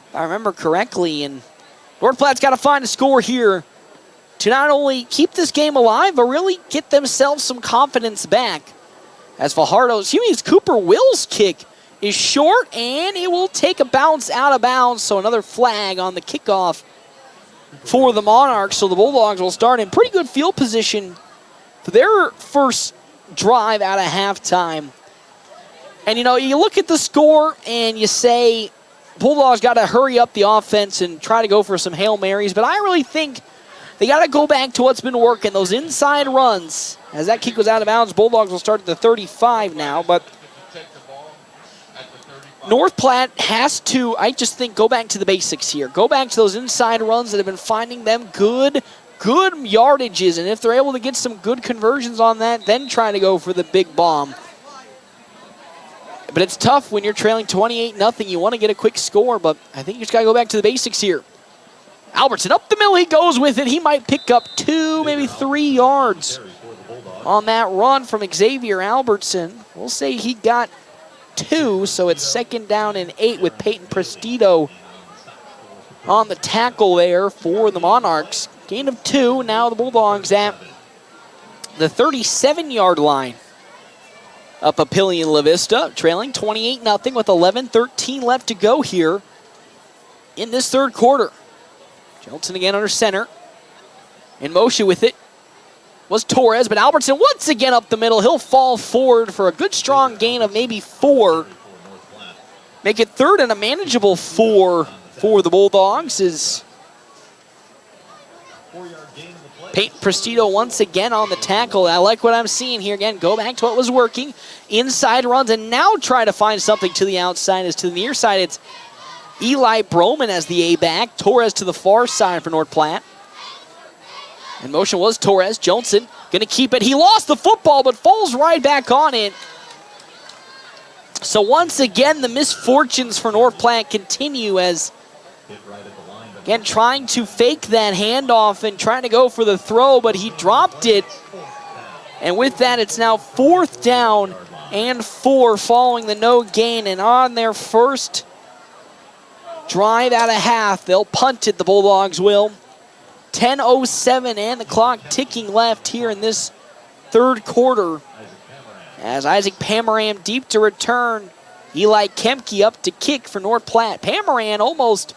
if I remember correctly. And North Platte's got to find a score here to not only keep this game alive, but really get themselves some confidence back. As Cooper Will's kick is short, and it will take a bounce out of bounds. So another flag on the kickoff for the Monarchs. So the Bulldogs will start in pretty good field position for their first drive out of halftime. And, you look at the score and you say, Bulldogs got to hurry up the offense and try to go for some Hail Marys, but I really think they got to go back to what's been working, those inside runs. As that kick was out of bounds, Bulldogs will start at the 35 now, but North Platte has to, I just think, go back to the basics here. Go back to those inside runs that have been finding them good yardages, and if they're able to get some good conversions on that, then try to go for the big bomb. But it's tough when you're trailing 28-0. You want to get a quick score, but I think you just got to go back to the basics here. Albertson up the middle, he goes with it. He might pick up 2, maybe 3 yards. on that run from Xavier Albertson. We'll say he got 2, so it's 2nd down and 8 with Peyton Prestito on the tackle there for the Monarchs. Gain of 2. Now the Bulldogs at the 37-yard line. Up Papillion La-Vista, trailing 28-0 with 11:13 left to go here in this third quarter. Johnson again under center. In motion with it was Torres, but Albertson once again up the middle. He'll fall forward for a good strong gain of maybe 4. Make it 3rd and a manageable 4 for the Bulldogs as Peyton Prestito once again on the tackle. I like what I'm seeing here. Again, go back to what was working. Inside runs and now try to find something to the outside. As to the near side, it's Eli Broman as the A-back. Torres to the far side for North Platte. In motion was Torres. Johnson going to keep it. He lost the football, but falls right back on it. So once again, the misfortunes for North Platte continue as, again, trying to fake that handoff and trying to go for the throw, but he dropped it. And with that, it's now 4th down and 4 following the no gain. And on their first drive out of half, they'll punt it, the Bulldogs will. 10:07 and the clock ticking left here in this third quarter. As Isaac Pamaran deep to return. Eli Kemke up to kick for North Platte. Pamaran almost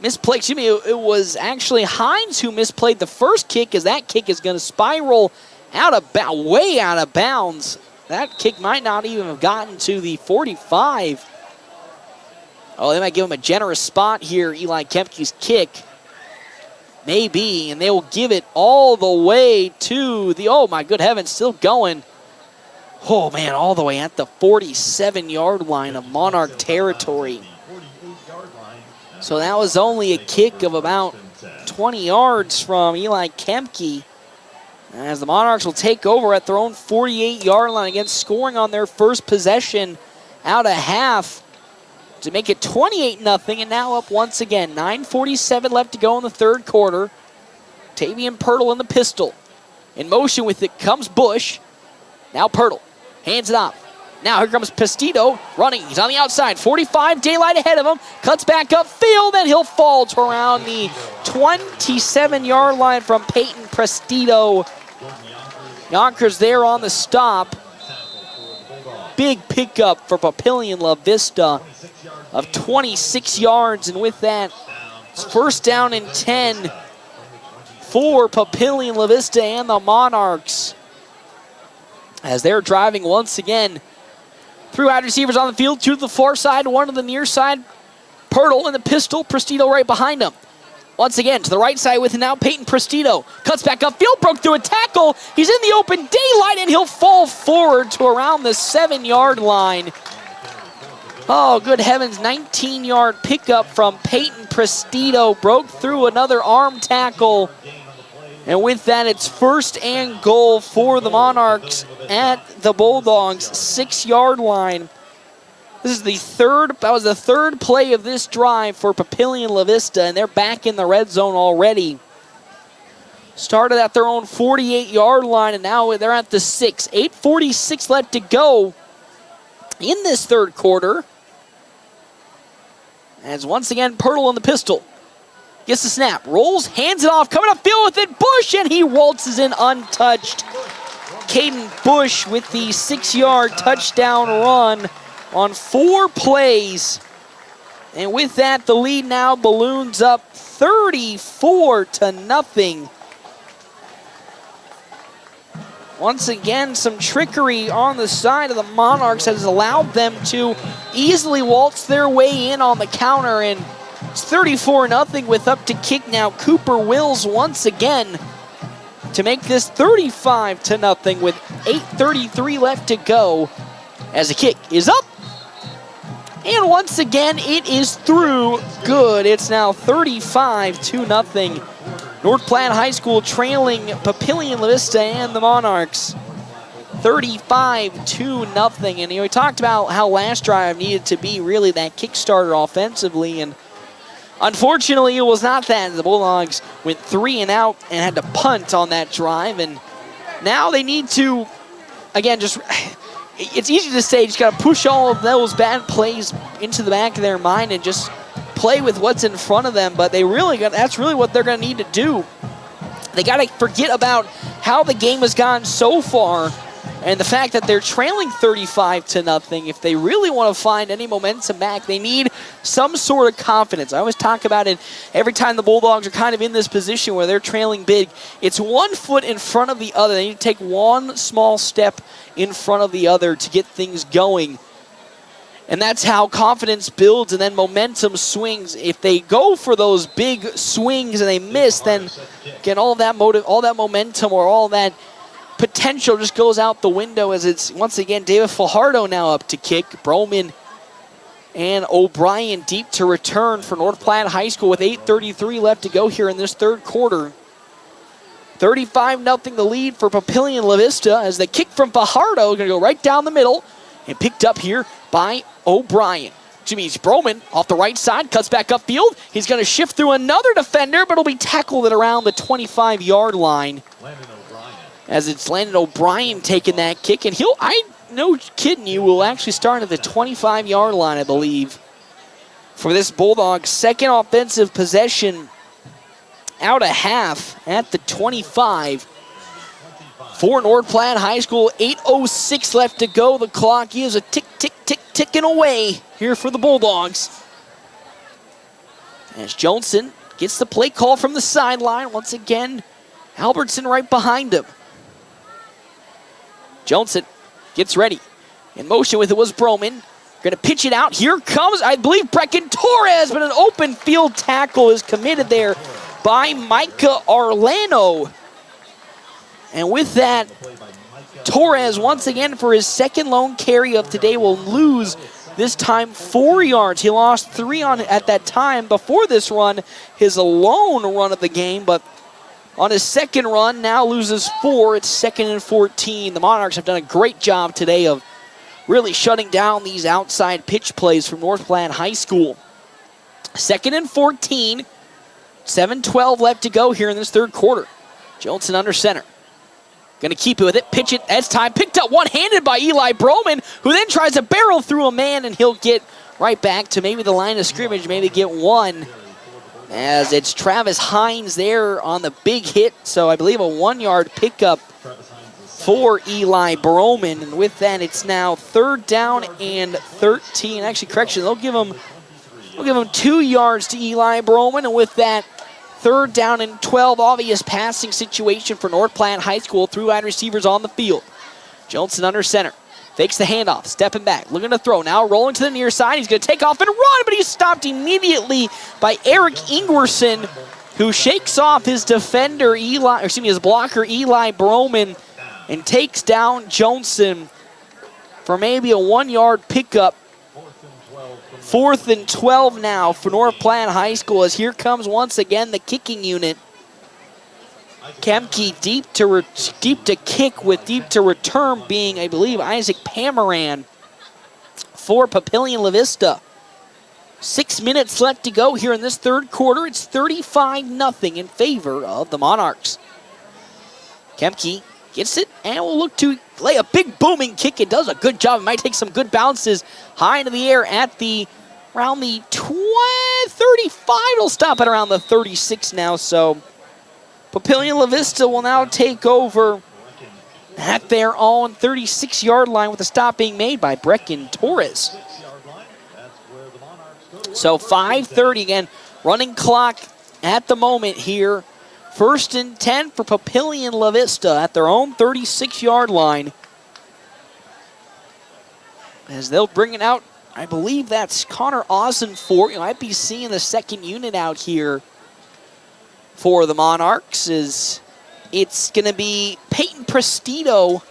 misplayed. Excuse me, it was actually Hines who misplayed the first kick, as that kick is going to spiral way out of bounds. That kick might not even have gotten to the 45. Oh, they might give him a generous spot here, Eli Kemke's kick. Maybe, and they will give it all the way to the, oh my good heavens, still going. Oh man, all the way at the 47-yard line of Monarch territory. So that was only a kick of about 20 yards from Eli Kemke. As the Monarchs will take over at their own 48-yard line, again scoring on their first possession out of half to make it 28-0, and now up once again. 9:47 left to go in the third quarter. Tavian Pirtle in the pistol. In motion with it comes Bush. Now Pirtle hands it off. Now here comes Prestito running. He's on the outside. 45, daylight ahead of him. Cuts back upfield, and he'll fall to around the 27-yard line from Peyton Prestito. Yonkers there on the stop. Big pickup for Papillion La-Vista of 26 yards, and with that, it's 1st down and 10 for Papillion La-Vista and the Monarchs, as they're driving once again. 3 wide receivers on the field, 2 to the far side, 1 to the near side. Pirtle in the pistol, Prestito right behind him. Once again, to the right side with now Peyton Prestito. Cuts back upfield, broke through a tackle. He's in the open daylight, and he'll fall forward to around the 7-yard line. Oh, good heavens, 19-yard pickup from Peyton Prestito. Broke through another arm tackle. And with that, it's 1st and goal for the Monarchs at the Bulldogs' 6-yard line. This is the third play of this drive for Papillion La-Vista, and they're back in the red zone already. Started at their own 48-yard line, and now they're at the 6. 8:46 left to go in this third quarter. As once again, Pirtle in the pistol. Gets the snap, rolls, hands it off, coming upfield with it, Bush, and he waltzes in untouched. Caden Bush with the 6-yard touchdown run on 4 plays. And with that, the lead now balloons up 34-0. Once again, some trickery on the side of the Monarchs has allowed them to easily waltz their way in on the counter, and it's 34-0 with up to kick now. Cooper Wills once again to make this 35-0 with 8:33 left to go, as the kick is up. And once again, it is through. Good. It's now 35-0. North Platte High School trailing Papillion La-Vista and the Monarchs 35-0. And we talked about how last drive needed to be really that kickstarter offensively, and unfortunately it was not that. The Bulldogs went 3 and out and had to punt on that drive, and now they need to, again, just, it's easy to say, just got to push all of those bad plays into the back of their mind and just play with what's in front of them, but that's really what they're going to need to do. They got to forget about how the game has gone so far and the fact that they're trailing 35-0. If they really want to find any momentum back, they need some sort of confidence. I always talk about it every time the Bulldogs are kind of in this position where they're trailing big. It's 1 foot in front of the other. They need to take one small step in front of the other to get things going. And that's how confidence builds and then momentum swings. If they go for those big swings and they miss, then again, all that momentum or all that potential just goes out the window as it's, once again, David Fajardo now up to kick. Broman and O'Brien deep to return for North Platte High School with 8:33 left to go here in this third quarter. 35-0 the lead for Papillion La-Vista as the kick from Fajardo is going to go right down the middle and picked up here by O'Brien. Jimmy's Broman off the right side, cuts back upfield. He's going to shift through another defender, but it'll be tackled at around the 25-yard line. As it's Landon O'Brien taking that kick, and no kidding you, will actually start at the 25-yard line, I believe, for this Bulldogs' second offensive possession out of half at the 25 for North Platte High School. 8:06 left to go. The clock is a ticking away here for the Bulldogs. As Johnson gets the play call from the sideline. Once again, Albertson right behind him. Johnson gets ready. In motion with it was Broman. Going to pitch it out. Here comes, I believe, Brecken Torres, but an open field tackle is committed there by Micah Arlano. And with that, Torres, once again, for his second lone carry of today, will lose this time 4 yards. He lost 3 at that time before this run, his lone run of the game, but on his second run, now loses 4. It's 2nd and 14. The Monarchs have done a great job today of really shutting down these outside pitch plays from North Platte High School. 2nd and 14. 7:12 left to go here in this third quarter. Johnson under center. Going to keep it with it. Pitch it as time. Picked up one-handed by Eli Broman, who then tries to barrel through a man, and he'll get right back to maybe the line of scrimmage, maybe get one. As it's Travis Hines there on the big hit. So I believe a 1-yard pickup for Eli Broman. And with that, it's now 3rd down and 13. Actually, correction, they'll give him 2 yards to Eli Broman. And with that, 3rd down and 12, obvious passing situation for North Platte High School. 3 wide receivers on the field. Johnson under center. Fakes the handoff, stepping back, looking to throw. Now rolling to the near side. He's going to take off and run, but he's stopped immediately by Eric Ingwerson, who shakes off his defender, his blocker, Eli Broman, and takes down Johnson for maybe a 1-yard pickup. 4th and 12 now for North Platte High School, as here comes once again the kicking unit. Kemke deep to kick with deep to return being, I believe, Isaac Pamaran for Papillion La-Vista. 6 minutes left to go here in this third quarter. It's 35-0 in favor of the Monarchs. Kemke gets it and will look to lay a big booming kick. It does a good job. It might take some good bounces high into the air at around the 35. It'll stop at around the 36 now, so Papillion La-Vista will now take over at their own 36-yard line with a stop being made by Brecken Torres. So 5:30 again, running clock at the moment here. 1st and 10 for Papillion La-Vista at their own 36-yard line. As they'll bring it out, I believe that's Connor Ossenfort. You might be seeing the second unit out here for the Monarchs. It's going to be Peyton Prestito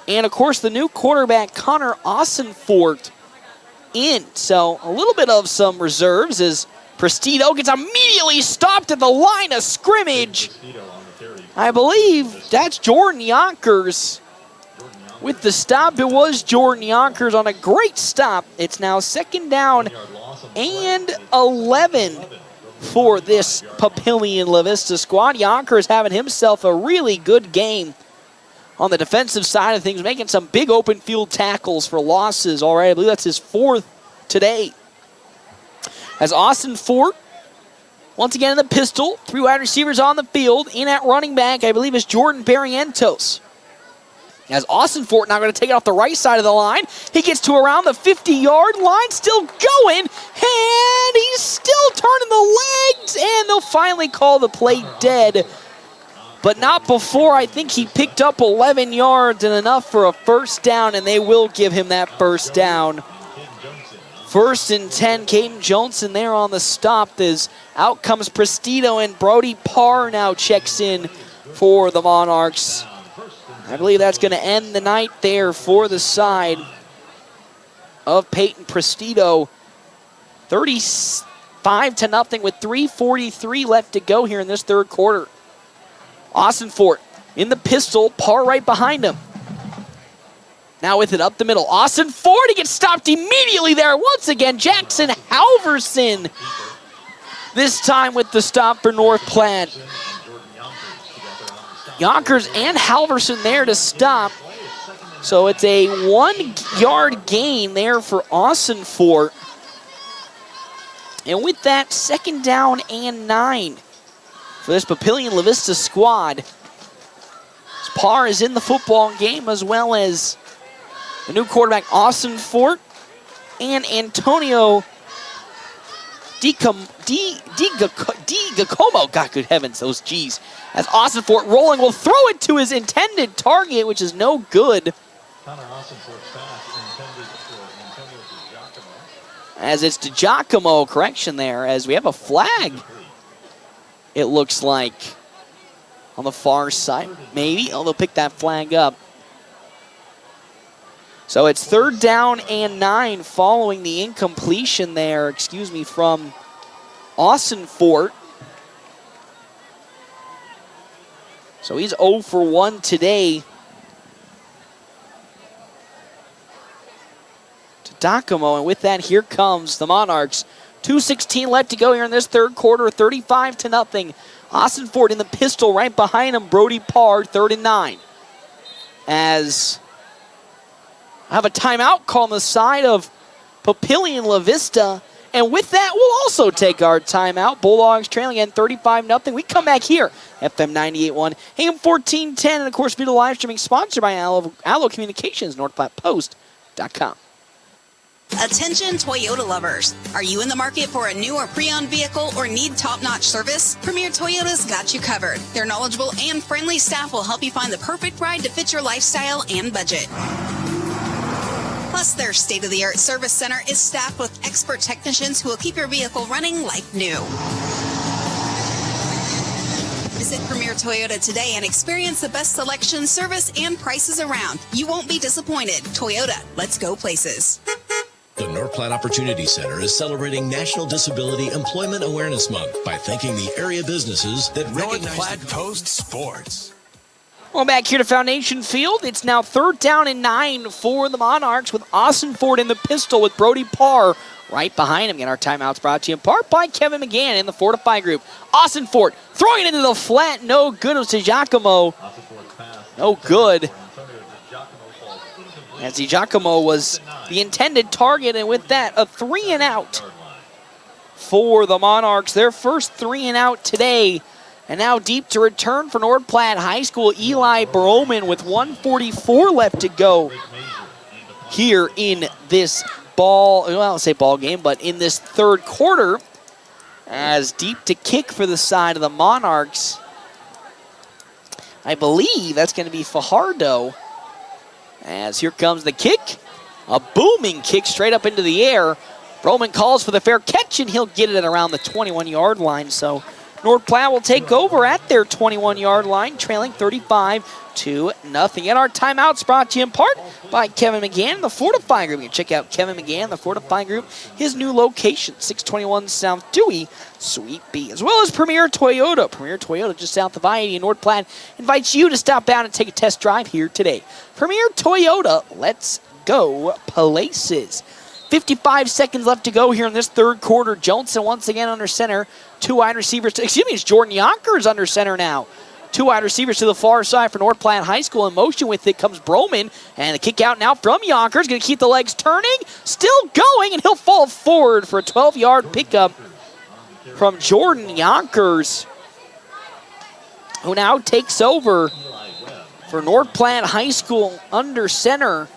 and, of course, the new quarterback, Connor Ossenfort, in. So a little bit of some reserves as Prestito gets immediately stopped at the line of scrimmage. I believe that's Jordan Yonkers. With the stop, it was Jordan Yonkers on a great stop. It's now 2nd down and 11 for this Papillion La-Vista squad. Yonkers having himself a really good game on the defensive side of things, making some big open field tackles for losses. All right, I believe that's his 4th today. As Austin Fort, once again in the pistol, 3 wide receivers on the field. In at running back, I believe, is Jordan Barrientos. As Austin Fort now going to take it off the right side of the line. He gets to around the 50-yard line, still going, and he's still turning the legs, and they'll finally call the play dead. But not before. I think he picked up 11 yards and enough for a first down, and they will give him that first down. 1st and 10, Caden Johnson there on the stop as out comes Prestito, and Brody Parr now checks in for the Monarchs. I believe that's going to end the night there for the side of Peyton Prestito. 35-0 with 3:43 left to go here in this third quarter. Austin Fort in the pistol, Parr right behind him. Now with it up the middle, Austin Fort, he gets stopped immediately there. Once again, Jackson Halverson, this time with the stop for North Platte. Yonkers and Halverson there to stop. So it's a 1-yard gain there for Austin Fort. And with that, 2nd down and 9 for this Papillion La-Vista squad. Parr is in the football game, as well as the new quarterback Austin Fort and Antonio DiGiacomo. God, good heavens, those G's. As Austin Fort rolling will throw it to his intended target, which is no good. As it's DiGiacomo, correction there, as we have a flag, it looks like, on the far side. Maybe, they'll pick that flag up. So it's 3rd down and 9 following the incompletion there, from Austin Fort. So he's 0 for 1 today. To Giacomo, and with that, here comes the Monarchs. 2:16 left to go here in this third quarter, 35-0. Austin Fort in the pistol right behind him, Brody Parr, 3rd and 9. As I have a timeout call on the side of Papillion La-Vista. And with that, we'll also take our timeout. Bulldogs trailing at 35-0. We come back here, FM 98.1, AM 1410, and of course, video live streaming sponsored by Allo Communications, NorthPlattePost.com. Attention Toyota lovers. Are you in the market for a new or pre-owned vehicle or need top-notch service? Premier Toyota's got you covered. Their knowledgeable and friendly staff will help you find the perfect ride to fit your lifestyle and budget. Plus, their state-of-the-art service center is staffed with expert technicians who will keep your vehicle running like new. Visit Premier Toyota today and experience the best selection, service, and prices around. You won't be disappointed. Toyota, let's go places. The North Platte Opportunity Center is celebrating National Disability Employment Awareness Month by thanking the area businesses that recognize North Platte Post Sports. Well, back here to Foundation Field. It's now 3rd down and 9 for the Monarchs with Austin Fort in the pistol with Brody Parr right behind him. Again, our timeout's brought to you in part by Kevin McGann in the Fortify Group. Austin Fort throwing it into the flat. No good. It was to Giacomo. No good. As Giacomo was the intended target, and with that, a 3-and-out for the Monarchs. Their first 3-and-out today. And now deep to return for North Platte High School, Eli Broman with 1:44 left to go here in this ball game, but in this third quarter. As deep to kick for the side of the Monarchs. I believe that's going to be Fajardo. As here comes the kick. A booming kick straight up into the air. Broman calls for the fair catch, and he'll get it at around the 21-yard line. So North Platte will take over at their 21-yard line, trailing 35-0. And our timeout's brought to you in part by Kevin McGann, the Fortify Group. You can check out Kevin McGann, the Fortify Group, his new location, 621 South Dewey, Suite B, as well as Premier Toyota. Premier Toyota, just south of I-80 in North Platte, invites you to stop down and take a test drive here today. Premier Toyota, let's go places. 55 seconds left to go here in this third quarter. Johnson once again under center. 2 wide receivers. It's Jordan Yonkers under center now. Two wide receivers to the far side for North Platte High School. In motion with it comes Broman. And the kick out now from Yonkers. Going to keep the legs turning. Still going, and he'll fall forward for a 12-yard pickup from Jordan Yonkers, who now takes over for North Platte High School under center.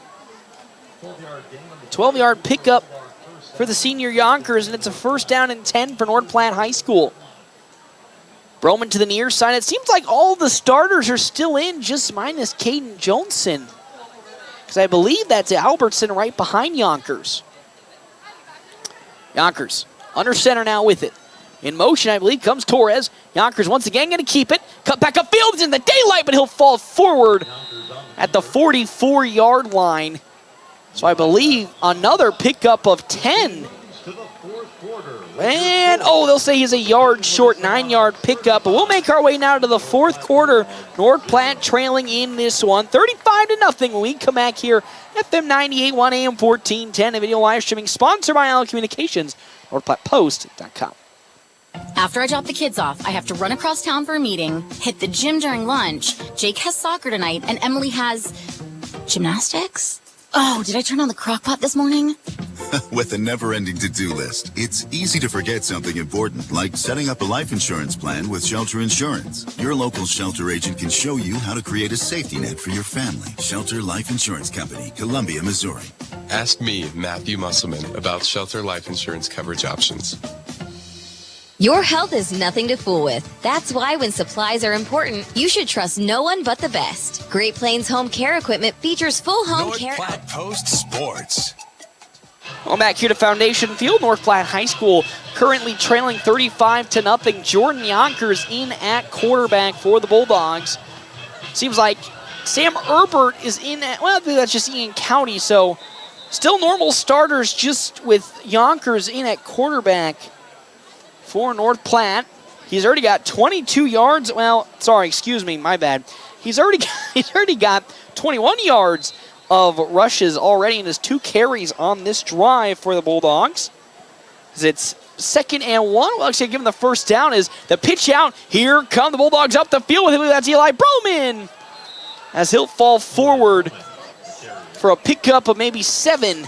12-yard pickup for the senior Yonkers, and it's a 1st down and 10 for North Platte High School. Broman to the near side. It seems like all the starters are still in, just minus Caden Johnson, because I believe that's Albertson right behind Yonkers. Yonkers under center now with it. In motion, I believe, comes Torres. Yonkers once again going to keep it. Cut back upfield. It's in the daylight, but he'll fall forward at the 44-yard line. So I believe another pickup of 10. And, they'll say he's a yard short, 9-yard pickup. But we'll make our way now to the 4th quarter. North Platte trailing in this one, 35-0 when we come back here. FM 98.1 AM 1410, a video live streaming sponsored by Allen Communications, NorthPlattePost.com. After I drop the kids off, I have to run across town for a meeting, hit the gym during lunch. Jake has soccer tonight, and Emily has gymnastics? Oh, did I turn on the crock pot this morning? With a never-ending to-do list, it's easy to forget something important, like setting up a life insurance plan with Shelter Insurance. Your local Shelter agent can show you how to create a safety net for your family. Shelter Life Insurance Company, Columbia, Missouri. Ask me, Matthew Musselman, about Shelter Life Insurance coverage options. Your health is nothing to fool with. That's why when supplies are important, you should trust no one but the best. Great Plains Home Care Equipment features full home care. North Platte Post Sports. Well, back here to Foundation Field, North Platte High School currently trailing 35-0. Jordan Yonkers in at quarterback for the Bulldogs. Seems like Sam Herbert is in at, well, that's just Ian County, so still normal starters just with Yonkers in at quarterback for North Platte. He's already got 22 yards. Well, sorry, excuse me, my bad. He's already got 21 yards of rushes already in his 2 carries on this drive for the Bulldogs. As it's 2nd and 1. Well, actually, give him the 1st down is the pitch out. Here come the Bulldogs up the field with him. That's Eli Broman, as he'll fall forward for a pickup of maybe 7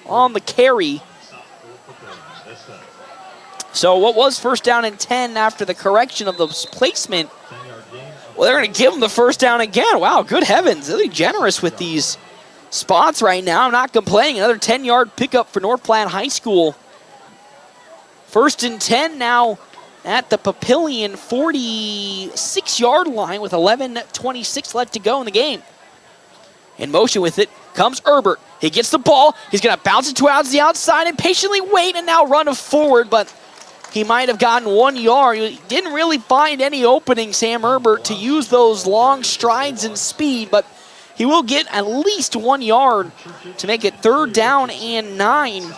on the carry. So what was 1st down and 10 after the correction of the placement? Well, they're going to give him the 1st down again. Wow, good heavens. They're really generous with these spots right now. I'm not complaining. Another 10-yard pickup for North Platte High School. 1st and 10 now at the Papillion 46-yard line with 11:26 left to go in the game. In motion with it comes Herbert. He gets the ball. He's going to bounce it towards the outside and patiently wait and now run forward, but he might have gotten 1 yard. He didn't really find any opening, Sam Herbert, to use those long strides and speed, but he will get at least 1 yard to make it 3rd down and 9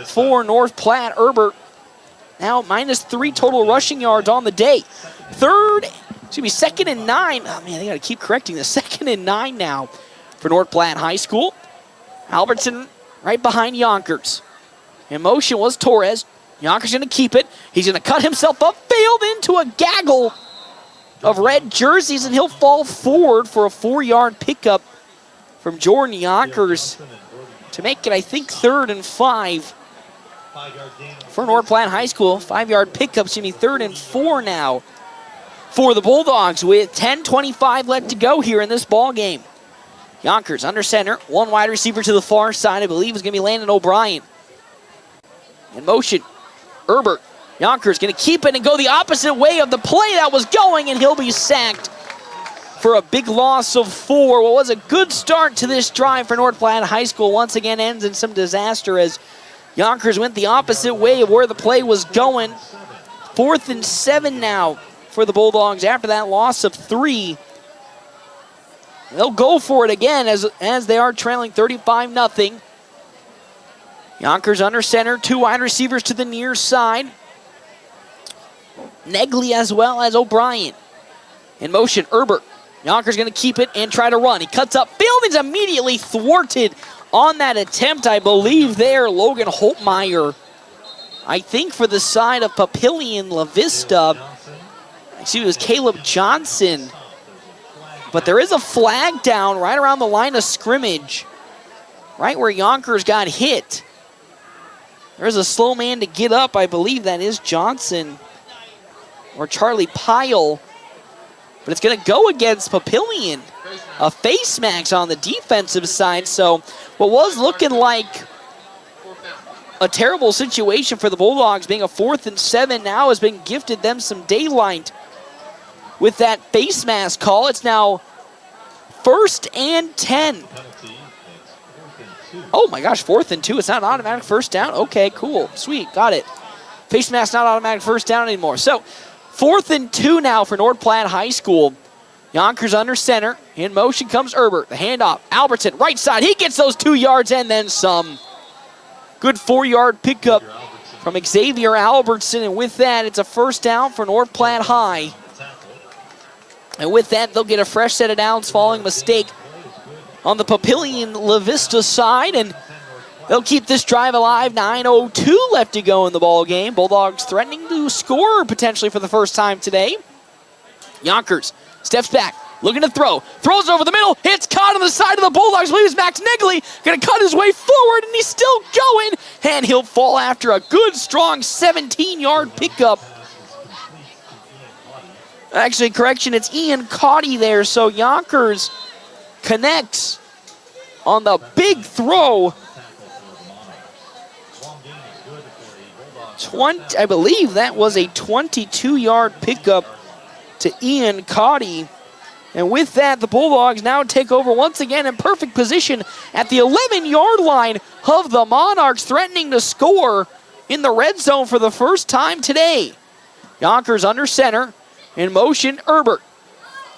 for North Platte. Herbert now minus 3 total rushing yards on the day. 2nd and 9. Oh, man, they got to keep correcting this. 2nd and 9 now for North Platte High School. Albertson right behind Yonkers. In motion was Torres. Yonkers going to keep it. He's going to cut himself upfield into a gaggle of red jerseys, and he'll fall forward for a 4-yard pickup from Jordan Yonkers to make it, I think, 3rd and 5 for North Platte High School. 5-yard pickup, 3rd and 4 now for the Bulldogs with 10:25 left to go here in this ball game. Yonkers under center, 1 wide receiver to the far side, I believe is going to be Landon O'Brien. In motion, Herbert. Yonkers going to keep it and go the opposite way of the play that was going, and he'll be sacked for a big loss of 4. What was a good start to this drive for North Platte High School once again ends in some disaster as Yonkers went the opposite way of where the play was going. 4th and 7 now for the Bulldogs after that loss of 3. They'll go for it again as they are trailing 35-0. Yonkers under center, 2 wide receivers to the near side. Negley as well as O'Brien. In motion, Herbert. Yonkers going to keep it and try to run. He cuts up field. He's immediately thwarted on that attempt, I believe there. Logan Holtmeyer, I think for the side of Papillion La-Vista. Excuse me, it was Caleb Johnson. But there is a flag down right around the line of scrimmage, right where Yonkers got hit. There's a slow man to get up. I believe that is Johnson or Charlie Pyle. But it's going to go against Papillion. A face mask on the defensive side. So what was looking like a terrible situation for the Bulldogs, being a 4th and 7, now has been gifted them some daylight with that face mask call. It's now 1st and 10. Oh my gosh, 4th and 2. It's not an automatic first down. Okay, cool. Sweet, got it. Face mask not automatic first down anymore. So 4th and 2 now for North Platte High School. Yonkers under center. In motion comes Herbert. The handoff. Albertson, right side. He gets those 2 yards and then some. Good 4-yard pickup from Xavier Albertson. And with that, it's a first down for North Platte High. And with that, they'll get a fresh set of downs following mistake on the Papillion La-Vista side. And they'll keep this drive alive. 9:02 left to go in the ball game. Bulldogs threatening to score potentially for the first time today. Yonkers steps back, looking to throw. Throws over the middle. Hits caught on the side of the Bulldogs. I believe it's Max Negley. Going to cut his way forward, and he's still going. And he'll fall after a good, strong 17-yard pickup. Actually, correction, it's Ian Cotty there. So Yonkers connects on the big throw. I believe that was a 22-yard pickup to Ian Cotty. And with that, the Bulldogs now take over once again in perfect position at the 11-yard line of the Monarchs, threatening to score in the red zone for the first time today. Yonkers under center. In motion, Herbert.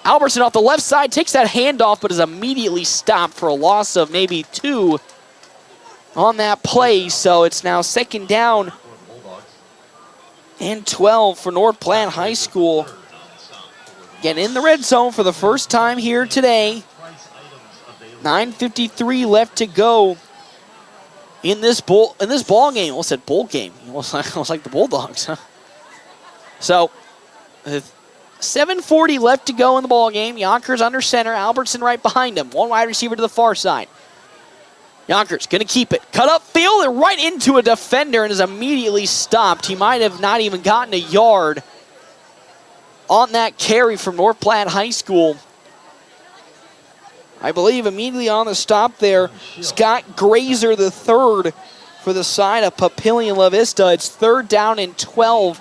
Albertson off the left side takes that handoff, but is immediately stopped for a loss of maybe 2 on that play. So it's now 2nd down and 12 for North Platte High School. Again, in the red zone for the first time here today. 9:53 left to go in this ball game. I almost said bowl game. Almost like the Bulldogs, huh? So 7:40 left to go in the ball game. Yonkers under center. Albertson right behind him. One wide receiver to the far side. Yonkers going to keep it. Cut up field and right into a defender and is immediately stopped. He might have not even gotten a yard on that carry from North Platte High School. I believe immediately on the stop there, Scott Grazer III for the side of Papillion La-Vista. It's 3rd down and 12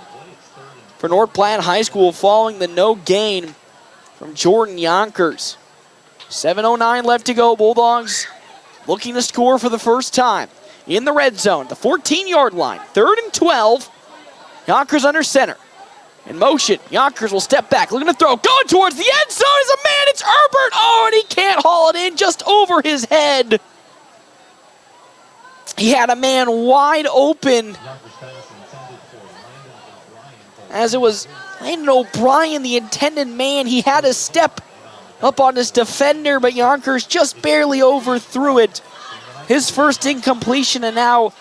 for North Platte High School following the no gain from Jordan Yonkers. 7:09 left to go. Bulldogs looking to score for the first time in the red zone. The 14-yard line. 3rd and 12. Yonkers under center. In motion. Yonkers will step back. Looking to throw. Going towards the end zone is a man. It's Herbert. Oh, and he can't haul it in, just over his head. He had a man wide open. As it was Landon O'Brien, the intended man. He had a step up on his defender, but Yonkers just barely overthrew it. His first incompletion, and now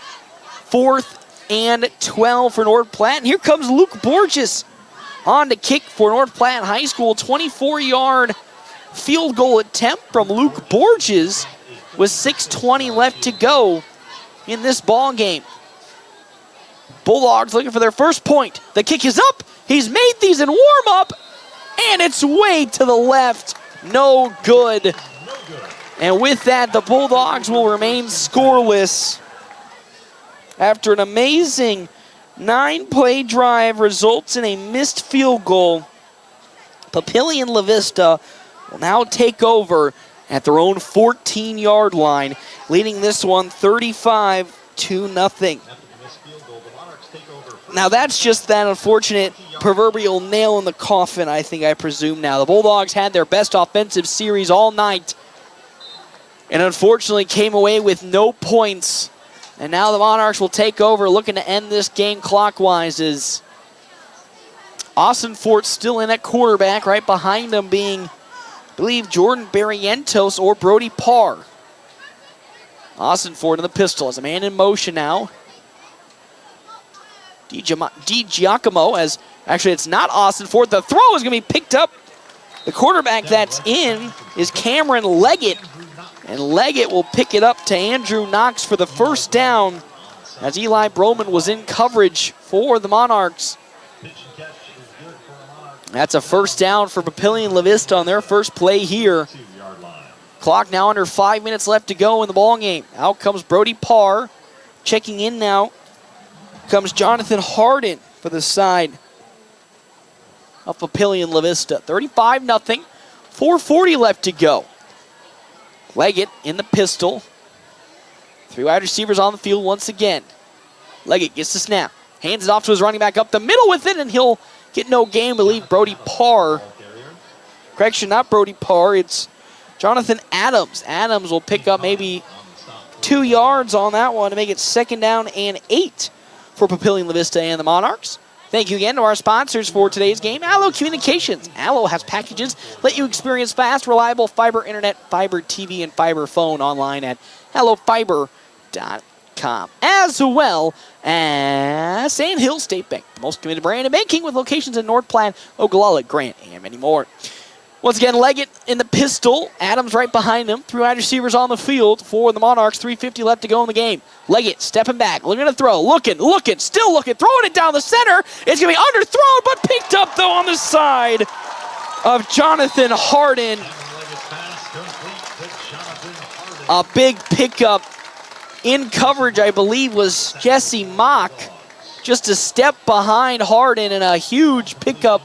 4th and 12 for North Platte. And here comes Luke Borges on to kick for North Platte High School. 24-yard field goal attempt from Luke Borges with 6:20 left to go in this ball game. Bulldogs looking for their first point. The kick is up. He's made these in warm-up, and it's way to the left. No good. And with that, the Bulldogs will remain scoreless after an amazing 9-play drive results in a missed field goal. Papillion La-Vista will now take over at their own 14-yard line, leading this one 35-0. Now that's just that unfortunate proverbial nail in the coffin, I think, I presume now. The Bulldogs had their best offensive series all night and unfortunately came away with no points. And now the Monarchs will take over, looking to end this game clockwise as Austin Fort still in at quarterback, right behind him being, I believe, Jordan Barrientos or Brody Parr. Austin Fort in the pistol as a man in motion now. DiGiacomo, as actually it's not Austin Ford. The throw is going to be picked up. The quarterback that's in is Cameron Leggett. And Leggett will pick it up to Andrew Knox for the first down as Eli Broman was in coverage for the Monarchs. That's a first down for Papillion La-Vista on their first play here. Clock now under 5 minutes left to go in the ball game. Out comes Brody Parr. Checking in now comes Jonathan Harden for the side of Papillion La-Vista. 35-0. 4:40 left to go. Leggett in the pistol. 3 wide receivers on the field once again. Leggett gets the snap. Hands it off to his running back up the middle with it, and he'll get no gain. I believe Brody Parr. Correction, not Brody Parr. It's Jonathan Adams. Adams will pick up maybe 2 yards on that one to make it 2nd down and 8 for Papillion La-Vista and the Monarchs. Thank you again to our sponsors for today's game, Allo Communications. Allo has packages let you experience fast, reliable fiber internet, fiber TV, and fiber phone online at allofiber.com. As well as Sand Hill State Bank, the most committed brand in banking with locations in North Platte, Ogallala, Grant, and many more. Once again, Leggett in the pistol. Adams right behind him. 3 wide receivers on the field for the Monarchs. 3:50 left to go in the game. Leggett stepping back, looking to throw, looking, still looking, throwing it down the center. It's going to be underthrown, but picked up, though, on the side of Jonathan Harden. A big pickup in coverage, I believe, was Jesse Mock. Just a step behind Harden, and a huge pickup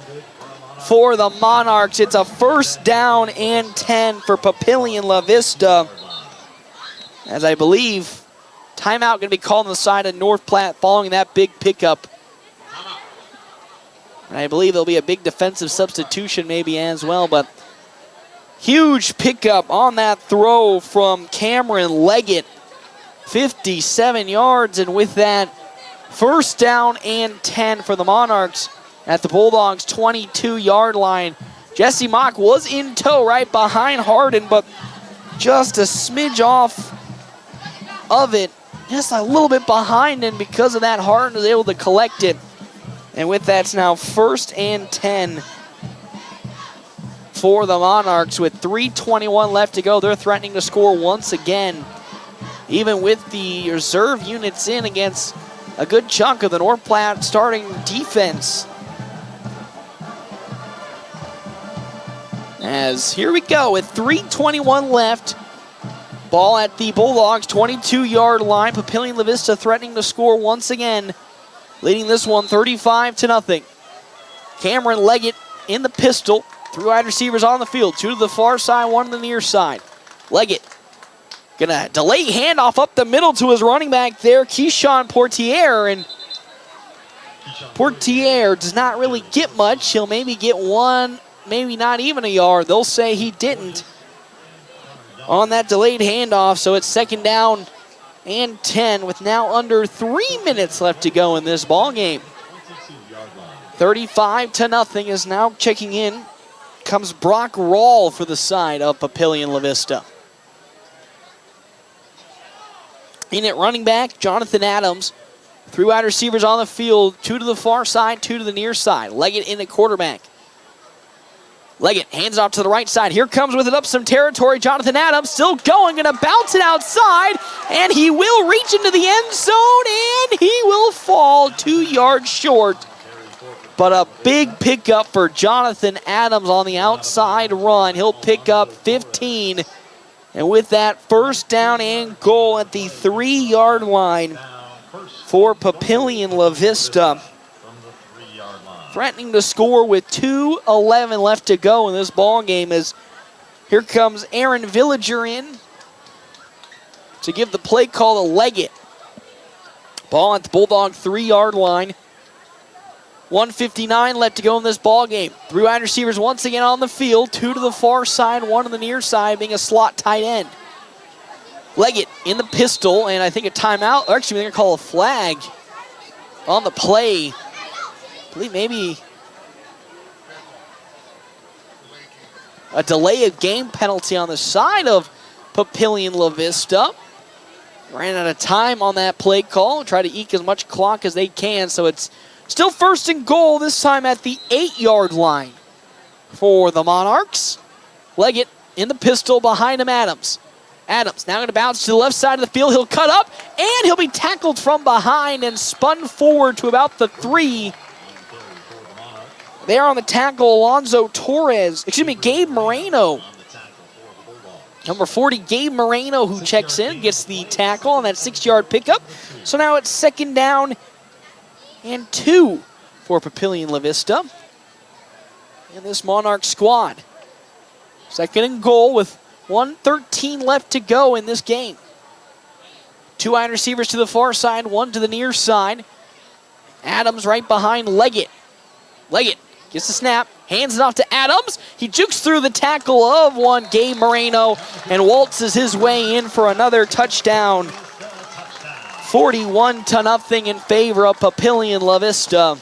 for the Monarchs. It's a 1st down and 10 for Papillion La-Vista. As I believe, timeout going to be called on the side of North Platte following that big pickup. And I believe there'll be a big defensive substitution maybe as well, but huge pickup on that throw from Cameron Leggett. 57 yards, and with that, 1st down and 10 for the Monarchs at the Bulldogs' 22-yard line. Jesse Mock was in tow right behind Harden, but just a smidge off of it. Just a little bit behind, and because of that, Harden was able to collect it. And with that, it's now 1st and 10 for the Monarchs with 3:21 left to go. They're threatening to score once again, even with the reserve units in against a good chunk of the North Platte starting defense. As here we go with 3:21 left. Ball at the Bulldogs' 22-yard line. Papillion La-Vista threatening to score once again, leading this one 35-0. Cameron Leggett in the pistol. 3 wide receivers on the field. 2 to the far side, 1 to the near side. Leggett gonna delay handoff up the middle to his running back there, Keyshawn Portier, and Portier does not really get much. He'll maybe get 1, maybe not even a yard. They'll say he didn't on that delayed handoff, so it's 2nd down and 10 with now under 3 minutes left to go in this ball game. 35-0 is now checking in. Comes Brock Rawl for the side of Papillion La-Vista. In at running back, Jonathan Adams. 3 wide receivers on the field, 2 to the far side, 2 to the near side. Leggett in at quarterback. Leggett hands off to the right side. Here comes with it up some territory. Jonathan Adams still going, going to bounce it outside, and he will reach into the end zone, and he will fall 2 yards short. But a big pickup for Jonathan Adams on the outside run. He'll pick up 15. And with that, 1st down and goal at the 3-yard line for Papillion La-Vista. Threatening to score with 2:11 left to go in this ball game, as here comes Aaron Villager in to give the play call to Leggett. Ball at the Bulldog 3-yard line. 1:59 left to go in this ball game. 3 wide receivers once again on the field. 2 to the far side, 1 to the near side, being a slot tight end. Leggett in the pistol, and I think a timeout. Or actually, they're going to call a flag on the play. I believe maybe a delay of game penalty on the side of Papillion La-Vista. ran out of time on that play call. Try to eke as much clock as they can. So it's still 1st and goal, this time at the 8-yard line for the Monarchs. Leggett in the pistol, behind him Adams. Adams now going to bounce to the left side of the field. He'll cut up, and he'll be tackled from behind and spun forward to about the 3. There on the tackle, Gabe Moreno. Number 40, Gabe Moreno, who checks in, gets the tackle on that 6-yard pickup. So now it's 2nd down and 2 for Papillion La-Vista. And this Monarch squad. 2nd and goal with 1:13 left to go in this game. 2 wide receivers to the far side, 1 to the near side. Adams right behind Leggett. Leggett gets the snap, hands it off to Adams. He jukes through the tackle of one, Gabe Moreno, and waltzes his way in for another touchdown. 41-0 in favor of Papillion La-Vista.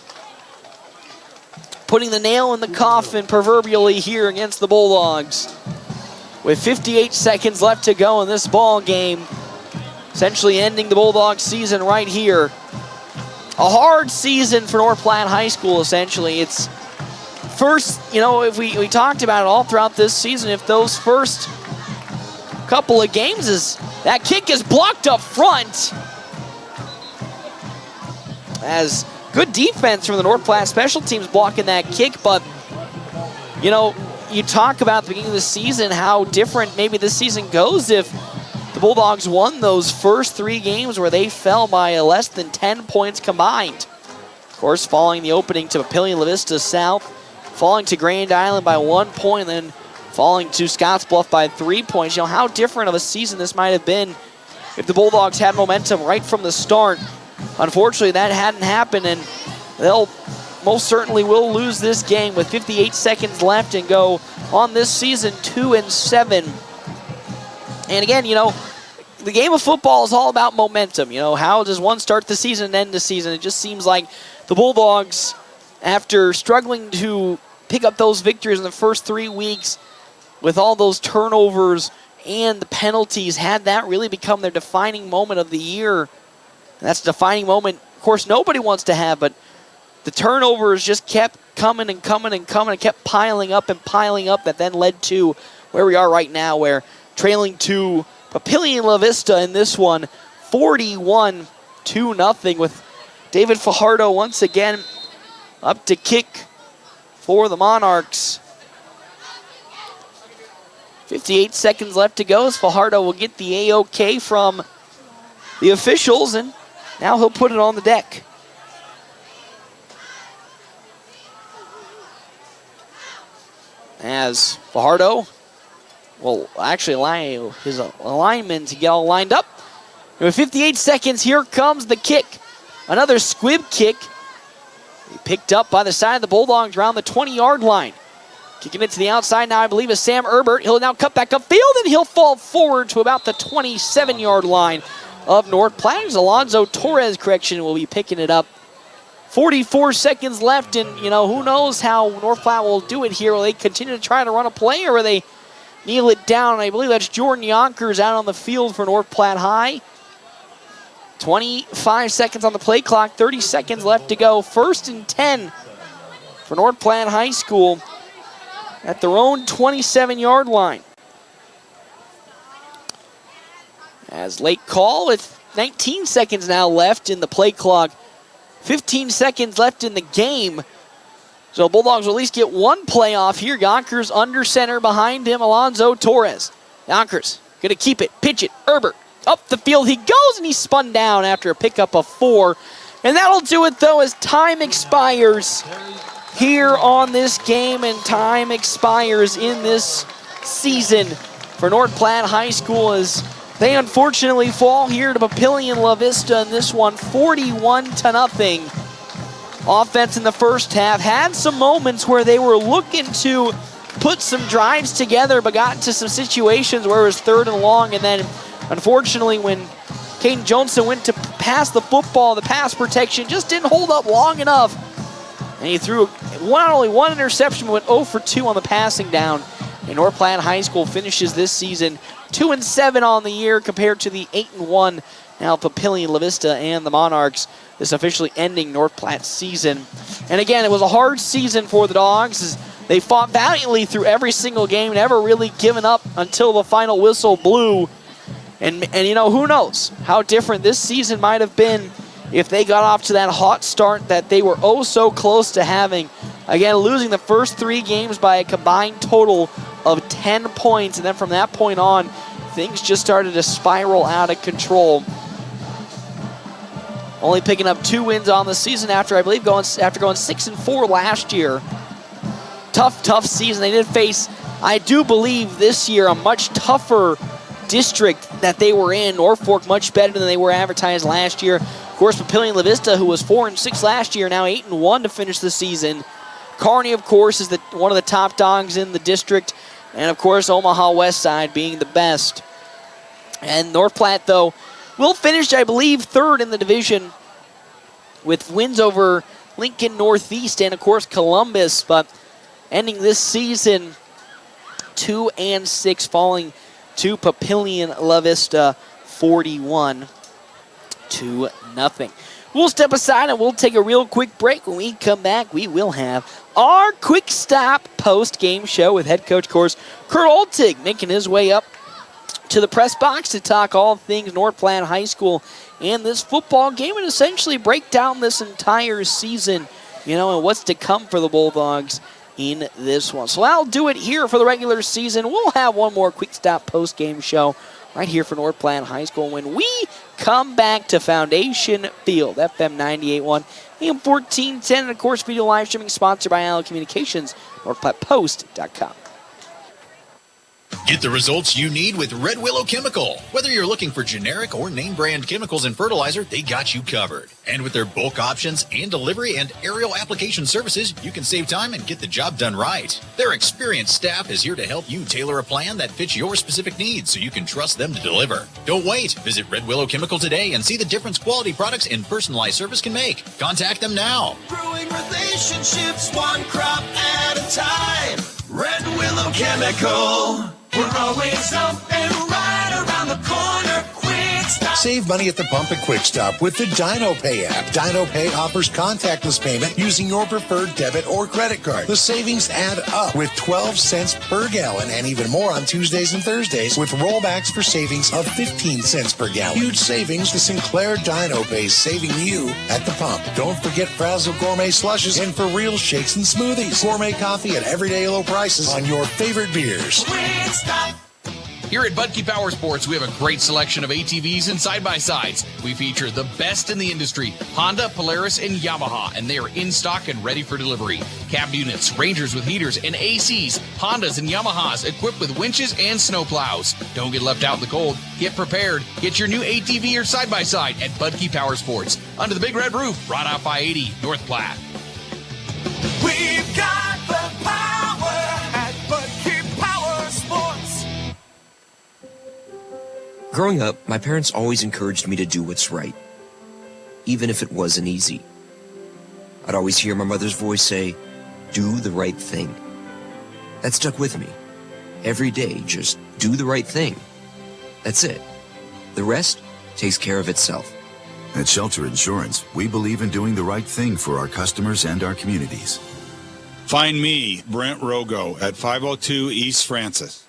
Putting the nail in the coffin proverbially here against the Bulldogs. With 58 seconds left to go in this ball game, essentially ending the Bulldogs season right here. A hard season for North Platte High School, essentially. It's first, if we talked about it all throughout this season, if those first couple of games that kick is blocked up front. As good defense from the North Platte special teams blocking that kick, but you talk about the beginning of the season, how different maybe this season goes if the Bulldogs won those first 3 games where they fell by less than 10 points combined. Of course, following the opening to Papillion La-Vista South, falling to Grand Island by 1 point, and then falling to Scottsbluff by 3 points. How different of a season this might have been if the Bulldogs had momentum right from the start. Unfortunately, that hadn't happened, and they'll most certainly will lose this game with 58 seconds left and go on this season 2-7. And again, the game of football is all about momentum. How does one start the season and end the season? It just seems like the Bulldogs, after struggling to pick up those victories in the first 3 weeks with all those turnovers and the penalties, had that really become their defining moment of the year. And that's a defining moment, of course, nobody wants to have, but the turnovers just kept coming and coming and coming and kept piling up that then led to where we are right now, where trailing to Papillion La-Vista in this one, 41-0 with David Fajardo once again up to kick for the Monarchs. 58 seconds left to go as Fajardo will get the A-OK from the officials, and now he'll put it on the deck. As Fajardo will actually allow his linemen to get all lined up. And with 58 seconds, here comes the kick. Another squib kick. He picked up by the side of the Bulldogs around the 20-yard line. Kicking it to the outside now, I believe, is Sam Herbert. He'll now cut back upfield, and he'll fall forward to about the 27-yard line of North Platte. Alonzo Torres, will be picking it up. 44 seconds left, and, who knows how North Platte will do it here. Will they continue to try to run a play, or will they kneel it down? And I believe that's Jordan Yonkers out on the field for North Platte High. 25 seconds on the play clock, 30 seconds left to go. 1st and 10 for North Platte High School at their own 27-yard line. As late call with 19 seconds now left in the play clock. 15 seconds left in the game. So Bulldogs will at least get one play off here. Yonkers under center, behind him Alonzo Torres. Yonkers going to keep it, pitch it. Herbert up the field he goes, and he's spun down after a pickup of 4. And that'll do it, though, as time expires here on this game, and time expires in this season for North Platte High School as they unfortunately fall here to Papillion La-Vista in this one, 41-0. Offense in the first half had some moments where they were looking to put some drives together, but got into some situations where it was 3rd and long, and then unfortunately when Caden Johnson went to pass the football, the pass protection just didn't hold up long enough. And he threw not only one interception, but went 0 for 2 on the passing down. And North Platte High School finishes this season 2-7 on the year compared to the 8-1 now Papillion, La-Vista, and the Monarchs. This officially ending North Platte's season. And again, it was a hard season for the Dogs as they fought valiantly through every single game, never really giving up until the final whistle blew. And who knows how different this season might have been if they got off to that hot start that they were oh so close to having. Again, losing the first 3 games by a combined total of 10 points. And then from that point on, things just started to spiral out of control. Only picking up 2 wins on the season after going 6-4 last year. Tough season. They did face, I do believe this year, a much tougher district that they were in. Norfolk much better than they were advertised last year. Of course, Papillion, La-Vista, who was 4-6 last year, now 8-1 to finish the season. Kearney, of course, is one of the top dogs in the district. And, of course, Omaha West Side being the best. And North Platte, though, will finish, I believe, 3rd in the division with wins over Lincoln Northeast and, of course, Columbus. But ending this season 2-6, falling to Papillion, La-Vista 41-0. We'll step aside and we'll take a real quick break. When we come back, we will have our quick stop post-game show with head coach, of course, Kurt Oltig, making his way up to the press box to talk all things North Platte High School and this football game and essentially break down this entire season, and what's to come for the Bulldogs in this one. So I'll do it here for the regular season. We'll have one more quick stop post-game show right here for North Platte High School when we come back to Foundation Field, FM 98.1, AM 1410, and of course video live streaming sponsored by Allied Communications, NorthPlattePost.com. Get the results you need with Red Willow Chemical. Whether you're looking for generic or name brand chemicals and fertilizer, they got you covered. And with their bulk options and delivery and aerial application services, you can save time and get the job done right. Their experienced staff is here to help you tailor a plan that fits your specific needs so you can trust them to deliver. Don't wait. Visit Red Willow Chemical today and see the difference quality products and personalized service can make. Contact them now. Growing relationships one crop at a time. Red Willow Chemical. We're always up and right around the corner. Quick Stop. Save money at the pump at Quick Stop with the DinoPay app. DinoPay offers contactless payment using your preferred debit or credit card. The savings add up with 12 cents per gallon and even more on Tuesdays and Thursdays with rollbacks for savings of 15 cents per gallon. Huge savings to Sinclair DinoPay, saving you at the pump. Don't forget Frazzle Gourmet Slushes and For Real Shakes and Smoothies. Gourmet coffee at everyday low prices on your favorite beers. Quick Stop. Here at Budke Power Sports, we have a great selection of ATVs and side-by-sides. We feature the best in the industry, Honda, Polaris, and Yamaha, and they are in stock and ready for delivery. Cab units, Rangers with heaters, and ACs, Hondas and Yamahas equipped with winches and snowplows. Don't get left out in the cold. Get prepared. Get your new ATV or side-by-side at Budke Power Sports. Under the Big Red Roof, right off I-80, North Platte. We've got the power at Budke Power Sports. Growing up, my parents always encouraged me to do what's right, even if it wasn't easy. I'd always hear my mother's voice say, "Do the right thing." That stuck with me. Every day, just do the right thing. That's it. The rest takes care of itself. At Shelter Insurance, we believe in doing the right thing for our customers and our communities. Find me, Brent Rogo, at 502 East Francis.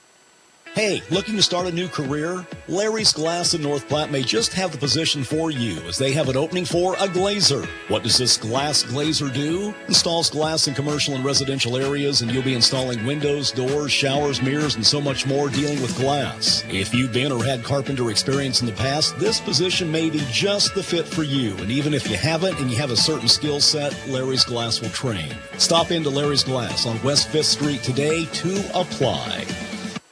Hey, looking to start a new career? Larry's Glass in North Platte may just have the position for you as they have an opening for a glazer. What does this glass glazer do? Installs glass in commercial and residential areas, and you'll be installing windows, doors, showers, mirrors, and so much more dealing with glass. If you've been or had carpenter experience in the past, this position may be just the fit for you. And even if you haven't and you have a certain skill set, Larry's Glass will train. Stop into Larry's Glass on West 5th Street today to apply.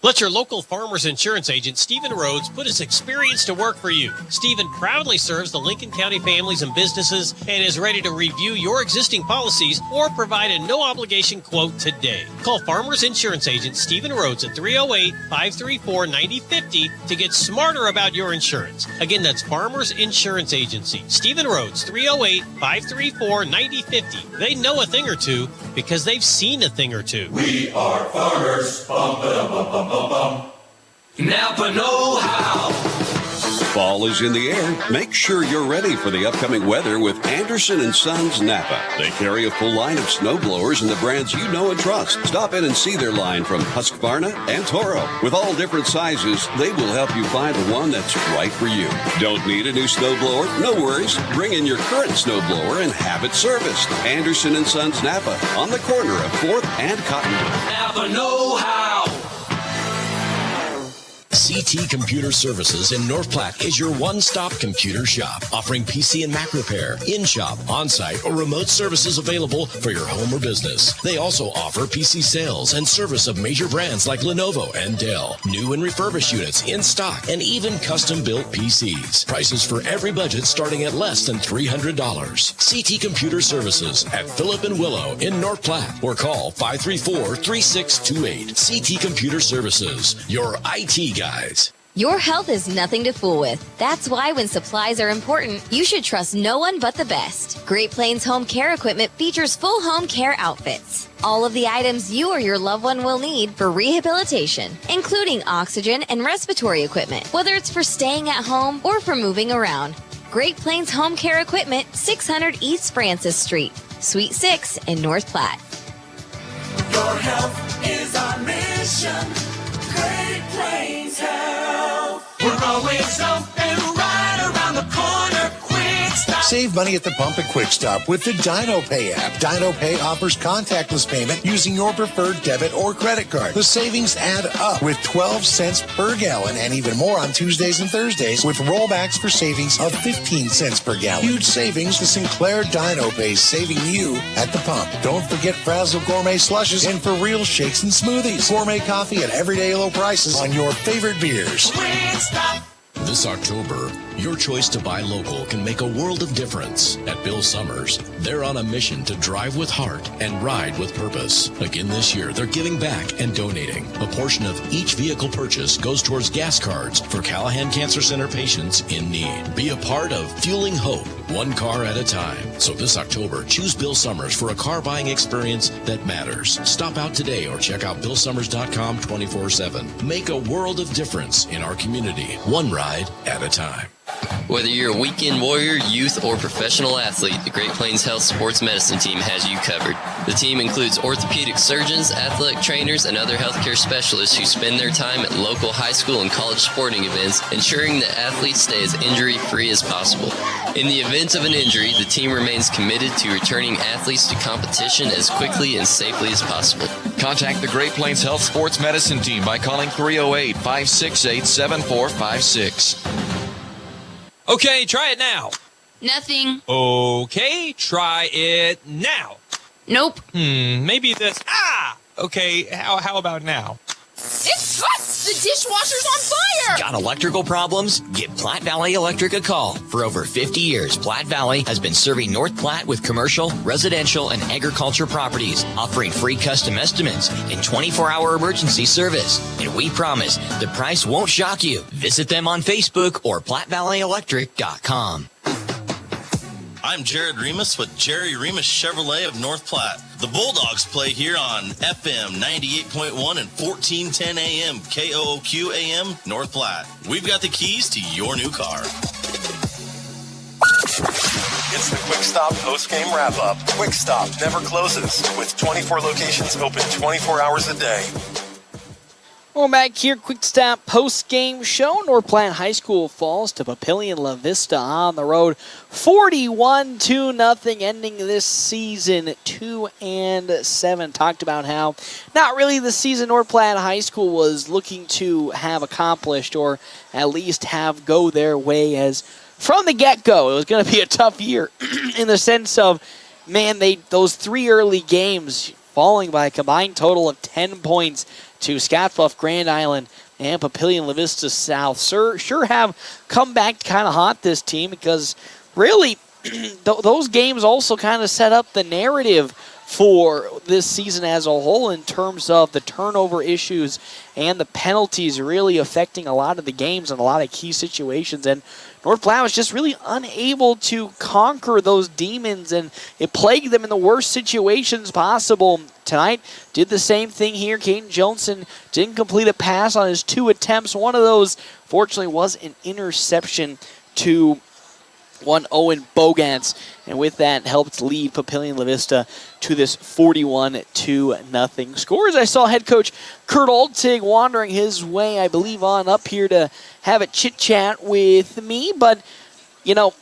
Let your local Farmers Insurance agent, Stephen Rhodes, put his experience to work for you. Stephen proudly serves the Lincoln County families and businesses and is ready to review your existing policies or provide a no-obligation quote today. Call Farmers Insurance agent Stephen Rhodes at 308-534-9050 to get smarter about your insurance. Again, that's Farmers Insurance Agency. Stephen Rhodes, 308-534-9050. They know a thing or two because they've seen a thing or two. We are farmers. Bum, ba, dum, bum, bum, bum, bum. Napa know-how. Fall is in the air. Make sure you're ready for the upcoming weather with Anderson & Sons Napa. They carry a full line of snowblowers and the brands you know and trust. Stop in and see their line from Husqvarna and Toro. With all different sizes, they will help you find the one that's right for you. Don't need a new snowblower? No worries. Bring in your current snowblower and have it serviced. Anderson & Sons Napa on the corner of 4th and Cottonwood. Napa know-how. CT Computer Services in North Platte is your one-stop computer shop, offering PC and Mac repair, in-shop, on-site, or remote services available for your home or business. They also offer PC sales and service of major brands like Lenovo and Dell, new and refurbished units in stock, and even custom-built PCs. Prices for every budget starting at less than $300. CT Computer Services at Phillip and Willow in North Platte, or call 534-3628. CT Computer Services, your IT guys. Your health is nothing to fool with. That's why when supplies are important, you should trust no one but the best. Great Plains Home Care Equipment features full home care outfits. All of the items you or your loved one will need for rehabilitation, including oxygen and respiratory equipment, whether it's for staying at home or for moving around. Great Plains Home Care Equipment, 600 East Francis Street, Suite 6 in North Platte. Your health is our mission. Great Plains Health. We're always open right around the corner. Quick Stop. Save money at the pump at Quick Stop with the Dino Pay app. Dino Pay offers contactless payment using your preferred debit or credit card. The savings add up with 12 cents per gallon and even more on Tuesdays and Thursdays with rollbacks for savings of 15 cents per gallon. Huge savings. The Sinclair Dino Pay saving you at the pump. Don't forget Frazzle Gourmet Slushes and For Real Shakes and Smoothies. Gourmet coffee at everyday low prices on your favorite beers. Quick Stop. This October, your choice to buy local can make a world of difference. At Bill Summers, they're on a mission to drive with heart and ride with purpose. Again this year, they're giving back and donating. A portion of each vehicle purchase goes towards gas cards for Callahan Cancer Center patients in need. Be a part of Fueling Hope, one car at a time. So this October, choose Bill Summers for a car buying experience that matters. Stop out today or check out BillSummers.com 24/7. Make a world of difference in our community, one ride at a time. Whether you're a weekend warrior, youth, or professional athlete, the Great Plains Health Sports Medicine Team has you covered. The team includes orthopedic surgeons, athletic trainers, and other healthcare specialists who spend their time at local high school and college sporting events, ensuring that athletes stay as injury-free as possible. In the event of an injury, the team remains committed to returning athletes to competition as quickly and safely as possible. Contact the Great Plains Health Sports Medicine Team by calling 308-568-7456. Okay, try it now. Nothing. Okay, try it now. Nope. Maybe this. Okay, how about now? It's hot! The dishwasher's on fire! Got electrical problems? Give Platte Valley Electric a call. For over 50 years, Platte Valley has been serving North Platte with commercial, residential, and agriculture properties, offering free custom estimates and 24-hour emergency service. And we promise the price won't shock you. Visit them on Facebook or PlatteValleyElectric.com. I'm Jared Remus with Jerry Remus Chevrolet of North Platte. The Bulldogs play here on FM 98.1 and 1410 AM, KOOQ AM, North Platte. We've got the keys to your new car. It's the Quick Stop post-game wrap-up. Quick Stop never closes, with 24 locations open 24 hours a day. Well, back here, Quick Stop post-game show. North Platte High School falls to Papillion La-Vista on the road. 41-0, ending this season 2-7. Talked about how not really the season North Platte High School was looking to have accomplished, or at least have go their way, as from the get-go it was going to be a tough year in the sense of, man, those three early games falling by a combined total of 10 points to Scottsbluff, Grand Island, and Papillion La Vista South. Sure have come back kind of hot, this team, because really those games also kind of set up the narrative for this season as a whole in terms of the turnover issues and the penalties really affecting a lot of the games and a lot of key situations. And North Platte was just really unable to conquer those demons, and it plagued them in the worst situations possible to tonight did the same thing here. Caden Johnson didn't complete a pass on his 2 attempts. One of those, fortunately, was an interception to one Owen Bogans, and with that helped lead Papillion La-Vista to this 41-0 score. As I saw head coach Kurt Altig wandering his way, I believe, on up here to have a chit-chat with me. But, you know,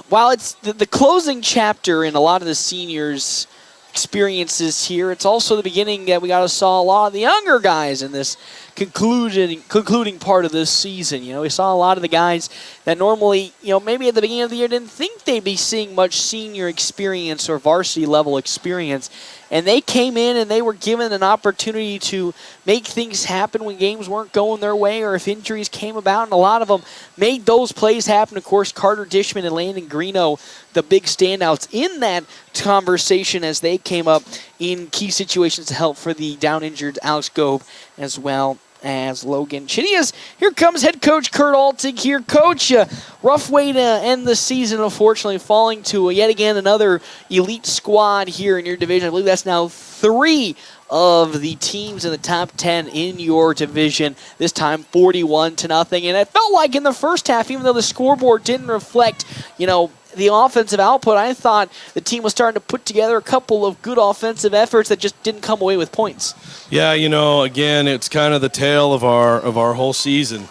while it's the closing chapter in a lot of the seniors' experiences here, it's also the beginning that we got to saw a lot of the younger guys in this concluding part of this season. You know, we saw a lot of the guys that normally, you know, maybe at the beginning of the year didn't think they'd be seeing much senior experience or varsity level experience. And they came in and they were given an opportunity to make things happen when games weren't going their way or if injuries came about. And a lot of them made those plays happen. Of course, Carter Dishman and Landon Greeno, the big standouts in that conversation as they came up in key situations to help for the down-injured Alex Gobe as well as Logan Chinias. Here comes head coach Kurt Altig here. Coach, rough way to end the season, unfortunately, falling to yet again another elite squad here in your division. I believe that's now 3 of the teams in the top 10 in your division, this time 41-0. And it felt like in the first half, even though the scoreboard didn't reflect, you know, the offensive output, I thought the team was starting to put together a couple of good offensive efforts that just didn't come away with points. Yeah, you know, again, it's kind of the tale of our whole season.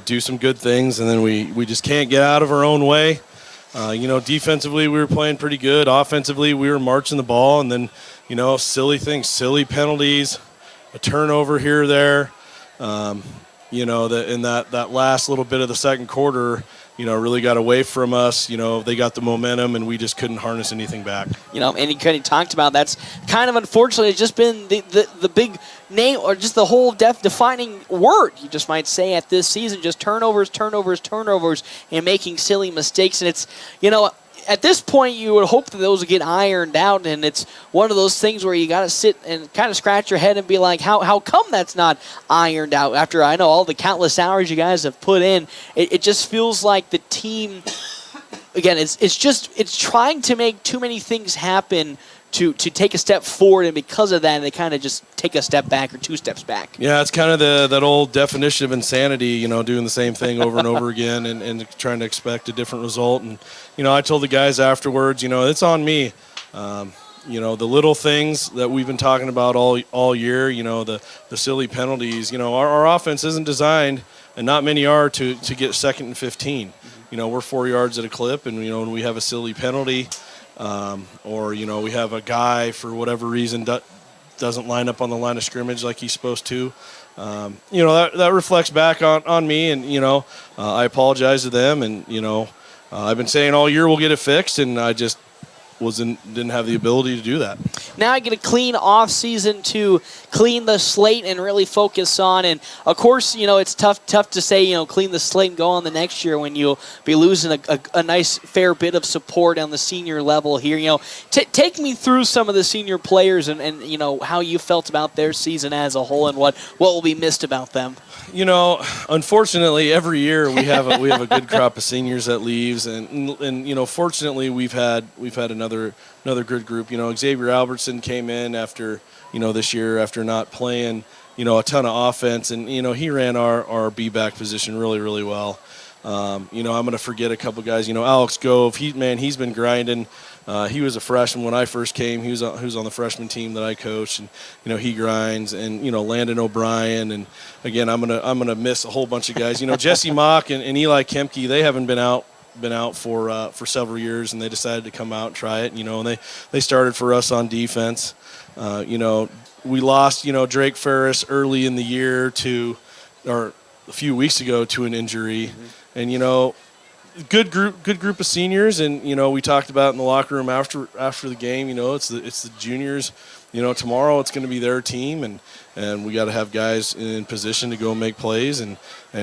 Do some good things, and then we just can't get out of our own way. You know, defensively we were playing pretty good. Offensively we were marching the ball, and then, you know, silly things, silly penalties, a turnover here or there. You know, in that last little bit of the second quarter, you know, really got away from us. You know, they got the momentum, and we just couldn't harness anything back. You know, and he kind of talked about that's kind of unfortunately just been the big name, or just the whole defining word, you just might say, at this season. Just turnovers, and making silly mistakes. And it's, you know, at this point, you would hope that those would get ironed out, and it's one of those things where you got to sit and kind of scratch your head and be like, how come that's not ironed out? After I know all the countless hours you guys have put in, it just feels like the team, again, it's trying to make too many things happen to take a step forward, and because of that, they kind of just take a step back or 2 steps back. Yeah, it's kind of that old definition of insanity, you know, doing the same thing over and over again and trying to expect a different result. And, you know, I told the guys afterwards, you know, it's on me. You know, the little things that we've been talking about all year, you know, the silly penalties. You know, our offense isn't designed, and not many are, to get 2nd and 15. You know, we're 4 yards at a clip, and, you know, when we have a silly penalty, or, you know, we have a guy for whatever reason doesn't line up on the line of scrimmage like he's supposed to, you know, that reflects back on me, and, you know, I apologize to them, and, you know, I've been saying all year we'll get it fixed, and I just didn't have the ability to do that. Now I get a clean off season to clean the slate and really focus on. And of course, you know, it's tough to say, you know, clean the slate and go on the next year when you'll be losing a nice fair bit of support on the senior level here. You know, take me through some of the senior players and you know, how you felt about their season as a whole and what will be missed about them. You know, unfortunately, every year we have a good crop of seniors that leaves, and you know, fortunately we've had another good group. You know, Xavier Albertson came in after, you know, this year after not playing, you know, a ton of offense, and, you know, he ran our B-back position really well. You know, I'm going to forget a couple guys. You know, Alex Gove, he's been grinding. He was a freshman when I first came. He was on the freshman team that I coached, and, you know, he grinds. And, you know, Landon O'Brien, and again, I'm gonna miss a whole bunch of guys. You know, Jesse Mock and Eli Kemke, they haven't been out for several years, and they decided to come out and try it. You know, and they started for us on defense. You know, we lost, you know, Drake Ferris early in the year or a few weeks ago to an injury, and, you know, good group of seniors, and, you know, we talked about in the locker room after the game. You know, it's the juniors. You know, tomorrow it's going to be their team, and we got to have guys in position to go make plays and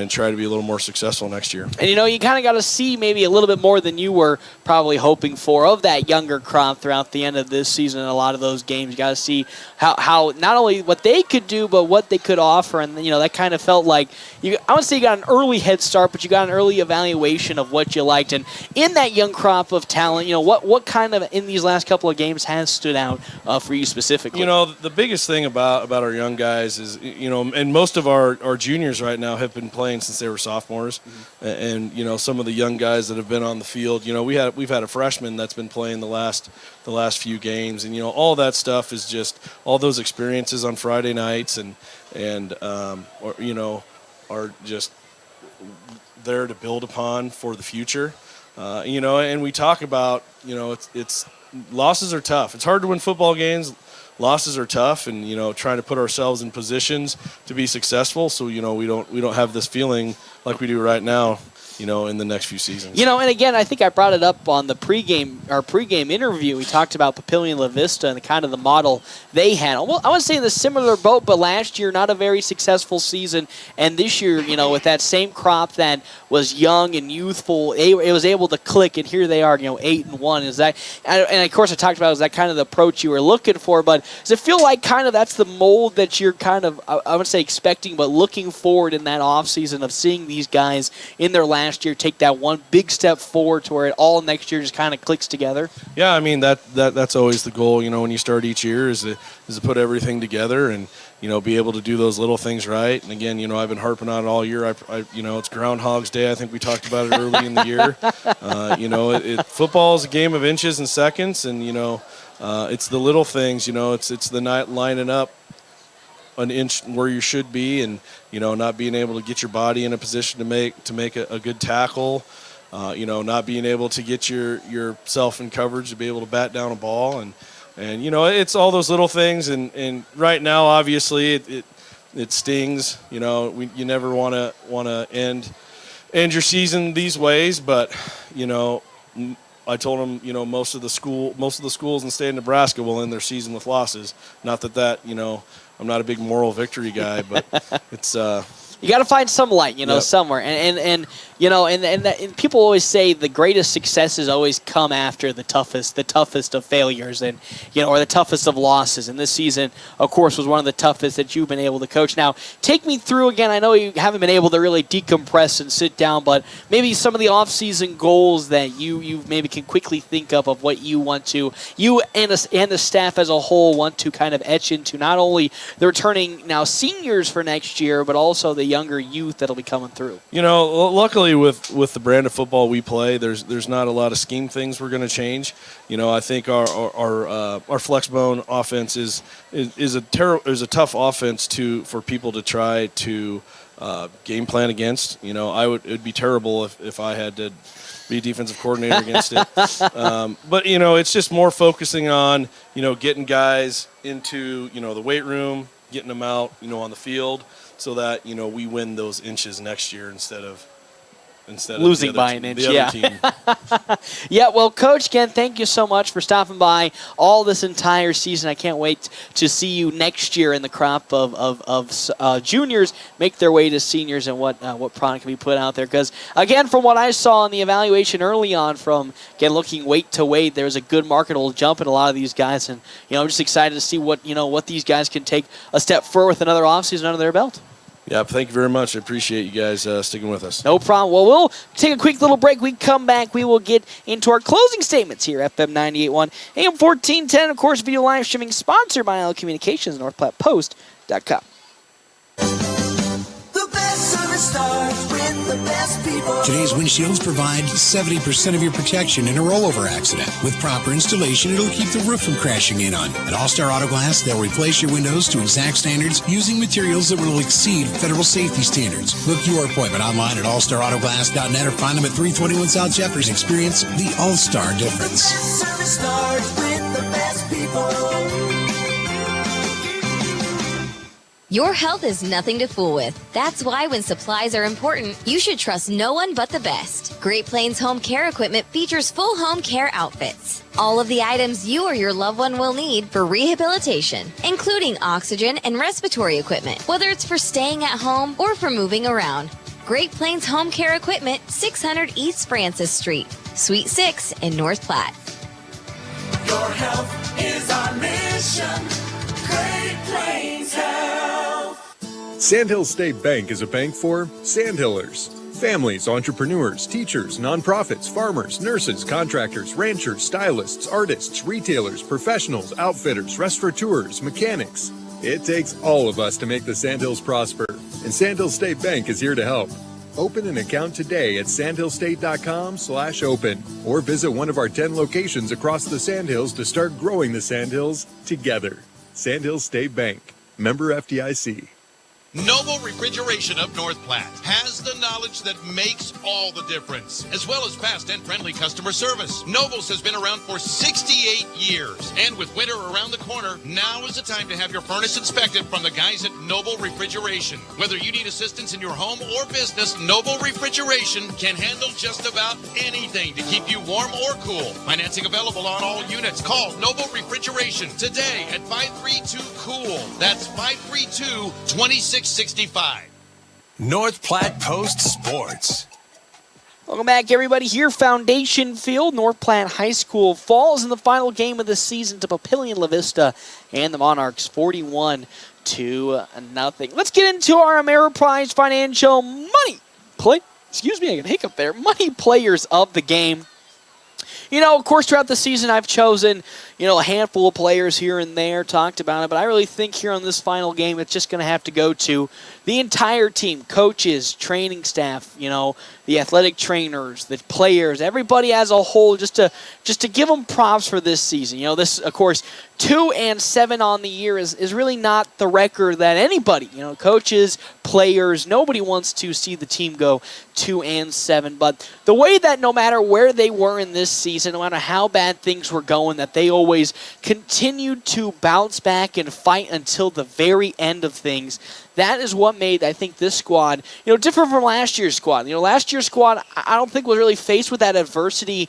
try to be a little more successful next year. And, you know, you kind of got to see maybe a little bit more than you were probably hoping for of that younger crop throughout the end of this season in a lot of those games. You got to see how not only what they could do, but what they could offer. And, you know, that kind of felt like, I wouldn't say you got an early head start, but you got an early evaluation of what you liked. And in that young crop of talent, you know, what kind of, in these last couple of games, has stood out for you specifically? specifically. You know, the biggest thing about our young guys is, you know, and most of our juniors right now have been playing since they were sophomores. And, you know, some of the young guys that have been on the field, you know, we've had a freshman that's been playing the last few games. And, you know, all that stuff is just all those experiences on Friday nights or, you know, are just there to build upon for the future. You know, and we talk about, you know, it's losses are tough. It's hard to win football games. Losses are tough, and, you know, trying to put ourselves in positions to be successful. So, you know, we don't have this feeling like we do right now, you know, in the next few seasons. You know, and again, I think I brought it up on the pregame interview. We talked about Papillion, La-Vista, and kind of the model they had. Well, I would say in the similar boat, but last year not a very successful season, and this year, you know, with that same crop that was young and youthful, it was able to click, and here they are, you know, 8-1. Is that? And of course, I talked about is that kind of the approach you were looking for, but does it feel like kind of that's the mold that you're kind of, I would say, expecting, but looking forward in that offseason of seeing these guys in their last year take that one big step forward to where it all next year just kind of clicks together? Yeah, I mean that's always the goal. You know, when you start each year is to put everything together and, you know, be able to do those little things right. And again, you know, I've been harping on it all year. You know, it's Groundhog's Day. I think we talked about it early in the year. You know, football is a game of inches and seconds, and, you know, it's the little things. You know, it's the night lining up an inch where you should be, and, you know, not being able to get your body in a position to make a good tackle. You know, not being able to get yourself in coverage to be able to bat down a ball, and you know, it's all those little things. And right now, obviously, it stings. You know, you never want to end your season these ways, but, you know, I told them, you know, most of the schools in the state of Nebraska will end their season with losses. Not that, you know, I'm not a big moral victory guy, but it's you got to find some light, you know, somewhere. And you know, and people always say the greatest successes always come after the toughest of failures, and, you know, or the toughest of losses. And this season, of course, was one of the toughest that you've been able to coach. Now, take me through again. I know you haven't been able to really decompress and sit down, but maybe some of the off-season goals that you maybe can quickly think of what you want to, you and the staff as a whole want to kind of etch into not only the returning now seniors for next year, but also the younger youth that'll be coming through. You know, luckily with the brand of football we play, there's not a lot of scheme things we're going to change. You know, I think our flex bone offense is a tough offense for people to try to game plan against. You know, it'd be terrible if I had to be defensive coordinator against it. But, you know, it's just more focusing on, you know, getting guys into, you know, the weight room, getting them out, you know, on the field, so that, you know, we win those inches next year instead of losing by an inch. Yeah. Team. Yeah. Well, Coach, again, thank you so much for stopping by all this entire season. I can't wait to see you next year in the crop of juniors make their way to seniors, and what product can be put out there. Because, again, from what I saw in the evaluation early on, from again looking weight to weight, there's a good marketable jump in a lot of these guys, and, you know, I'm just excited to see what these guys can take a step forward with another offseason under their belt. Yeah, thank you very much. I appreciate you guys sticking with us. No problem. Well, we'll take a quick little break. We come back. We will get into our closing statements here, FM 98.1, AM 1410. Of course, video live streaming sponsored by IL Communications, NorthPlattePost.com. Today's windshields provide 70% of your protection in a rollover accident. With proper installation, it'll keep the roof from crashing in on. At All-Star Auto Glass, they'll replace your windows to exact standards using materials that will exceed federal safety standards. Book your appointment online at allstarautoglass.net or find them at 321 South Jeffers. Experience the All-Star difference. Service starts with the best people. Your health is nothing to fool with. That's why when supplies are important, you should trust no one but the best. Great Plains Home Care Equipment features full home care outfits. All of the items you or your loved one will need for rehabilitation, including oxygen and respiratory equipment, whether it's for staying at home or for moving around. Great Plains Home Care Equipment, 600 East Francis Street, Suite 6 in North Platte. Your health is our mission. Great Plains Health. Sandhill State Bank is a bank for Sandhillers. Families, entrepreneurs, teachers, nonprofits, farmers, nurses, contractors, ranchers, stylists, artists, retailers, professionals, outfitters, restaurateurs, mechanics. It takes all of us to make the Sandhills prosper, and Sandhills State Bank is here to help. Open an account today at sandhillstate.com/open or visit one of our 10 locations across the Sandhills to start growing the Sandhills together. Sandhills State Bank, member FDIC. Noble Refrigeration of North Platte has the knowledge that makes all the difference, as well as fast and friendly customer service. Noble's has been around for 68 years, and with winter around the corner, now is the time to have your furnace inspected from the guys at Noble Refrigeration. Whether you need assistance in your home or business, Noble Refrigeration can handle just about anything to keep you warm or cool. Financing available on all units. Call Noble Refrigeration today at 532-COOL. That's 532-2665. North Platte Post Sports. Welcome back, everybody. Here, Foundation Field. North Platte High School falls in the final game of the season to Papillion La-Vista and the Monarchs, 41-0. Let's get into our Ameriprise Financial Money Play. Excuse me, I got a hiccup there. Money Players of the game. You know, of course, throughout the season, I've chosen, a handful of players here and there, talked about it, but I really think here on this final game, it's just going to have to go to the entire team, coaches, training staff, the athletic trainers, the players, everybody as a whole, just to give them props for this season. This, of course, 2-7 on the year is really not the record that anybody, coaches, players, nobody wants to see the team go 2-7. But the way that no matter where they were in this season, no matter how bad things were going, that they always continued to bounce back and fight until the very end of things. That is what made, I think, this squad, different from last year's squad. Last year's squad, I don't think was really faced with that adversity,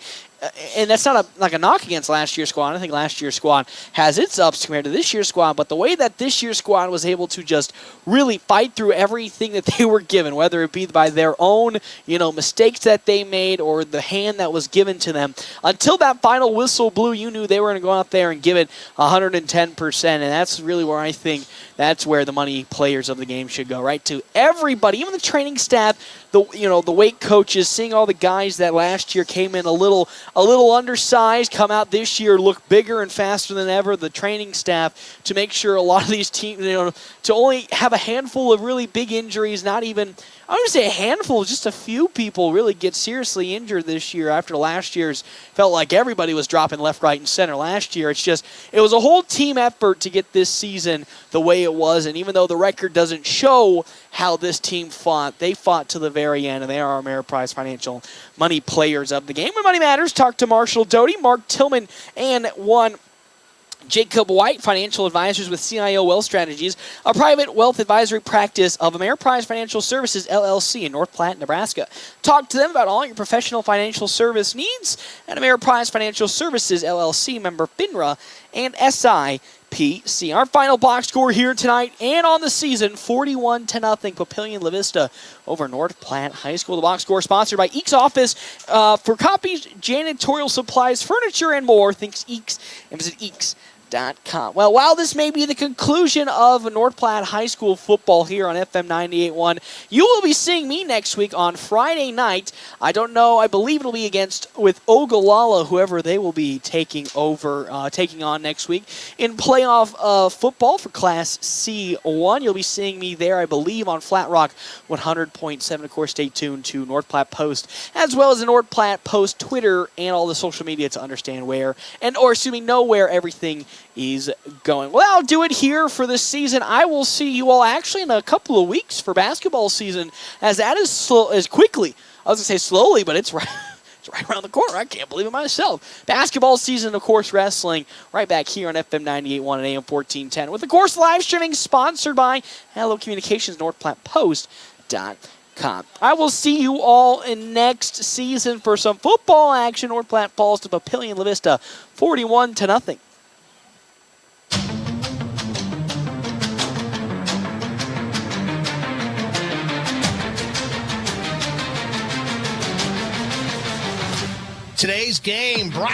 and that's not a knock against last year's squad. I think last year's squad has its ups compared to this year's squad, but the way that this year's squad was able to just really fight through everything that they were given, whether it be by their own, mistakes that they made or the hand that was given to them, until that final whistle blew, you knew they were going to go out there and give it 110%, and that's really where I think that's where the money players of the game should go, right? To everybody, even the training staff, the weight coaches, seeing all the guys that last year came in a little undersized, come out this year, look bigger and faster than ever. The training staff, to make sure a lot of these teams, to only have a handful of really big injuries, not even, I wouldn't say a handful, just a few people really get seriously injured this year after last year's. Felt like everybody was dropping left, right, and center last year. It was a whole team effort to get this season the way it was, and even though the record doesn't show how this team fought, they fought to the very end, and they are our Ameriprise Financial Money Players of the game. When Money Matters, talk to Marshall Doty, Mark Tillman, and Jacob White, financial advisors with CIO Wealth Strategies, a private wealth advisory practice of Ameriprise Financial Services, LLC in North Platte, Nebraska. Talk to them about all your professional financial service needs at Ameriprise Financial Services, LLC, member FINRA and SIPC. Our final box score here tonight and on the season, 41-0, Papillion La-Vista over North Platte High School. The box score sponsored by Eeks Office. For copies, janitorial supplies, furniture, and more, think Eeks and visit Eeks.com. Well, while this may be the conclusion of North Platte High School football here on FM 98.1, you will be seeing me next week on Friday night. I don't know. I believe it'll be with Ogallala, whoever they will be taking on next week in playoff football for Class C1. You'll be seeing me there, I believe, on Flat Rock 100.7. Of course, stay tuned to North Platte Post, as well as the North Platte Post Twitter and all the social media to understand where everything is going. Well, I'll do it here for this season. I will see you all actually in a couple of weeks for basketball season, as that is quickly. I was going to say slowly, but it's right around the corner. I can't believe it myself. Basketball season, of course, wrestling, right back here on FM 98.1 and AM 1410. With, of course, live streaming sponsored by Hello Communications, NorthPlattePost.com. I will see you all in next season for some football action. North Platte falls to Papillion La-Vista 41-0. Today's game brought